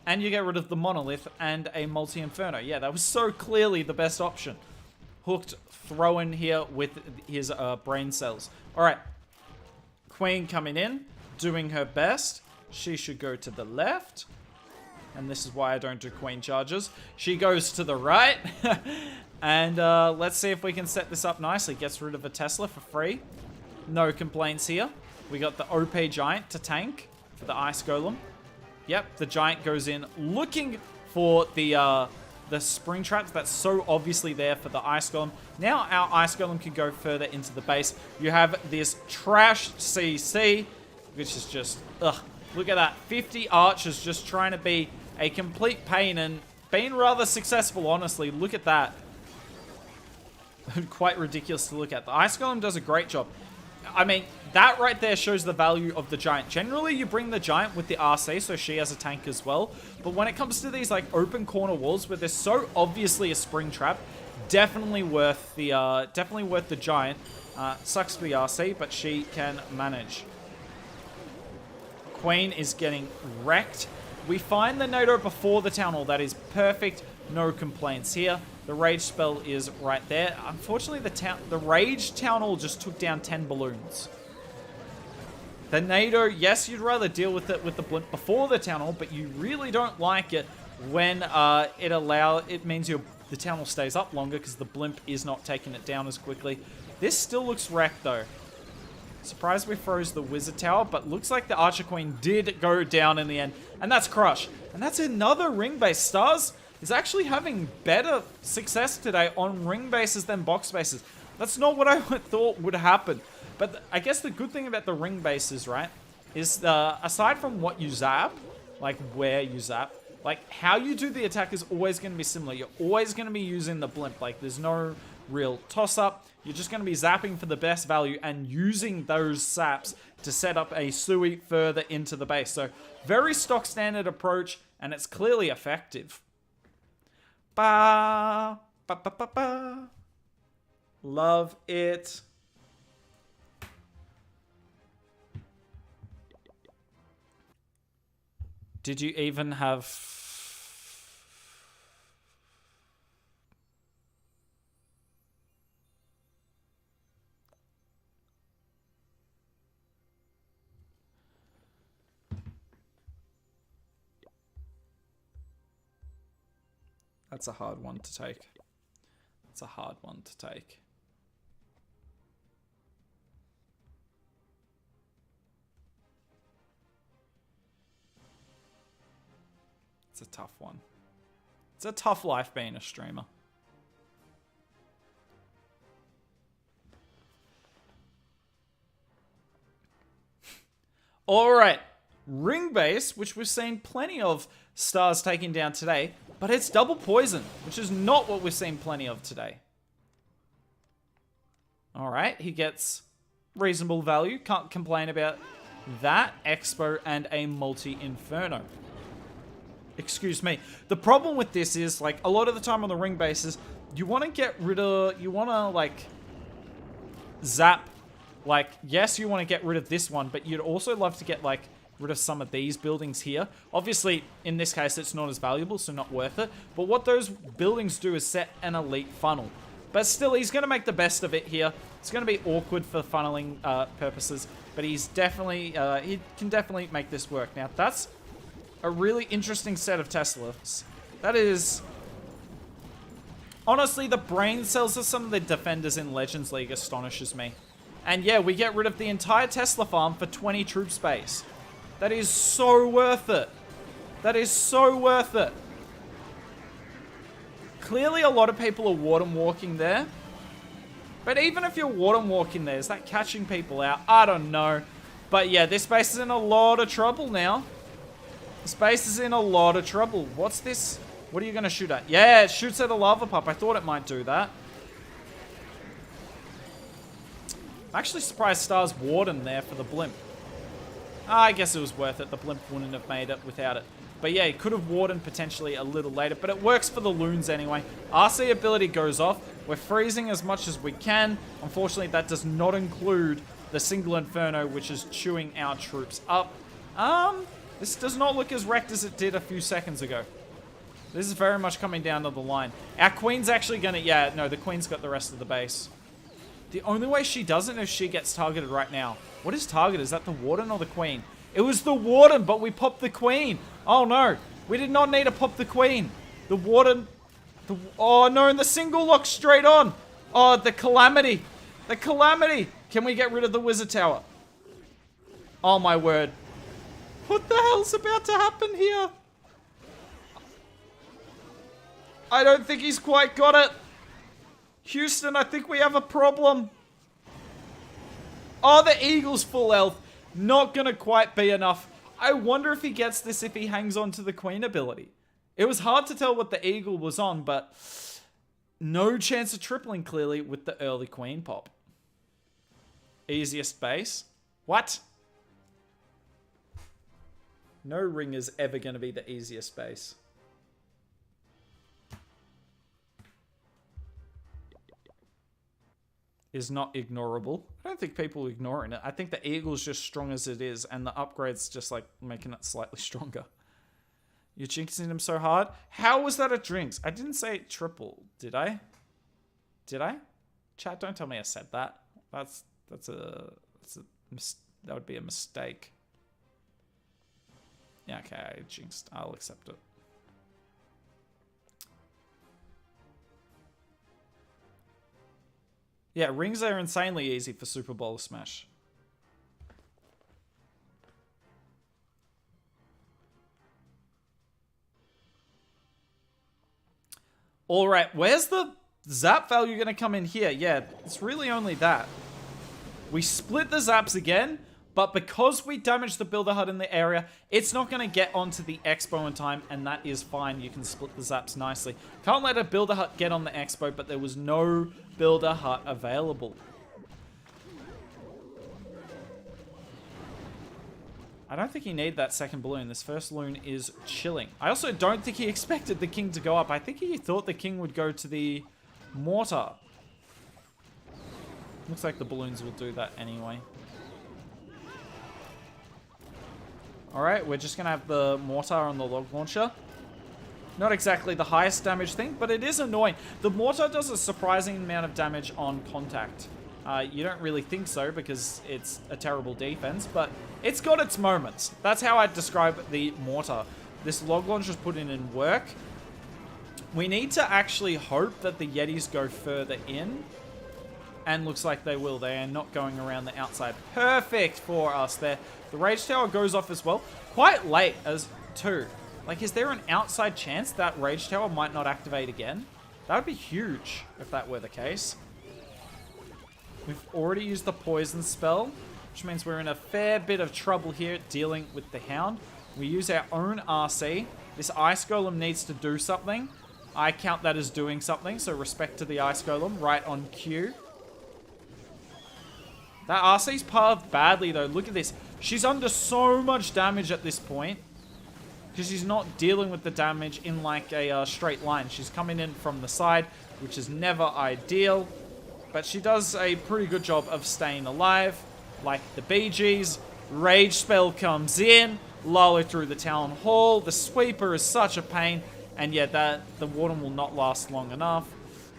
and you get rid of the Monolith and a Multi-Inferno. Yeah, that was so clearly the best option. Hooked, throw in here with his brain cells. Alright, Queen coming in, doing her best. She should go to the left. And this is why I don't do Queen charges. She goes to the right. And let's see if we can set this up nicely. Gets rid of a Tesla for free. No complaints here. We got the OP Giant to tank for the Ice Golem. Yep, the Giant goes in looking for the Spring Traps that's so obviously there for the Ice Golem. Now our Ice Golem can go further into the base. You have this trash CC, which is just, ugh. Look at that, 50 archers just trying to be a complete pain, and been rather successful, honestly. Look at that. Quite ridiculous to look at. The Ice Golem does a great job. I mean, that right there shows the value of the Giant. Generally, you bring the Giant with the RC, so she has a tank as well. But when it comes to these like open corner walls where there's so obviously a spring trap, definitely worth the Giant. Sucks for the RC, but she can manage. Queen is getting wrecked. We find the NATO before the Town Hall. That is perfect. No complaints here. The Rage spell is right there. Unfortunately, the Rage Town Hall just took down 10 balloons. The NATO, yes, you'd rather deal with it with the blimp before the Town Hall, but you really don't like it when it means the Town Hall stays up longer because the blimp is not taking it down as quickly. This still looks wrecked, though. Surprised we froze the Wizard Tower, but looks like the Archer Queen did go down in the end. And that's Crush. And that's another ring base. Stars is actually having better success today on ring bases than box bases. That's not what I thought would happen. But I guess the good thing about the ring bases, right, is aside from what you zap, like where you zap, like how you do the attack is always going to be similar. You're always going to be using the blimp. Like there's no real toss-up. You're just going to be zapping for the best value and using those zaps to set up a Sui further into the base. So very stock standard approach, and it's clearly effective. Ba, ba, ba, ba, ba. Love it. Did you even have... That's a hard one to take. That's a hard one to take. It's a tough one. It's a tough life being a streamer. Alright. Ring base, which we've seen plenty of Stars taking down today. But it's double poison, which is not what we've seen plenty of today. Alright, he gets reasonable value. Can't complain about that. Expo and a multi-inferno. Excuse me. The problem with this is, like, a lot of the time on the ring bases, you want to get rid of... You want to, like, zap. Like, yes, you want to get rid of this one, but you'd also love to get, like, rid of some of these buildings here. Obviously, in this case, it's not as valuable, so not worth it. But what those buildings do is set an elite funnel. But still, he's going to make the best of it here. It's going to be awkward for funneling purposes, but he's definitely, he can definitely make this work. Now, that's a really interesting set of Teslas. That is... Honestly, the brain cells of some of the defenders in Legends League astonishes me. And yeah, we get rid of the entire Tesla farm for 20 troop space. That is so worth it. That is so worth it. Clearly, a lot of people are warden walking there. But even if you're warden walking there, is that catching people out? I don't know. But yeah, this base is in a lot of trouble now. This base is in a lot of trouble. What's this? What are you going to shoot at? Yeah, it shoots at a lava pup. I thought it might do that. I'm actually surprised Stars warden there for the blimp. I guess it was worth it. The blimp wouldn't have made it without it. But yeah, he could have wardened potentially a little later. But it works for the loons anyway. RC ability goes off. We're freezing as much as we can. Unfortunately, that does not include the single Inferno, which is chewing our troops up. This does not look as wrecked as it did a few seconds ago. This is very much coming down to the line. Our Queen's actually going to... Yeah, no, the Queen's got the rest of the base. The only way she doesn't is if she gets targeted right now. What is targeted? Is that the Warden or the Queen? It was the Warden, but we popped the Queen. Oh, no. We did not need to pop the Queen. The Warden... Oh, no, and the single lock straight on. Oh, the Calamity. The Calamity. Can we get rid of the Wizard Tower? Oh, my word. What the hell's about to happen here? I don't think he's quite got it. Houston, I think we have a problem. Oh, the Eagle's full health. Not gonna quite be enough. I wonder if he gets this if he hangs on to the Queen ability. It was hard to tell what the eagle was on, but no chance of tripling clearly with the early queen pop. Easiest base. What? No ring is ever going to be the easiest base. Is not ignorable. I don't think people are ignoring it. I think the eagle's just strong as it is, and the upgrade's just like making it slightly stronger. You're jinxing him so hard. How was that a drinks? I didn't say triple, did I? Did I? Chat, don't tell me I said that. That would be a mistake. Yeah, okay, I jinxed. I'll accept it. Yeah, rings are insanely easy for Super Bowl Smash. All right, where's the zap value going to come in here? Yeah, it's really only that. We split the zaps again, but because we damaged the Builder Hut in the area, it's not going to get onto the Expo in time, and that is fine. You can split the zaps nicely. Can't let a Builder Hut get on the Expo, but there was no Builder Hut available. I don't think he needed that second balloon. This first balloon is chilling. I also don't think he expected the king to go up. I think he thought the king would go to the mortar. Looks like the balloons will do that anyway. Alright, we're just going to have the mortar on the log launcher. Not exactly the highest damage thing, but it is annoying. The mortar does a surprising amount of damage on contact. You don't really think so because it's a terrible defense, but it's got its moments. That's how I'd describe the mortar. This log launcher's putting in work. We need to actually hope that the Yetis go further in. And looks like they will. They are not going around the outside. Perfect for us there. The Rage Tower goes off as well. Quite late as too. Like, is there an outside chance that Rage Tower might not activate again? That would be huge if that were the case. We've already used the poison spell, which means we're in a fair bit of trouble here dealing with the Hound. We use our own RC. This Ice Golem needs to do something. I count that as doing something, so respect to the Ice Golem, right on cue. That RC's parved badly though. Look at this. She's under so much damage at this point. Because she's not dealing with the damage in like a straight line. She's coming in from the side, which is never ideal. But she does a pretty good job of staying alive. Like the Bee Gees. Rage spell comes in. Lalo through the town hall. The sweeper is such a pain. And yeah, the warden will not last long enough.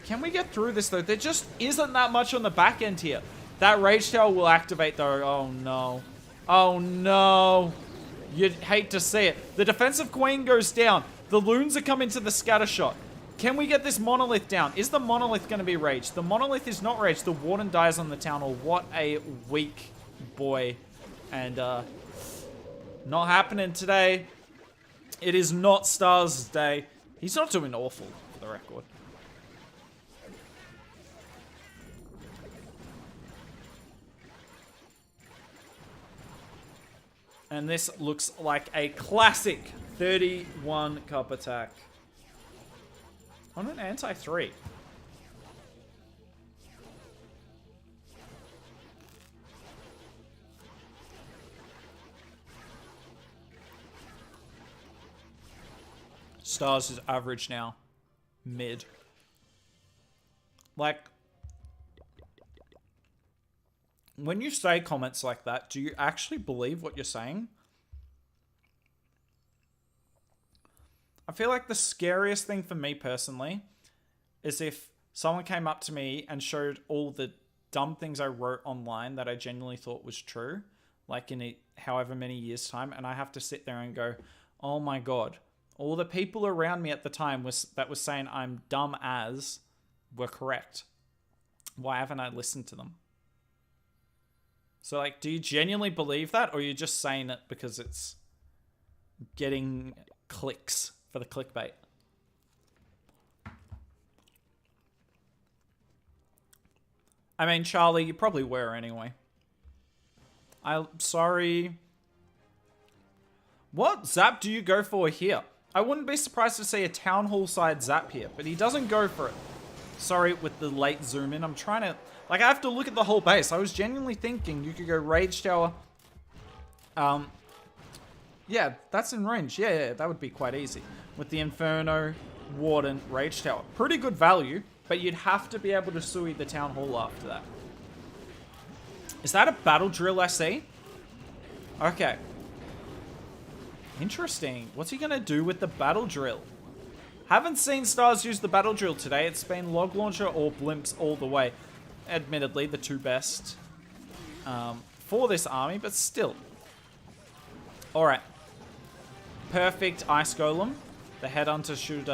Can we get through this though? There just isn't that much on the back end here. That Rage Tower will activate though. Oh no. Oh no. You'd hate to see it. The defensive queen goes down. The loons are coming to the scatter shot. Can we get this monolith down? Is the monolith going to be raged? The monolith is not raged. The warden dies on the town hall. What a weak boy. And not happening today. It is not Stars' day. He's not doing awful, for the record. And this looks like a classic 31 cup attack. On an anti-3. Stars is average now. Mid. Like, when you say comments like that, do you actually believe what you're saying? I feel like the scariest thing for me personally is if someone came up to me and showed all the dumb things I wrote online that I genuinely thought was true, like in however many years' time, and I have to sit there and go, oh my god, all the people around me at the time that was saying I'm dumb as were correct. Why haven't I listened to them? So, like, do you genuinely believe that, or are you just saying it because it's getting clicks for the clickbait? I mean, Charlie, you probably were anyway. I'm sorry. What zap do you go for here? I wouldn't be surprised to see a Town Hall side Zap here, but he doesn't go for it. Sorry with the late zoom in. I'm trying to... Like, I have to look at the whole base. I was genuinely thinking you could go Rage Tower. Yeah, that's in range. Yeah, that would be quite easy. With the Inferno, Warden, Rage Tower. Pretty good value, but you'd have to be able to Sui the Town Hall after that. Is that a Battle Drill I see? Okay. Interesting. What's he going to do with the Battle Drill? Haven't seen Stars use the Battle Drill today. It's been Log Launcher or Blimps all the way. Admittedly, the two best for this army, but still. Alright. Perfect Ice Golem. The Headhunter should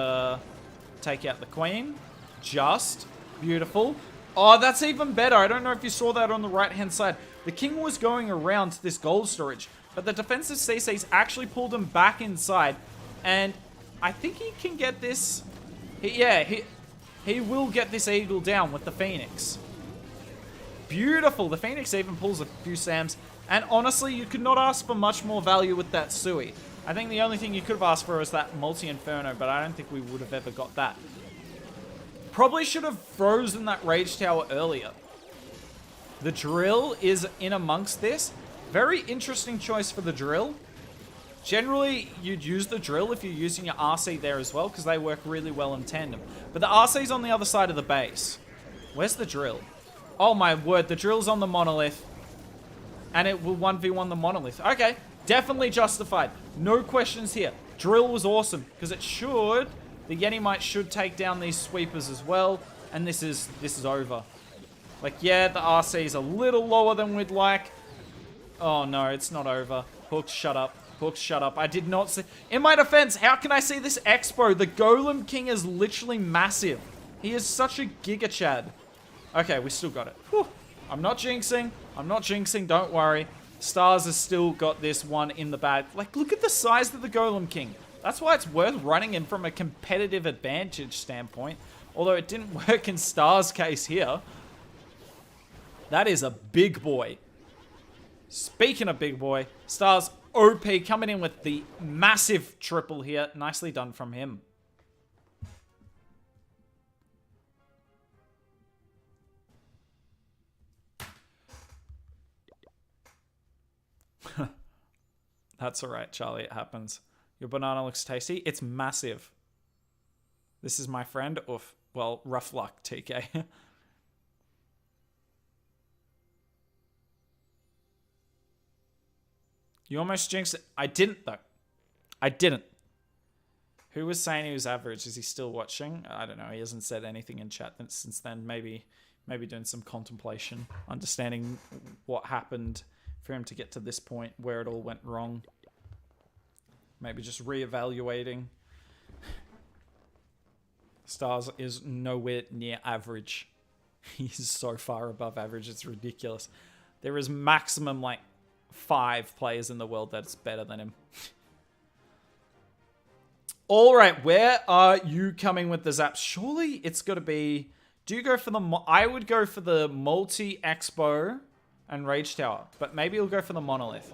take out the Queen. Just. Beautiful. Oh, that's even better. I don't know if you saw that on the right-hand side. The King was going around to this gold storage, but the defensive CCs actually pulled him back inside, and I think he can get this. He will get this Eagle down with the Phoenix. Beautiful. The Phoenix even pulls a few Sams, and honestly, you could not ask for much more value with that Sui. I think the only thing you could have asked for was that multi-Inferno, but I don't think we would have ever got that. Probably should have frozen that Rage Tower earlier. The Drill is in amongst this. Very interesting choice for the Drill. Generally, you'd use the Drill if you're using your RC there as well, because they work really well in tandem. But the RC's on the other side of the base. Where's the Drill? Oh my word, the Drill's on the Monolith. And it will 1v1 the Monolith. Okay, definitely justified. No questions here. Drill was awesome, because it should... The Yeti should take down these sweepers as well, and this is over. Like, yeah, the RC is a little lower than we'd like. Oh no, it's not over. Hooks, shut up. Hooks, shut up. I did not see... In my defense, how can I see this Expo? The Golem King is literally massive. He is such a Giga Chad. Okay, we still got it. Whew. I'm not jinxing. I'm not jinxing, don't worry. Stars has still got this one in the bag. Like, look at the size of the Golem King. That's why it's worth running him from a competitive advantage standpoint. Although it didn't work in Stars' case here. That is a big boy. Speaking of big boy, Stars OP coming in with the massive triple here. Nicely done from him. That's alright, Charlie. It happens. Your banana looks tasty. It's massive. This is my friend. Oof. Well, rough luck, TK. You almost jinxed it. I didn't, though. I didn't. Who was saying he was average? Is he still watching? I don't know. He hasn't said anything in chat since then. Maybe doing some contemplation. Understanding what happened for him to get to this point where it all went wrong. Maybe just reevaluating. Stars is nowhere near average. He's so far above average, it's ridiculous. There is maximum, like, 5 players in the world that's better than him. Alright, where are you coming with the Zaps? Surely it's got to be... Do you go for the... I would go for the Multi-Expo and Rage Tower, but maybe he'll go for the Monolith.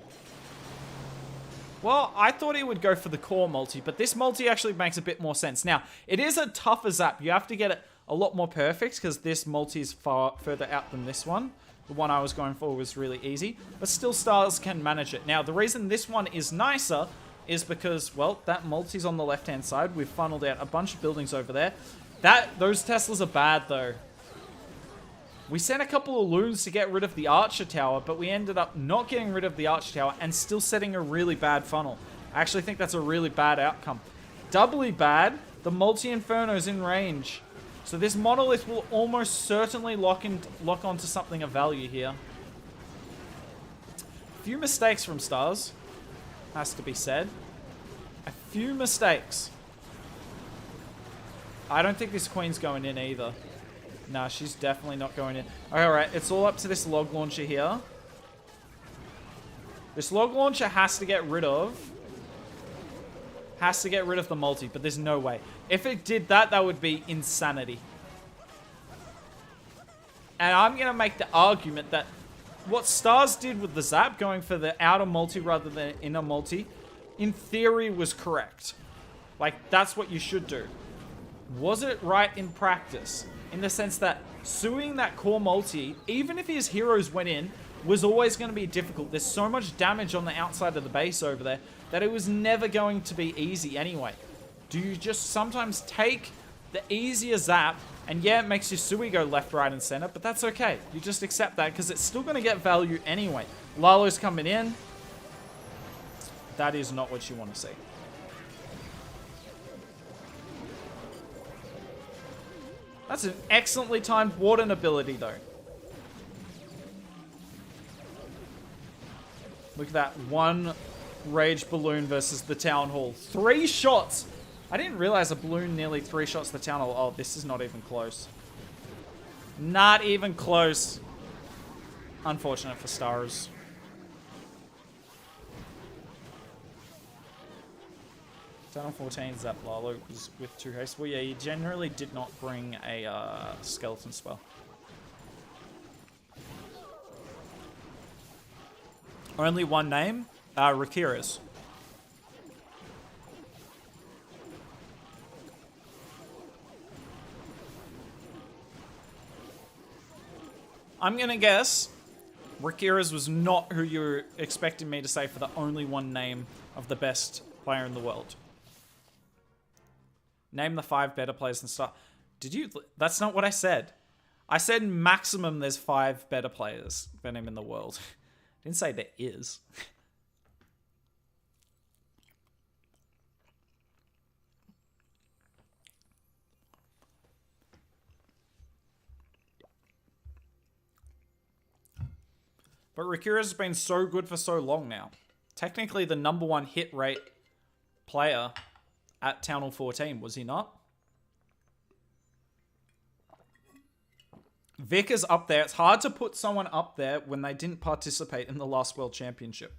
Well, I thought he would go for the core multi, but this multi actually makes a bit more sense. Now, it is a tougher Zap. You have to get it a lot more perfect because this multi is far further out than this one. The one I was going for was really easy, but still Stars can manage it. Now, the reason this one is nicer is because, well, that multi's on the left-hand side. We've funneled out a bunch of buildings over there. Those Teslas are bad, though. We sent a couple of loons to get rid of the Archer Tower, but we ended up not getting rid of the Archer Tower and still setting a really bad funnel. I actually think that's a really bad outcome. Doubly bad, the Multi-Inferno's in range. So this Monolith will almost certainly lock onto something of value here. A few mistakes from Stars, has to be said. A few mistakes. I don't think this Queen's going in either. Nah, she's definitely not going in. Alright, it's all up to this log launcher here. This log launcher has to get rid of... the multi, but there's no way. If it did that, that would be insanity. And I'm going to make the argument that what Stars did with the Zap, going for the outer multi rather than inner multi, in theory was correct. Like, that's what you should do. Was it right in practice? In the sense that suing that core multi, even if his heroes went in, was always going to be difficult. There's so much damage on the outside of the base over there that it was never going to be easy anyway. Do you just sometimes take the easier zap, and yeah, it makes your Sui go left, right, and center, but that's okay. You just accept that because it's still going to get value anyway. Lalo's coming in. That is not what you want to see. That's an excellently timed Warden ability, though. Look at that. One Rage Balloon versus the Town Hall. 3 shots! I didn't realize a balloon nearly 3 shots the Town Hall. Oh, this is not even close. Not even close. Unfortunate for Stars. Tunnel 14, Zap Lalo was with 2 haste. Well, yeah, he generally did not bring a skeleton spell. Only one name, Rakira's. I'm gonna guess Rakira's was not who you were expecting me to say for the only one name of the best player in the world. Name the 5 better players than Star. Did you? That's not what I said. I said maximum there's 5 better players than him in the world. I didn't say there is. But Rakira's been so good for so long now. Technically the #1 hit rate player at Town Hall 14, was he not? Vic is up there. It's hard to put someone up there when they didn't participate in the last World Championship.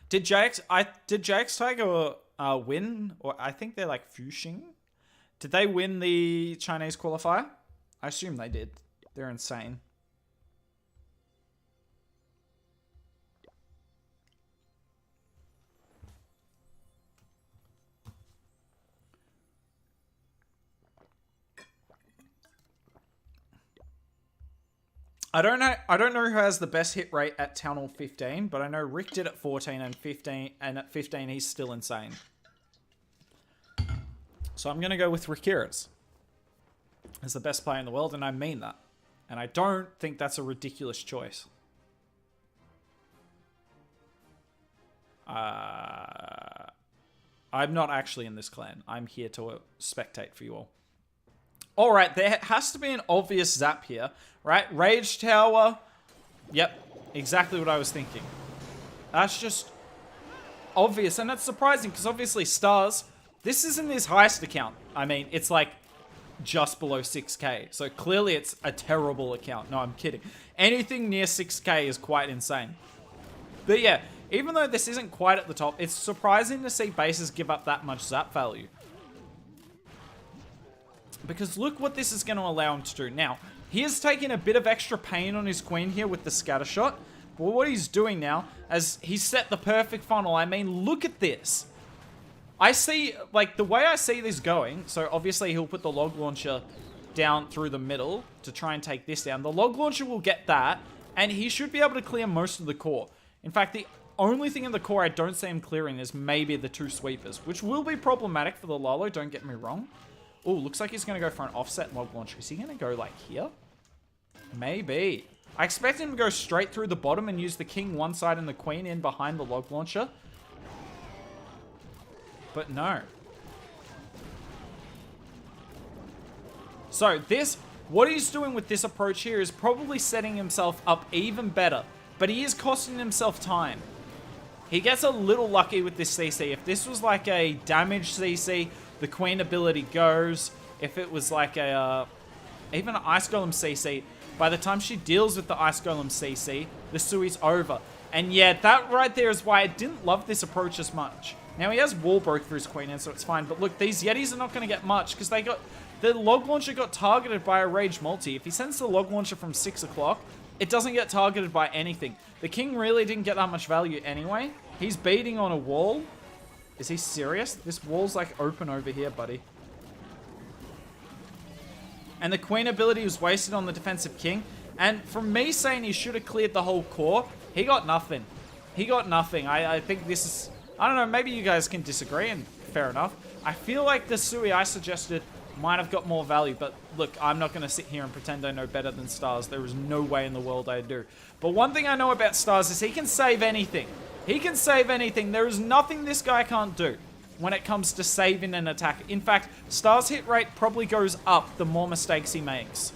Did JX Tiger win? Or I think they're like Fuxing. Did they win the Chinese qualifier? I assume they did. They're insane. I don't know who has the best hit rate at Town Hall 15, but I know Rick did at 14 and 15, and at 15 he's still insane. So I'm gonna go with Rakira's as the best player in the world, and I mean that. And I don't think that's a ridiculous choice. I'm not actually in this clan. I'm here to spectate for you all. Alright, there has to be an obvious zap here, right? Rage Tower. Yep, exactly what I was thinking. That's just obvious, and that's surprising, because obviously Stars, this isn't his highest account. I mean, it's like just below 6k, so clearly it's a terrible account. No, I'm kidding. Anything near 6k is quite insane. But yeah, even though this isn't quite at the top, it's surprising to see bases give up that much zap value. Because look what this is going to allow him to do. Now, he is taking a bit of extra pain on his queen here with the scatter shot. But what he's doing now, as he's set the perfect funnel, I mean, look at this. I see, like, the way I see this going, so obviously he'll put the log launcher down through the middle to try and take this down. The log launcher will get that, and he should be able to clear most of the core. In fact, the only thing in the core I don't see him clearing is maybe the 2 sweepers, which will be problematic for the Lalo, don't get me wrong. Oh, looks like he's going to go for an offset log launcher. Is he going to go like here? Maybe. I expect him to go straight through the bottom and use the king one side and the queen in behind the log launcher. But no. So this, what he's doing with this approach here is probably setting himself up even better. But he is costing himself time. He gets a little lucky with this CC. If this was like a damage CC, the queen ability goes. If it was like a, even an Ice Golem CC, by the time she deals with the Ice Golem CC, the Sui's over. And yeah, that right there is why I didn't love this approach as much. Now he has wall broke for his queen in, so it's fine. But look, these Yetis are not going to get much because they got, the log launcher got targeted by a rage multi. If he sends the log launcher from 6 o'clock, it doesn't get targeted by anything. The king really didn't get that much value anyway. He's beating on a wall. Is he serious? This wall's like open over here, buddy. And the queen ability was wasted on the defensive king. And from me saying he should have cleared the whole core, he got nothing. He got nothing. I think this is... I don't know, maybe you guys can disagree, and fair enough. I feel like the Sui I suggested might have got more value, but look, I'm not going to sit here and pretend I know better than Stars. There is no way in the world I do. But one thing I know about Stars is he can save anything. He can save anything. There is nothing this guy can't do when it comes to saving an attack. In fact, Stars' hit rate probably goes up the more mistakes he makes.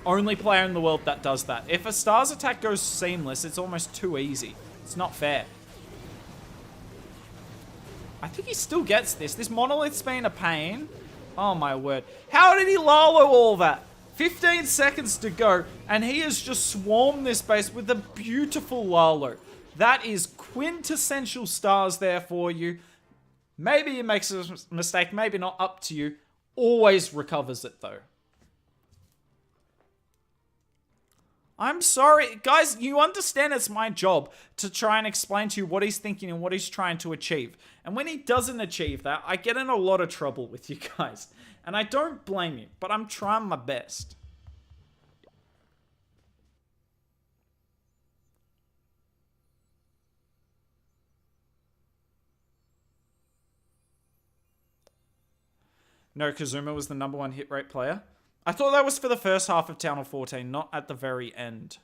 Only player in the world that does that. If a Stars attack goes seamless, it's almost too easy. It's not fair. I think he still gets this. This Monolith's been a pain. Oh my word. How did he Lalo all that? 15 seconds to go, and he has just swarmed this base with a beautiful Lalo. That is quintessential Stars there for you. Maybe he makes a mistake, maybe not, up to you. Always recovers it though. I'm sorry. Guys, you understand it's my job to try and explain to you what he's thinking and what he's trying to achieve. And when he doesn't achieve that, I get in a lot of trouble with you guys. And I don't blame you, but I'm trying my best. No, Kazuma was the #1 hit rate player. I thought that was for the first half of Town Hall 14, not at the very end.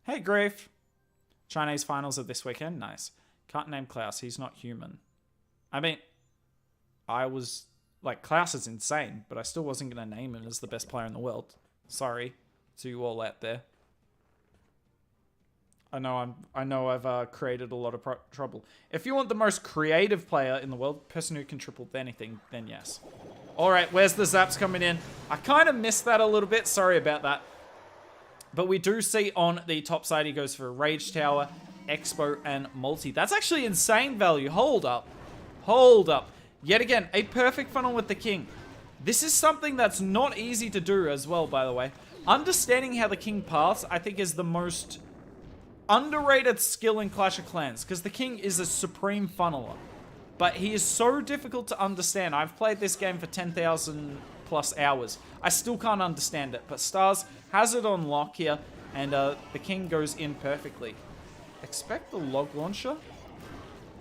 Hey, Grief. Chinese finals of this weekend. Nice. Can't name Klaus. He's not human. I mean, I was... Like, Klaus is insane, but I still wasn't going to name him as the best player in the world. Sorry to you all out there. I know I've created a lot of trouble. If you want the most creative player in the world, person who can triple anything, then yes. Alright, where's the zaps coming in? I kind of missed that a little bit. Sorry about that. But we do see on the top side, he goes for a Rage Tower, Expo, and Multi. That's actually insane value. Hold up. Hold up. Yet again, a perfect funnel with the king. This is something that's not easy to do as well, by the way. Understanding how the king paths, I think, is the most underrated skill in Clash of Clans, because the king is a supreme funneler. But he is so difficult to understand. I've played this game for 10,000 plus hours. I still can't understand it, but Stars has it on lock here, and the king goes in perfectly. Expect the log launcher?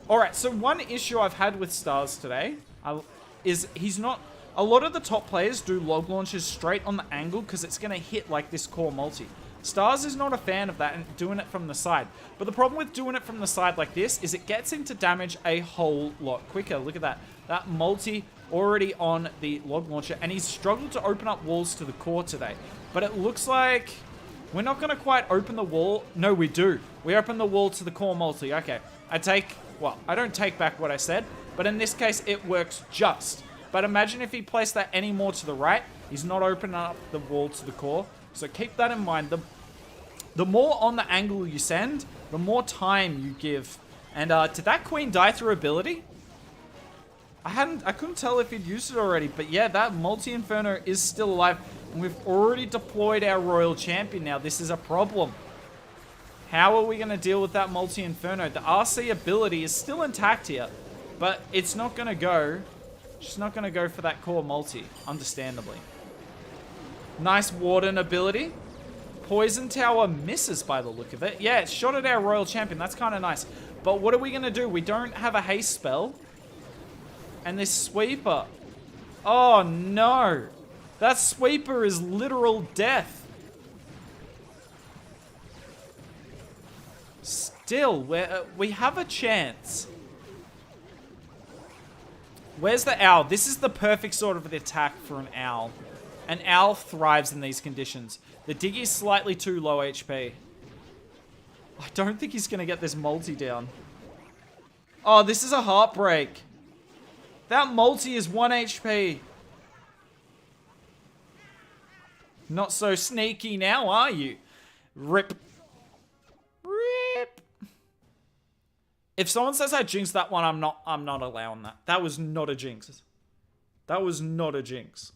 Alright, so one issue I've had with Stars today is he's not... A lot of the top players do log launches straight on the angle because it's going to hit like this core multi. Stars is not a fan of that and doing it from the side. But the problem with doing it from the side like this is it gets into damage a whole lot quicker. Look at that. That multi already on the log launcher, and he's struggled to open up walls to the core today. But it looks like we're not going to quite open the wall. No, we do. We open the wall to the core multi. Okay. I don't take back what I said, but in this case, it works just. But imagine if he placed that any more to the right, he's not opening up the wall to the core. So keep that in mind. The more on the angle you send, the more time you give. And did that queen die through ability? I couldn't tell if he'd used it already, but yeah, that multi-inferno is still alive. And we've already deployed our royal champion now. This is a problem. How are we going to deal with that multi-inferno? The RC ability is still intact here, but it's not going to go. She's not going to go for that core multi, understandably. Nice Warden ability. Poison Tower misses by the look of it. Yeah, it's shot at our royal champion. That's kind of nice. But what are we going to do? We don't have a haste spell. And this sweeper. Oh, no. That sweeper is literal death. Still, we have a chance. Where's the owl? This is the perfect sort of attack for an owl. An owl thrives in these conditions. The Diggy's slightly too low HP. I don't think he's going to get this multi down. Oh, this is a heartbreak. That multi is 1 HP. Not so sneaky now, are you? Rip. Rip. If someone says I jinxed that one, I'm not allowing that. That was not a jinx. That was not a jinx.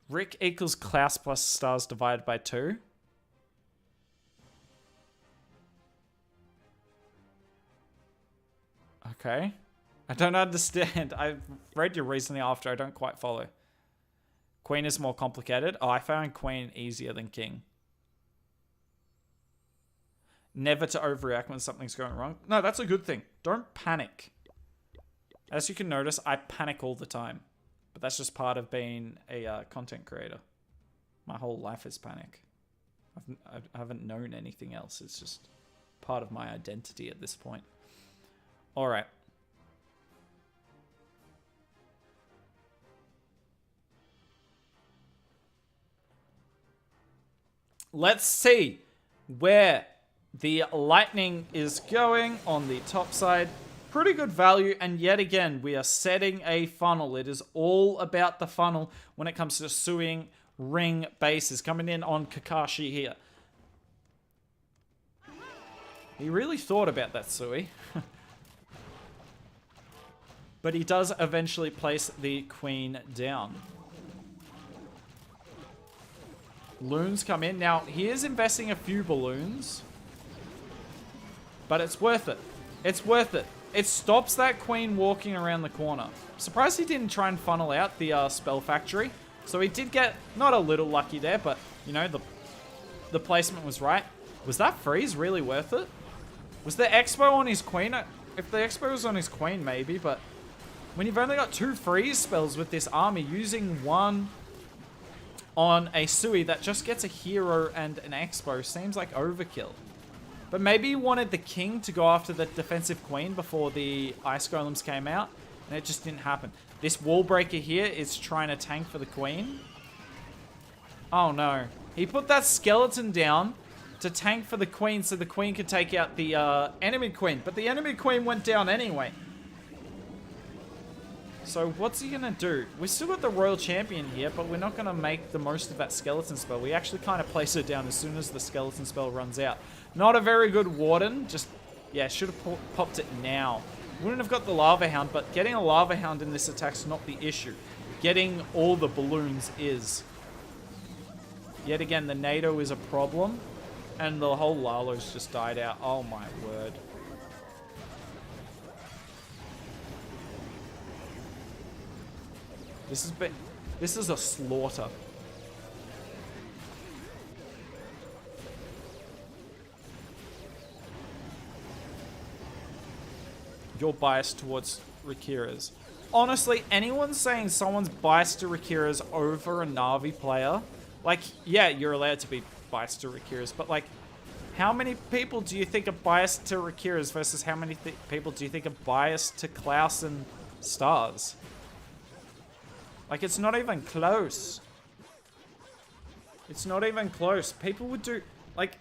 Rick equals Klaus plus Stars divided by 2. Okay. I don't understand. I read your reasoning after. I don't quite follow. Queen is more complicated. Oh, I found queen easier than king. Never to overreact when something's going wrong. No, that's a good thing. Don't panic. As you can notice, I panic all the time. But that's just part of being a content creator. My whole life is panic. I haven't known anything else. It's just part of my identity at this point. All right. Let's see where the lightning is going on the top side. Pretty good value, and yet again, we are setting a funnel. It is all about the funnel when it comes to suing ring bases. Coming in on Kakashi here. He really thought about that Sui. But he does eventually place the queen down. Loons come in. Now, he is investing a few balloons. But it's worth it. It's worth it. It stops that queen walking around the corner. Surprised he didn't try and funnel out the spell factory. So he did get, not a little lucky there, but, you know, the placement was right. Was that freeze really worth it? Was the expo on his queen? If the expo was on his queen, maybe, but when you've only got 2 freeze spells with this army, using one on a Sui that just gets a hero and an expo seems like overkill. But maybe he wanted the king to go after the defensive queen before the ice golems came out, and it just didn't happen. This wall breaker here is trying to tank for the queen. Oh no. He put that skeleton down to tank for the queen so the queen could take out the enemy queen. But the enemy queen went down anyway. So what's he gonna do? We still got the royal champion here, but we're not gonna make the most of that skeleton spell. We actually kind of place her down as soon as the skeleton spell runs out. Not a very good warden. Just, yeah, should have popped it now. Wouldn't have got the lava hound, but getting a lava hound in this attack's not the issue. Getting all the balloons is. Yet again, the NATO is a problem, and the whole Lalo's just died out. Oh my word. This is a slaughter. You're biased towards Rakira's. Honestly, anyone saying someone's biased to Rakira's over a Na'Vi player, like, yeah, you're allowed to be biased to Rakira's, but like, how many people do you think are biased to Rakira's versus how many people do you think are biased to Klaus and Stars? Like, it's not even close. It's not even close. People would do... Like,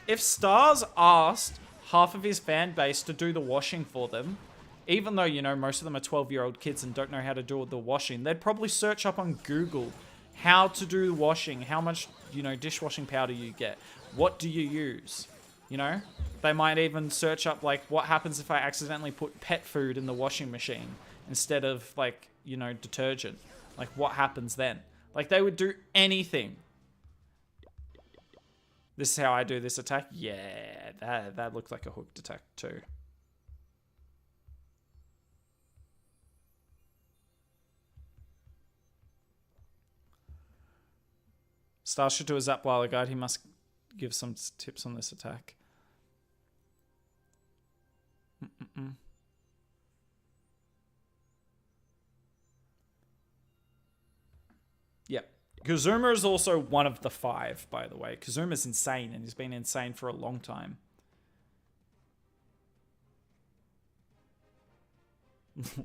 if Stars asked half of his fan base to do the washing for them, even though, you know, most of them are 12-year-old kids and don't know how to do the washing, they'd probably search up on Google how to do the washing, how much, you know, dishwashing powder you get, what do you use, you know? They might even search up, like, what happens if I accidentally put pet food in the washing machine instead of, like, you know, detergent. Like, what happens then? Like, they would do anything. This is how I do this attack? Yeah, that looked like a hooked attack too. Star should do a Zap Lalo guide. He must give some tips on this attack. Yep. Kazuma is also one of the 5, by the way. Kazuma's insane, and he's been insane for a long time.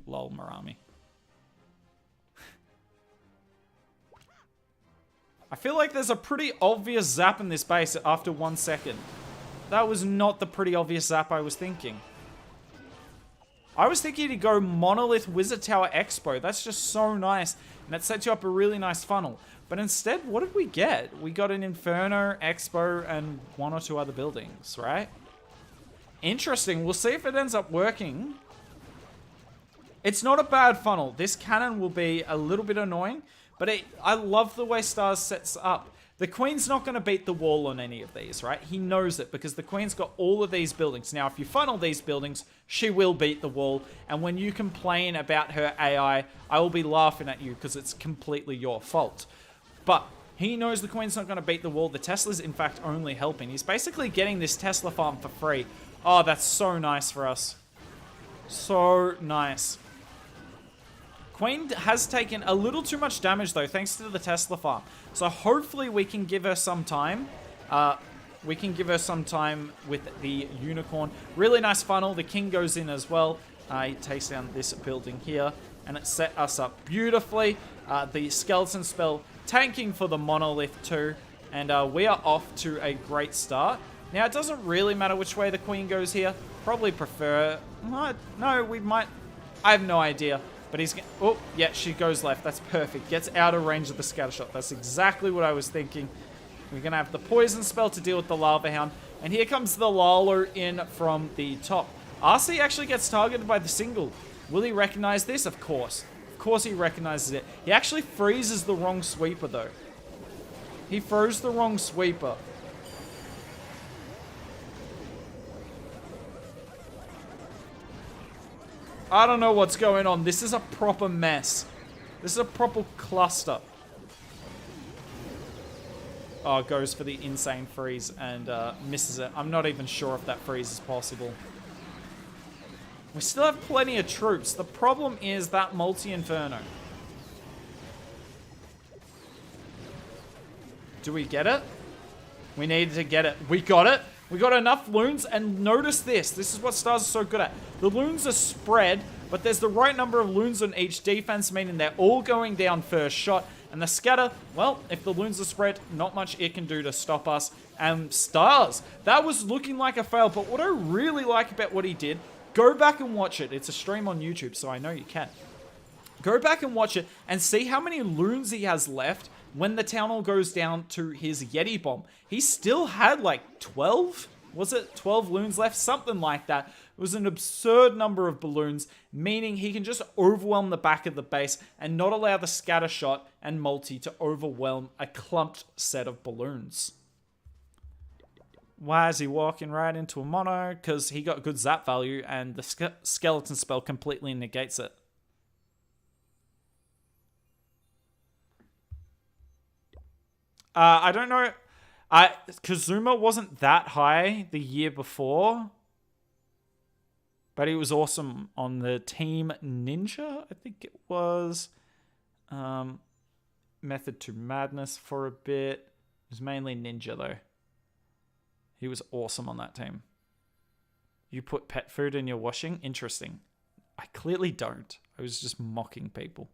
Lol, Marami. I feel like there's a pretty obvious zap in this base after 1 second. That was not the pretty obvious zap I was thinking. I was thinking to go Monolith Wizard Tower Expo. That's just so nice. And that sets you up a really nice funnel. But instead, what did we get? We got an Inferno, Expo, and 1 or 2 other buildings, right? Interesting. We'll see if it ends up working. It's not a bad funnel. This cannon will be a little bit annoying. But I love the way Stars sets up. The Queen's not going to beat the wall on any of these, right? He knows it because the Queen's got all of these buildings. Now, if you funnel these buildings, she will beat the wall. And when you complain about her AI, I will be laughing at you because it's completely your fault. But he knows the Queen's not going to beat the wall. The Tesla's, in fact, only helping. He's basically getting this Tesla farm for free. Oh, that's so nice for us. So nice. Queen has taken a little too much damage, though, thanks to the Tesla farm. So hopefully we can give her some time. We can give her some time with the Unicorn. Really nice funnel. The King goes in as well. He takes down this building here. And it set us up beautifully. The Skeleton Spell tanking for the Monolith too. And we are off to a great start. Now, it doesn't really matter which way the Queen goes here. Probably prefer... No, we might... I have no idea. But he's... Oh, yeah, she goes left. That's perfect. Gets out of range of the scatter shot. That's exactly what I was thinking. We're going to have the poison spell to deal with the Lava Hound. And here comes the Lalo in from the top. RC actually gets targeted by the single. Will he recognize this? Of course. Of course he recognizes it. He actually freezes the wrong sweeper, though. He froze the wrong sweeper. I don't know what's going on. This is a proper mess. This is a proper cluster. Oh, goes for the insane freeze and misses it. I'm not even sure if that freeze is possible. We still have plenty of troops. The problem is that multi-inferno. Do we get it? We needed to get it. We got it. We got enough loons, and notice this. This is what Stars are so good at. The loons are spread, but there's the right number of loons on each defense, meaning they're all going down first shot. And the scatter, well, if the loons are spread, not much it can do to stop us. And Stars, that was looking like a fail, but what I really like about what he did, go back and watch it. It's a stream on YouTube, so I know you can. Go back and watch it and see how many loons he has left when the town hall goes down to his Yeti bomb. He still had like 12? Was it 12 loons left? Something like that. It was an absurd number of balloons, meaning he can just overwhelm the back of the base and not allow the scatter shot and multi to overwhelm a clumped set of balloons. Why is he walking right into a mono? Because he got good zap value and the skeleton spell completely negates it. I don't know. Kazuma wasn't that high the year before. But he was awesome on the Team Ninja, I think it was. Method to Madness for a bit. It was mainly Ninja, though. He was awesome on that team. You put pet food in your washing? Interesting. I clearly don't. I was just mocking people.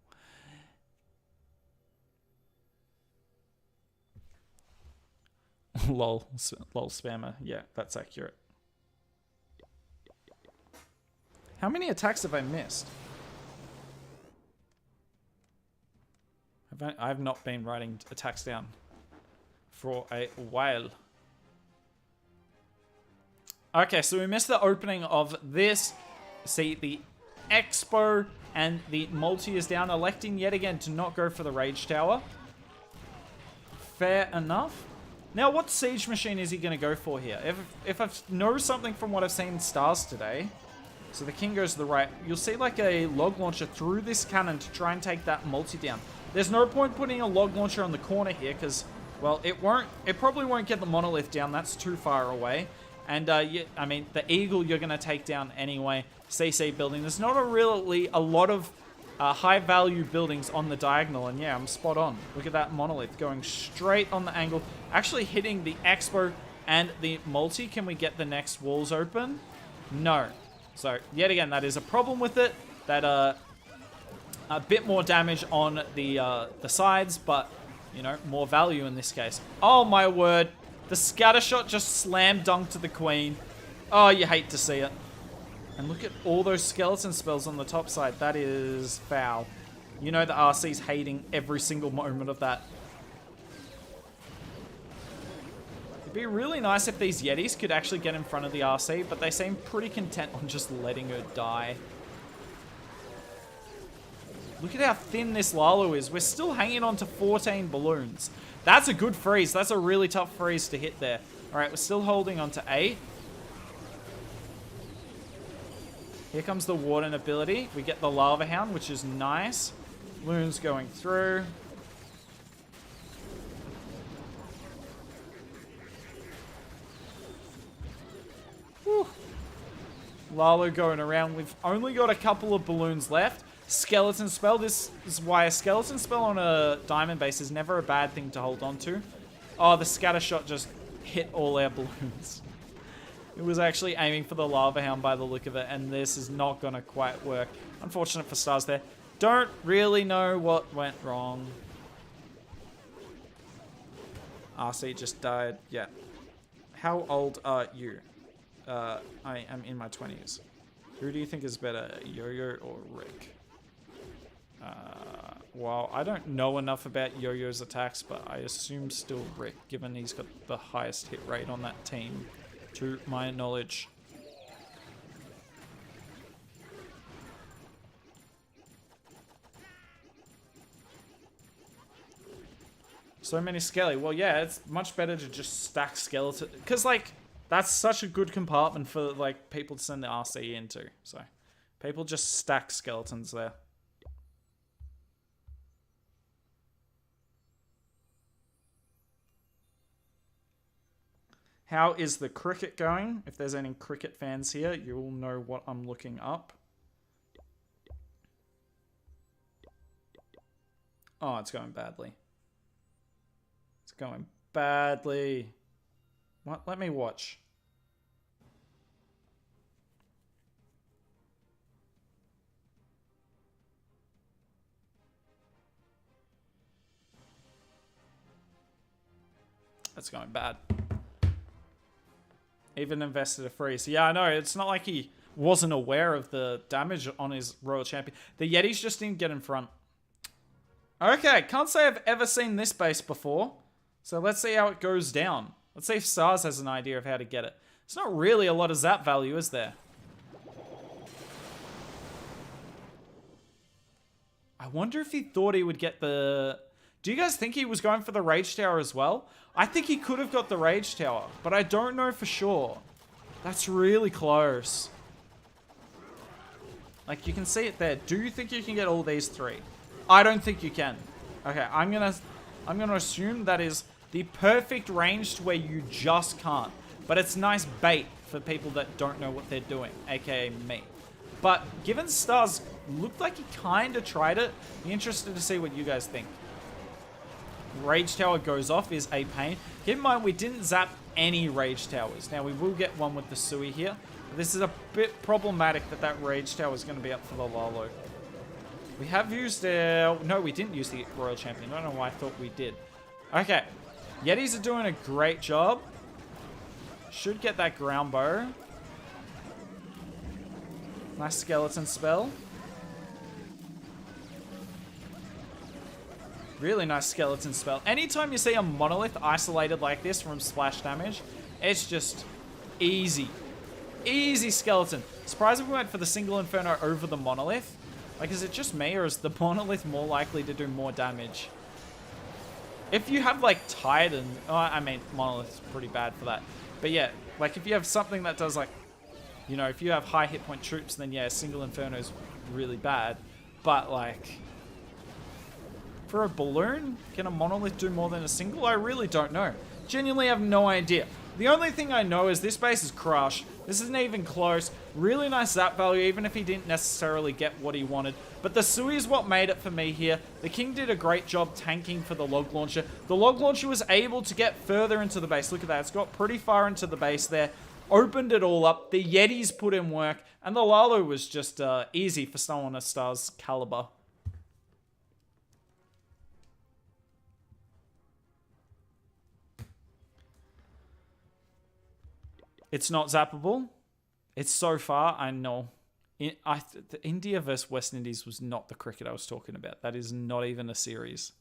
Lol spammer. Yeah, that's accurate. How many attacks have I missed? I've not been writing attacks down for a while. Okay, so we missed the opening of this. See, the Expo and the multi is down, electing yet again to not go for the Rage Tower. Fair enough. Now, what siege machine is he going to go for here? If I know something from what I've seen in Stars today, so the King goes to the right, you'll see like a log launcher through this cannon to try and take that multi down. There's no point putting a log launcher on the corner here because, well, it probably won't get the monolith down. That's too far away. And, yeah, I mean, the Eagle you're going to take down anyway. CC building. There's not really a lot of high-value buildings on the diagonal. And, yeah, I'm spot on. Look at that monolith going straight on the angle. Actually hitting the Expo and the multi. Can we get the next walls open? No. So, yet again, that is a problem with it. That, a bit more damage on the sides, but, you know, more value in this case. Oh, my word. The scatter shot just slam dunked to the Queen. Oh, you hate to see it. And look at all those skeleton spells on the top side. That is foul. You know the RC's hating every single moment of that. It'd be really nice if these Yetis could actually get in front of the RC, but they seem pretty content on just letting her die. Look at how thin this Lalo is. We're still hanging on to 14 balloons. That's a good freeze. That's a really tough freeze to hit there. All right, we're still holding on to 8. Here comes the Warden ability. We get the Lava Hound, which is nice. Balloons going through. Whew. Lalo going around. We've only got a couple of balloons left. Skeleton spell. This is why a skeleton spell on a diamond base is never a bad thing to hold on to. Oh, the scatter shot just hit all our balloons. It was actually aiming for the Lava Hound by the look of it, and this is not going to quite work. Unfortunate for Stars there. Don't really know what went wrong. RC just died. Yeah. How old are you? I am in my 20s. Who do you think is better, Yo-Yo or Rick? Well, I don't know enough about Yo-Yo's attacks, but I assume still Rick, given he's got the highest hit rate on that team, to my knowledge. So many skelly. Well, yeah, it's much better to just stack skeleton, because, like, that's such a good compartment for, like, people to send the RC into. So, people just stack skeletons there. How is the cricket going? If there's any cricket fans here, you will know what I'm looking up. Oh, it's going badly. It's going badly. What? Let me watch. That's going bad. Even invested a freeze. Yeah, I know. It's not like he wasn't aware of the damage on his Royal Champion. The Yetis just didn't get in front. Okay, can't say I've ever seen this base before. So let's see how it goes down. Let's see if Stars has an idea of how to get it. It's not really a lot of zap value, is there? I wonder if he thought he would get the... Do you guys think he was going for the Rage Tower as well? I think he could have got the Rage Tower, but I don't know for sure. That's really close. Like, you can see it there. Do you think you can get all these 3? I don't think you can. Okay, I'm gonna assume that is the perfect range to where you just can't. But it's nice bait for people that don't know what they're doing, aka me. But given Stars looked like he kind of tried it, be interested to see what you guys think. Rage Tower goes off is a pain. Keep in mind, we didn't zap any Rage Towers. Now, we will get one with the Sui here. But this is a bit problematic that Rage Tower is going to be up for the Lalo. We have used no, we didn't use the Royal Champion. I don't know why I thought we did. Okay. Yetis are doing a great job. Should get that ground bow. Nice skeleton spell. Really nice skeleton spell. Anytime you see a monolith isolated like this from splash damage, it's just easy. Easy skeleton. Surprised if we went for the single inferno over the monolith. Like, is it just me, or is the monolith more likely to do more damage? If you have, like, Titan... Oh, I mean, monolith's pretty bad for that. But yeah, like, if you have something that does, like... You know, if you have high hit point troops, then yeah, single inferno's really bad. But, like... For a balloon, can a monolith do more than a single? I really don't know. Genuinely have no idea. The only thing I know is this base is crushed. This isn't even close. Really nice zap value, even if he didn't necessarily get what he wanted. But the Sui is what made it for me here. The King did a great job tanking for the log launcher. The log launcher was able to get further into the base. Look at that. It's got pretty far into the base there. Opened it all up. The Yetis put in work. And the Lalo was just easy for someone of Star's caliber. It's not zappable. It's so far, I know. The India versus West Indies was not the cricket I was talking about. That is not even a series.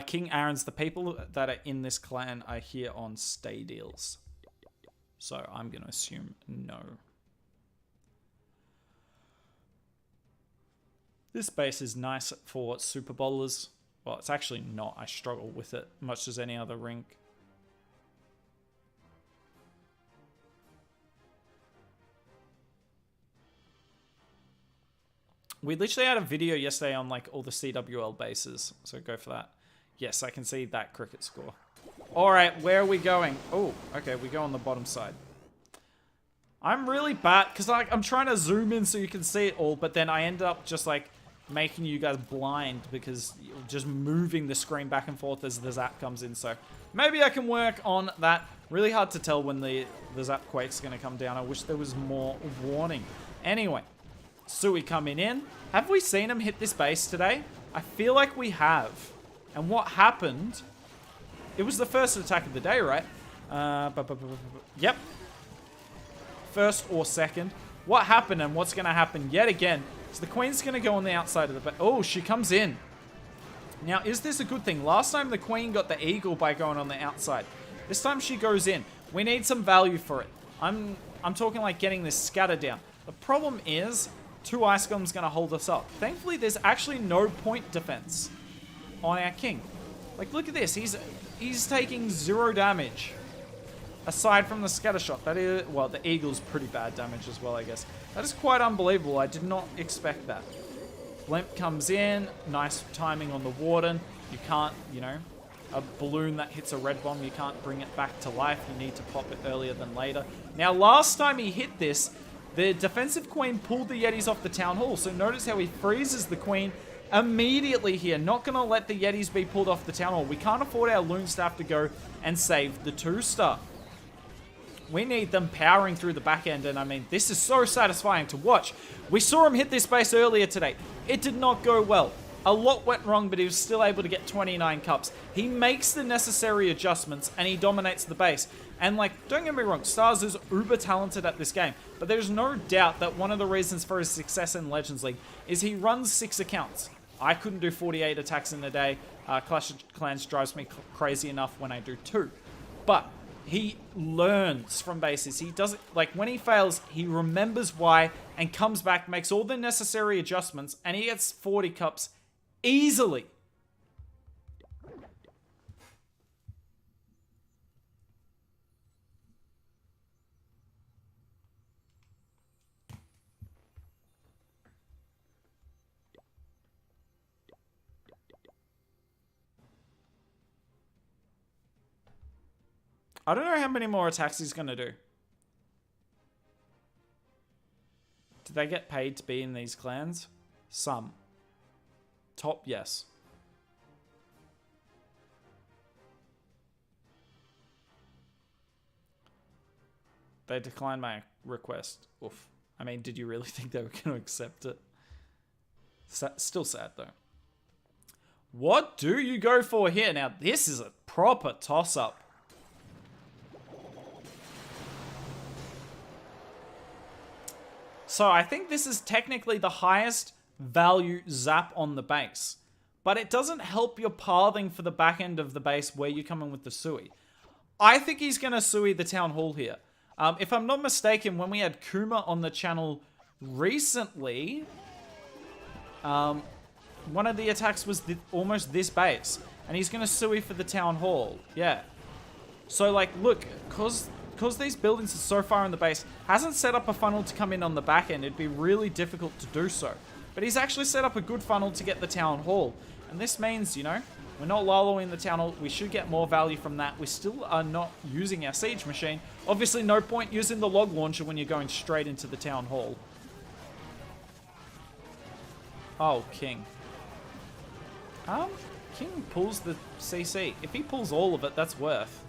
King Aaron's, the people that are in this clan are here on stay deals. So I'm going to assume no. This base is nice for super bowlers. Well, it's actually not. I struggle with it much as any other rink. We literally had a video yesterday on like all the CWL bases, so go for that. Yes, I can see that cricket score. All right, where are we going? Oh, okay, we go on the bottom side. I'm really bad because like I'm trying to zoom in so you can see it all, but then I end up just like making you guys blind because you're just moving the screen back and forth as the zap comes in. So maybe I can work on that. Really hard to tell when the zap quake's going to come down. I wish there was more warning. Anyway, Sui coming in. Have we seen him hit this base today? I feel like we have. And what happened? It was the first attack of the day, right? Yep. First or second. What happened and what's going to happen yet again is the queen's going to go on the outside of the base. Oh, she comes in. Now, is this a good thing? Last time the queen got the eagle by going on the outside. This time she goes in. We need some value for it. I'm talking like getting this scatter down. The problem is 2 Ice Golem's going to hold us up. Thankfully, there's actually no point defense on our king. Like, look at this. He's taking 0 damage. Aside from the scatter shot. That is, well, the eagle's pretty bad damage as well, I guess. That is quite unbelievable. I did not expect that. Blimp comes in. Nice timing on the warden. You can't, you know, a balloon that hits a red bomb, you can't bring it back to life. You need to pop it earlier than later. Now, last time he hit this, the defensive queen pulled the Yetis off the town hall. So notice how he freezes the queen immediately here. Not going to let the Yetis be pulled off the town hall. We can't afford our loon staff to go and save the 2-star. We need them powering through the back end, and I mean, this is so satisfying to watch. We saw him hit this base earlier today. It did not go well. A lot went wrong, but he was still able to get 29 cups. He makes the necessary adjustments, and he dominates the base. And like, don't get me wrong, Stars is uber talented at this game, but there's no doubt that one of the reasons for his success in Legends League is he runs 6 accounts. I couldn't do 48 attacks in a day. Clash of Clans drives me crazy enough when I do 2. But he learns from bases. He doesn't, like, when he fails, he remembers why and comes back, makes all the necessary adjustments, and he gets 40 cups easily. I don't know how many more attacks he's going to do. Do they get paid to be in these clans? Some. Top, yes. They declined my request. Oof. I mean, did you really think they were going to accept it? Still sad, though. What do you go for here? Now, this is a proper toss-up. So I think this is technically the highest value zap on the base. But it doesn't help your pathing for the back end of the base where you come in with the Sui. I think he's going to Sui the Town Hall here. If I'm not mistaken, when we had Kuma on the channel recently, one of the attacks was almost this base. And he's going to Sui for the Town Hall. Yeah. So like, look, because these buildings are so far in the base, hasn't set up a funnel to come in on the back end. It'd be really difficult to do so. But he's actually set up a good funnel to get the Town Hall. And this means, you know, we're not Laloing the Town Hall. We should get more value from that. We still are not using our Siege Machine. Obviously, no point using the Log Launcher when you're going straight into the Town Hall. Oh, King. King pulls the CC. If he pulls all of it, that's worth.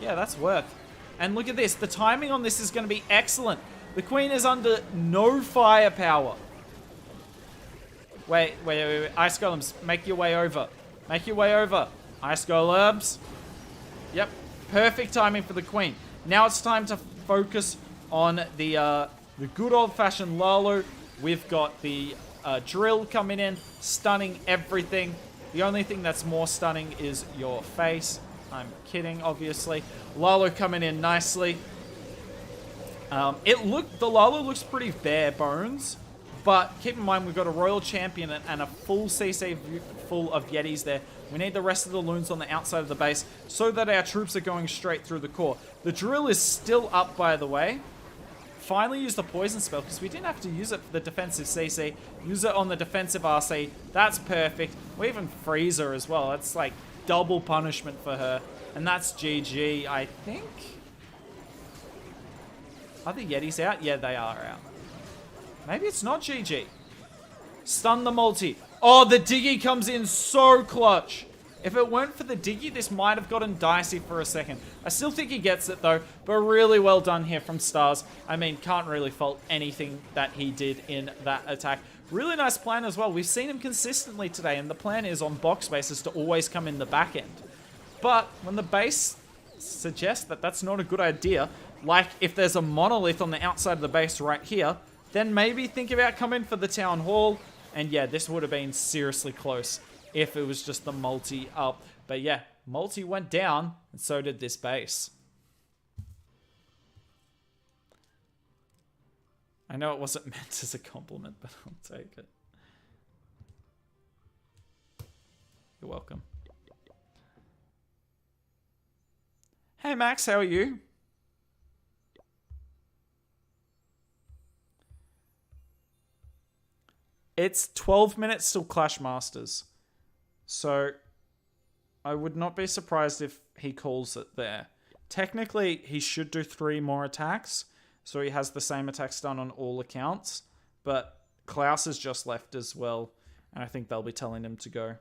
Yeah, that's worth. And look at this. The timing on this is going to be excellent. The Queen is under no firepower. Wait. Ice Golems, make your way over. Make your way over. Ice Golems. Yep. Perfect timing for the Queen. Now it's time to focus on the good old-fashioned Lalo. We've got the drill coming in, stunning everything. The only thing that's more stunning is your face. I'm kidding, obviously. Lalo coming in nicely. The Lalo looks pretty bare bones, But keep in mind, we've got a Royal Champion and a full CC full of Yetis there. We need the rest of the loons on the outside of the base so that our troops are going straight through the core. The drill is still up, by the way. Finally use the poison spell because we didn't have to use it for the defensive CC. Use it on the defensive RC. That's perfect. We even freeze her as well. That's like double punishment for her. And that's GG, I think. Are the Yetis out? Yeah, they are out. Maybe it's not GG. Stun the multi. Oh, the Diggy comes in so clutch. If it weren't for the Diggy, this might have gotten dicey for a second. I still think he gets it though, but really well done here from Stars. I mean, can't really fault anything that he did in that attack. Really nice plan as well. We've seen him consistently today, and the plan is on box bases to always come in the back end. But when the base suggests that that's not a good idea, like if there's a monolith on the outside of the base right here, then maybe think about coming for the town hall. And yeah, this would have been seriously close if it was just the multi up. But yeah, multi went down, and so did this base. I know it wasn't meant as a compliment, but I'll take it. You're welcome. Hey Max, how are you? It's 12 minutes till Clash Masters. So I would not be surprised if he calls it there. Technically, he should do 3 more attacks. So he has the same attacks done on all accounts. But Klaus has just left as well. And I think they'll be telling him to go.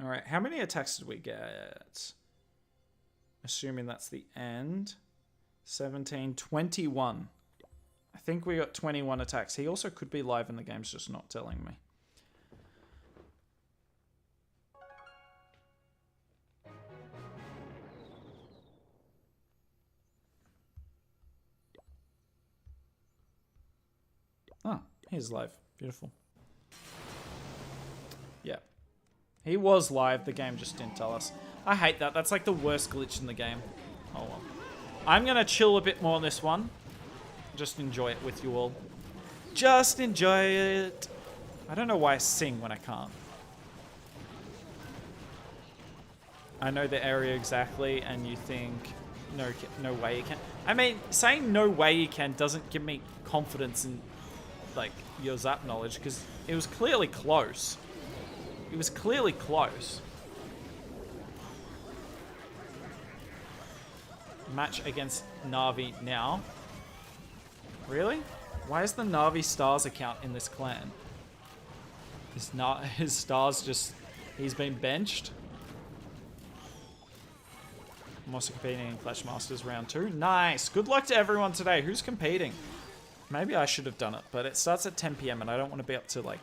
All right, how many attacks did we get? Assuming that's the end. 17, 21. I think we got 21 attacks. He also could be live in the game, just not telling me. Oh, he's live. Beautiful. Yeah. He was live, the game just didn't tell us. I hate that. That's like the worst glitch in the game. Oh well. I'm going to chill a bit more on this one. Just enjoy it with you all. Just enjoy it. I don't know why I sing when I can't. I know the area exactly, and you think, no way you can. I mean, saying no way you can doesn't give me confidence in, like, your Zap knowledge, because it was clearly close. It was clearly close. Match against Na'Vi now. Really? Why is the Na'Vi Stars account in this clan? His Stars just... He's been benched. I'm also competing in Clash Masters round 2. Nice! Good luck to everyone today. Who's competing? Maybe I should have done it, but it starts at 10 PM and I don't want to be up to like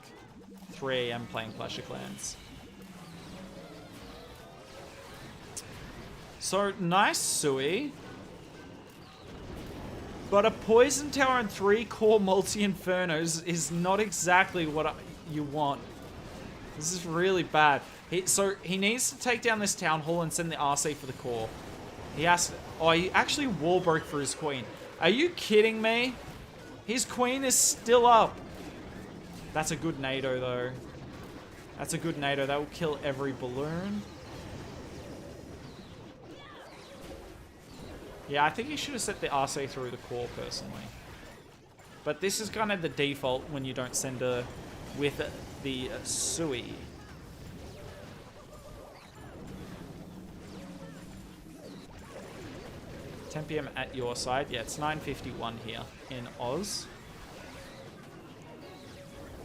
3 AM playing Clash of Clans. So, nice Sui. But a Poison Tower and 3 core multi-infernos is not exactly what you want. This is really bad. So he needs to take down this Town Hall and send the RC for the core. He has to... Oh, he actually wall broke for his queen. Are you kidding me? His queen is still up. That's a good NATO, though. That's a good NATO. That will kill every balloon. Yeah, I think he should have set the RC through the core, personally. But this is kind of the default when you don't send her with the Sui. $10 PM at your side. Yeah, it's 9:51 here in Oz.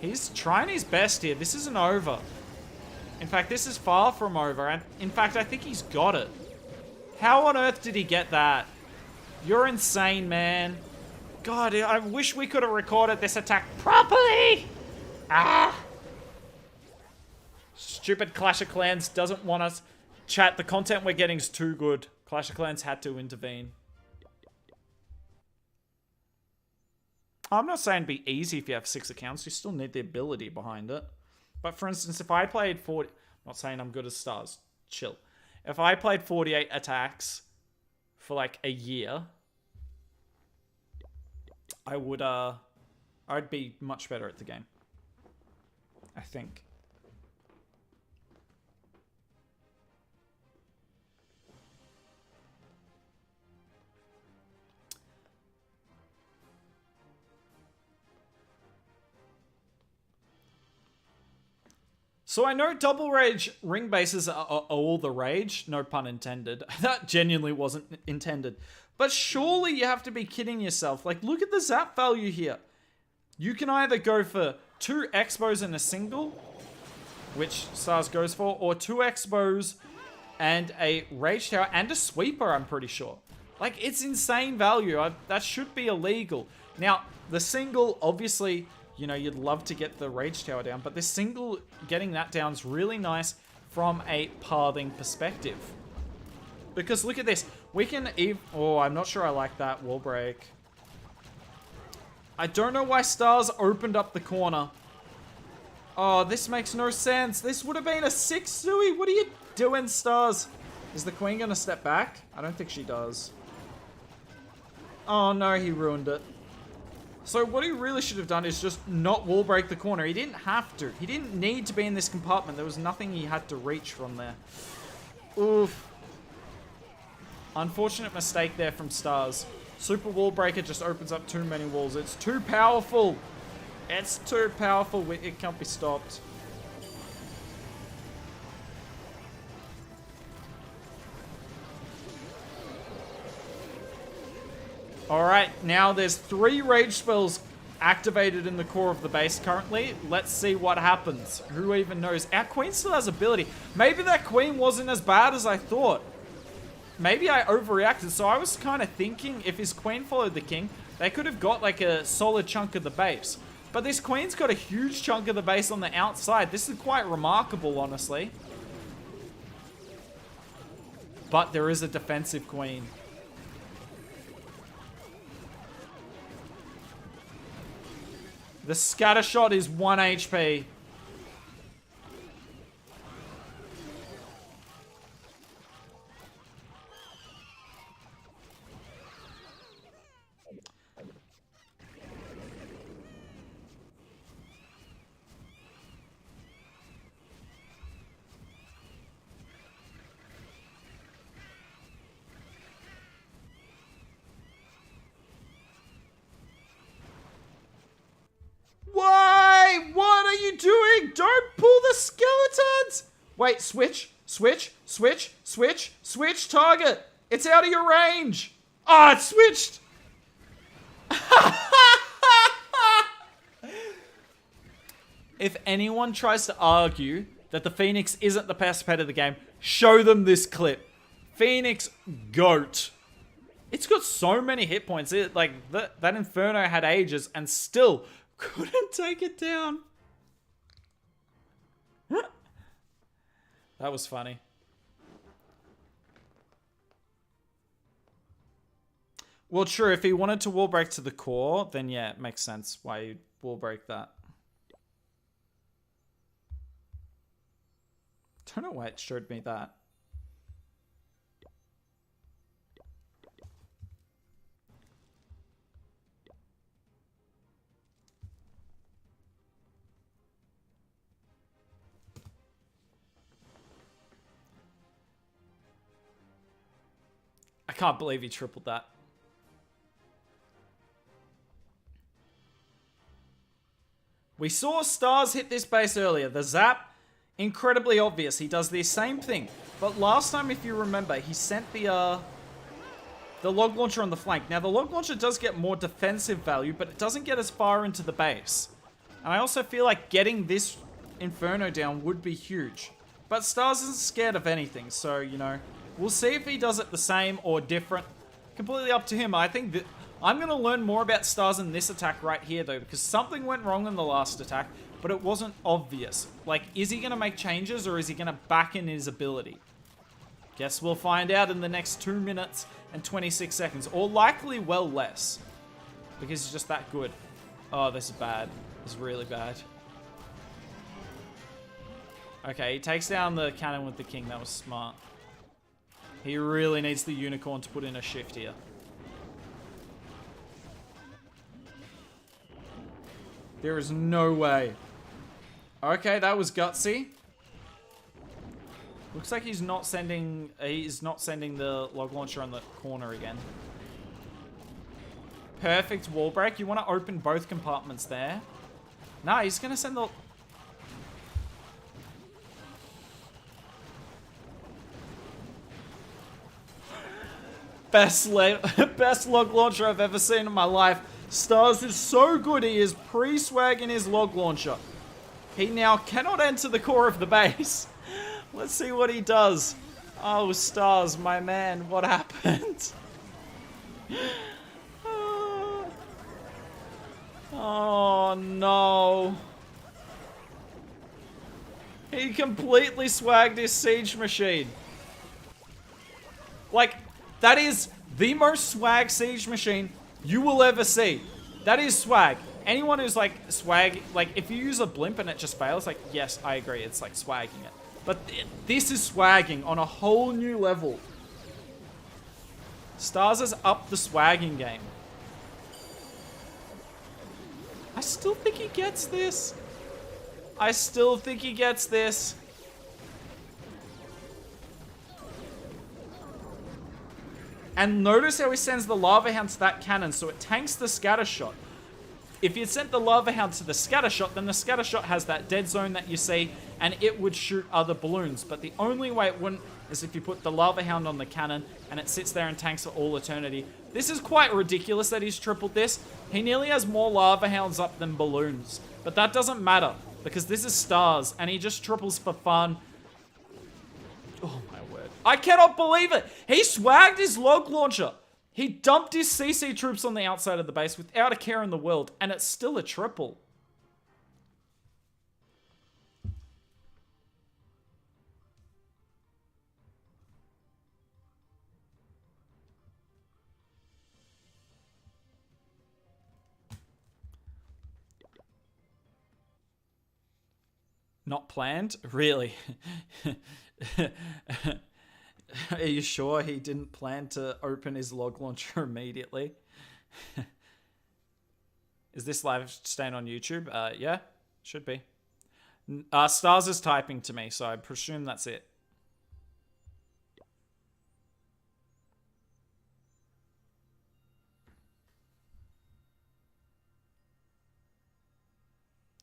He's trying his best here. This isn't over. In fact, this is far from over. And in fact, I think he's got it. How on earth did he get that? You're insane, man. God, I wish we could have recorded this attack properly. Ah! Stupid Clash of Clans doesn't want us. Chat, the content we're getting is too good. Clash of Clans had to intervene. I'm not saying be easy if you have 6 accounts. You still need the ability behind it. But for instance, if I played 40... I'm not saying I'm good as Stars. Chill. If I played 48 attacks for like a year, I would, I'd be much better at the game. I think. So I know double rage ring bases are all the rage, no pun intended. That genuinely wasn't intended. But surely you have to be kidding yourself. Like, look at the zap value here. You can either go for 2 Expos and a single, which Stars goes for, or 2 Expos and a Rage Tower and a Sweeper, I'm pretty sure. Like, it's insane value. That should be illegal. Now, the single, obviously... You know, you'd love to get the Rage Tower down, but this single, getting that down is really nice from a pathing perspective. Because look at this. We can even... Oh, I'm not sure I like that wall break. I don't know why Stars opened up the corner. Oh, this makes no sense. This would have been a 6 Sui. What are you doing, Stars? Is the Queen going to step back? I don't think she does. Oh, no, he ruined it. So what he really should have done is just not wall break the corner. He didn't have to. He didn't need to be in this compartment. There was nothing he had to reach from there. Oof. Unfortunate mistake there from Stars. Super wall breaker just opens up too many walls. It's too powerful. It's too powerful. It can't be stopped. Alright, now there's 3 rage spells activated in the core of the base currently. Let's see what happens. Who even knows? Our Queen still has ability. Maybe that Queen wasn't as bad as I thought. Maybe I overreacted. So I was kind of thinking if his Queen followed the King, they could have got like a solid chunk of the base. But this Queen's got a huge chunk of the base on the outside. This is quite remarkable, honestly. But there is a defensive Queen. The scatter shot is 1 HP. Why? What are you doing? Don't pull the skeletons! Wait, switch, switch target. It's out of your range. Oh, it switched. If anyone tries to argue that the Phoenix isn't the best pet of the game, show them this clip. Phoenix GOAT. It's got so many hit points. That Inferno had ages and still couldn't take it down. That was funny. Well, true. If he wanted to wall break to the core, then yeah, it makes sense why you'd wall break that. Don't know why it showed me that. I can't believe he tripled that. We saw Stars hit this base earlier. The zap, incredibly obvious. He does the same thing. But last time, if you remember, he sent the log launcher on the flank. Now, the log launcher does get more defensive value, but it doesn't get as far into the base. And I also feel like getting this Inferno down would be huge. But Stars isn't scared of anything, so, you know... We'll see if he does it the same or different. Completely up to him. I think that I'm going to learn more about Stars in this attack right here, though, because something went wrong in the last attack, but it wasn't obvious. Like, is he going to make changes or is he going to back in his ability? Guess we'll find out in the next 2 minutes and 26 seconds, or likely well less, because he's just that good. Oh, this is bad. This is really bad. Okay, he takes down the cannon with the king. That was smart. He really needs the unicorn to put in a shift here. There is no way. Okay, that was gutsy. Looks like he's not sending the log launcher on the corner again. Perfect wall break. You want to open both compartments there. Nah, he's gonna send the... Best log launcher I've ever seen in my life. Stars is so good, he is pre-swagging his log launcher. He now cannot enter the core of the base. Let's see what he does. Oh, Stars, my man, what happened? Oh, no. He completely swagged his siege machine. Like, that is the most swag siege machine you will ever see. That is swag. Anyone who's like swag, like if you use a blimp and it just fails, like yes, I agree, it's like swagging it. But this is swagging on a whole new level. Stars has upped the swagging game. I still think he gets this. I still think he gets this. And notice how he sends the Lava Hound to that cannon, so it tanks the scatter shot. If you sent the Lava Hound to the scatter shot, then the scatter shot has that dead zone that you see, and it would shoot other balloons. But the only way it wouldn't is if you put the Lava Hound on the cannon, and it sits there and tanks for all eternity. This is quite ridiculous that he's tripled this. He nearly has more Lava Hounds up than balloons. But that doesn't matter, because this is Stars, and he just triples for fun. Oh my word. I cannot believe it! He swagged his log launcher! He dumped his CC troops on the outside of the base without a care in the world, and it's still a triple. Not planned? Really? Are you sure he didn't plan to open his log launcher immediately? Is this live staying on YouTube? Yeah, should be. Stars is typing to me, so I presume that's it.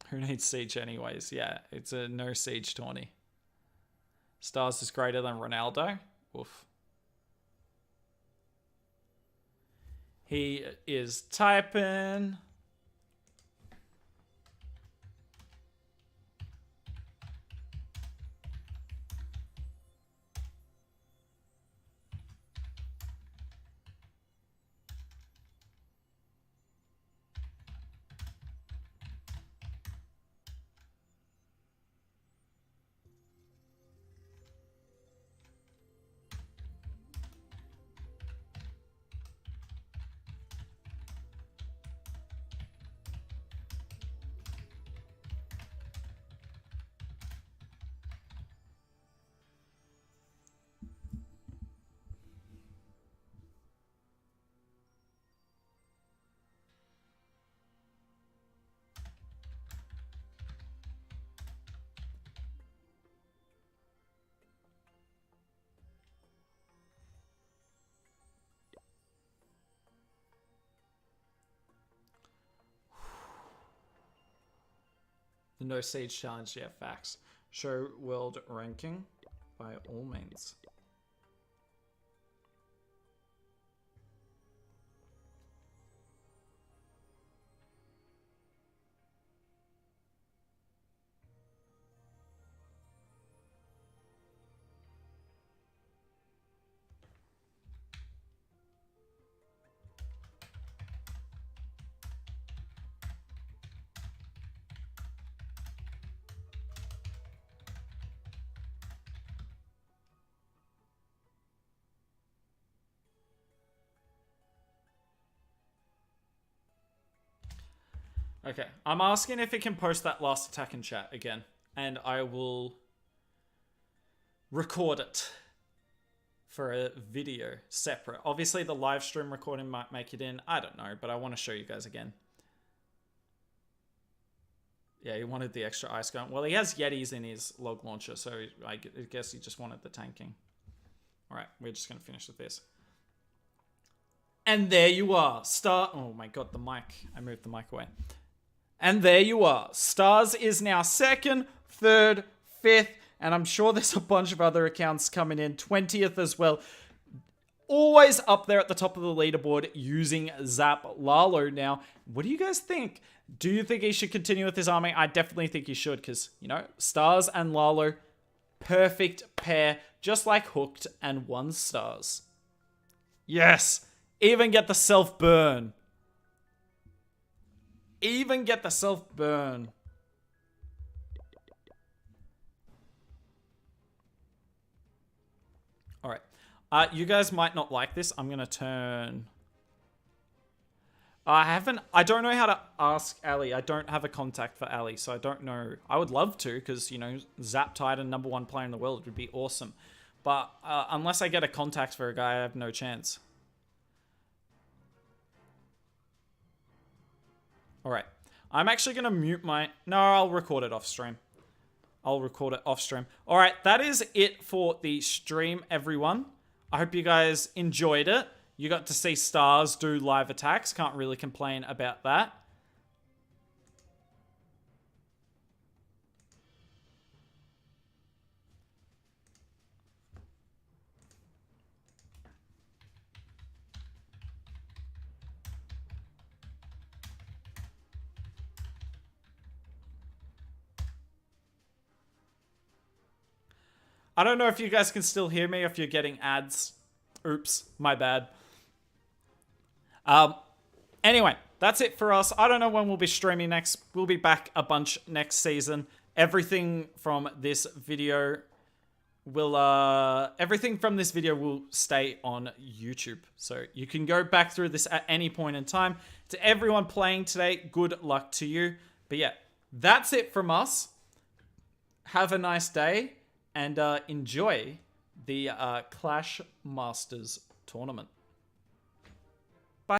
Who needs siege anyways? Yeah, it's a no siege tourney. Stars is greater than Ronaldo. Oof. He is typing. The no siege challenge, yeah, facts. Show world ranking by all means. Okay, I'm asking if it can post that last attack in chat again, and I will record it for a video separate. Obviously, the live stream recording might make it in. I don't know, but I want to show you guys again. Yeah, he wanted the extra ice gun. Well, he has Yetis in his log launcher, so I guess he just wanted the tanking. All right, we're just going to finish with this. And there you are. Oh my god, the mic. I moved the mic away. And there you are. Stars is now 2nd, 3rd, 5th, and I'm sure there's a bunch of other accounts coming in. 20th as well. Always up there at the top of the leaderboard using Zap Lalo now. What do you guys think? Do you think he should continue with his army? I definitely think he should because, you know, Stars and Lalo, perfect pair, just like Hooked and 1 Stars. Yes! Even get the self-burn. Even get the self-burn. Alright. You guys might not like this. I'm going to turn... I don't know how to ask Ali. I don't have a contact for Ali, so I don't know. I would love to, because, you know, Zap Titan, #1 player in the world, would be awesome. But unless I get a contact for a guy, I have no chance. Alright. I'm actually going to mute my... No, I'll record it off stream. I'll record it off stream. Alright, that is it for the stream, everyone. I hope you guys enjoyed it. You got to see Stars do live attacks. Can't really complain about that. I don't know if you guys can still hear me, if you're getting ads. Oops, my bad. Anyway, that's it for us. I don't know when we'll be streaming next. We'll be back a bunch next season. Everything from this video will stay on YouTube. So you can go back through this at any point in time. To everyone playing today, good luck to you. But yeah, that's it from us. Have a nice day and enjoy the Clash Masters tournament.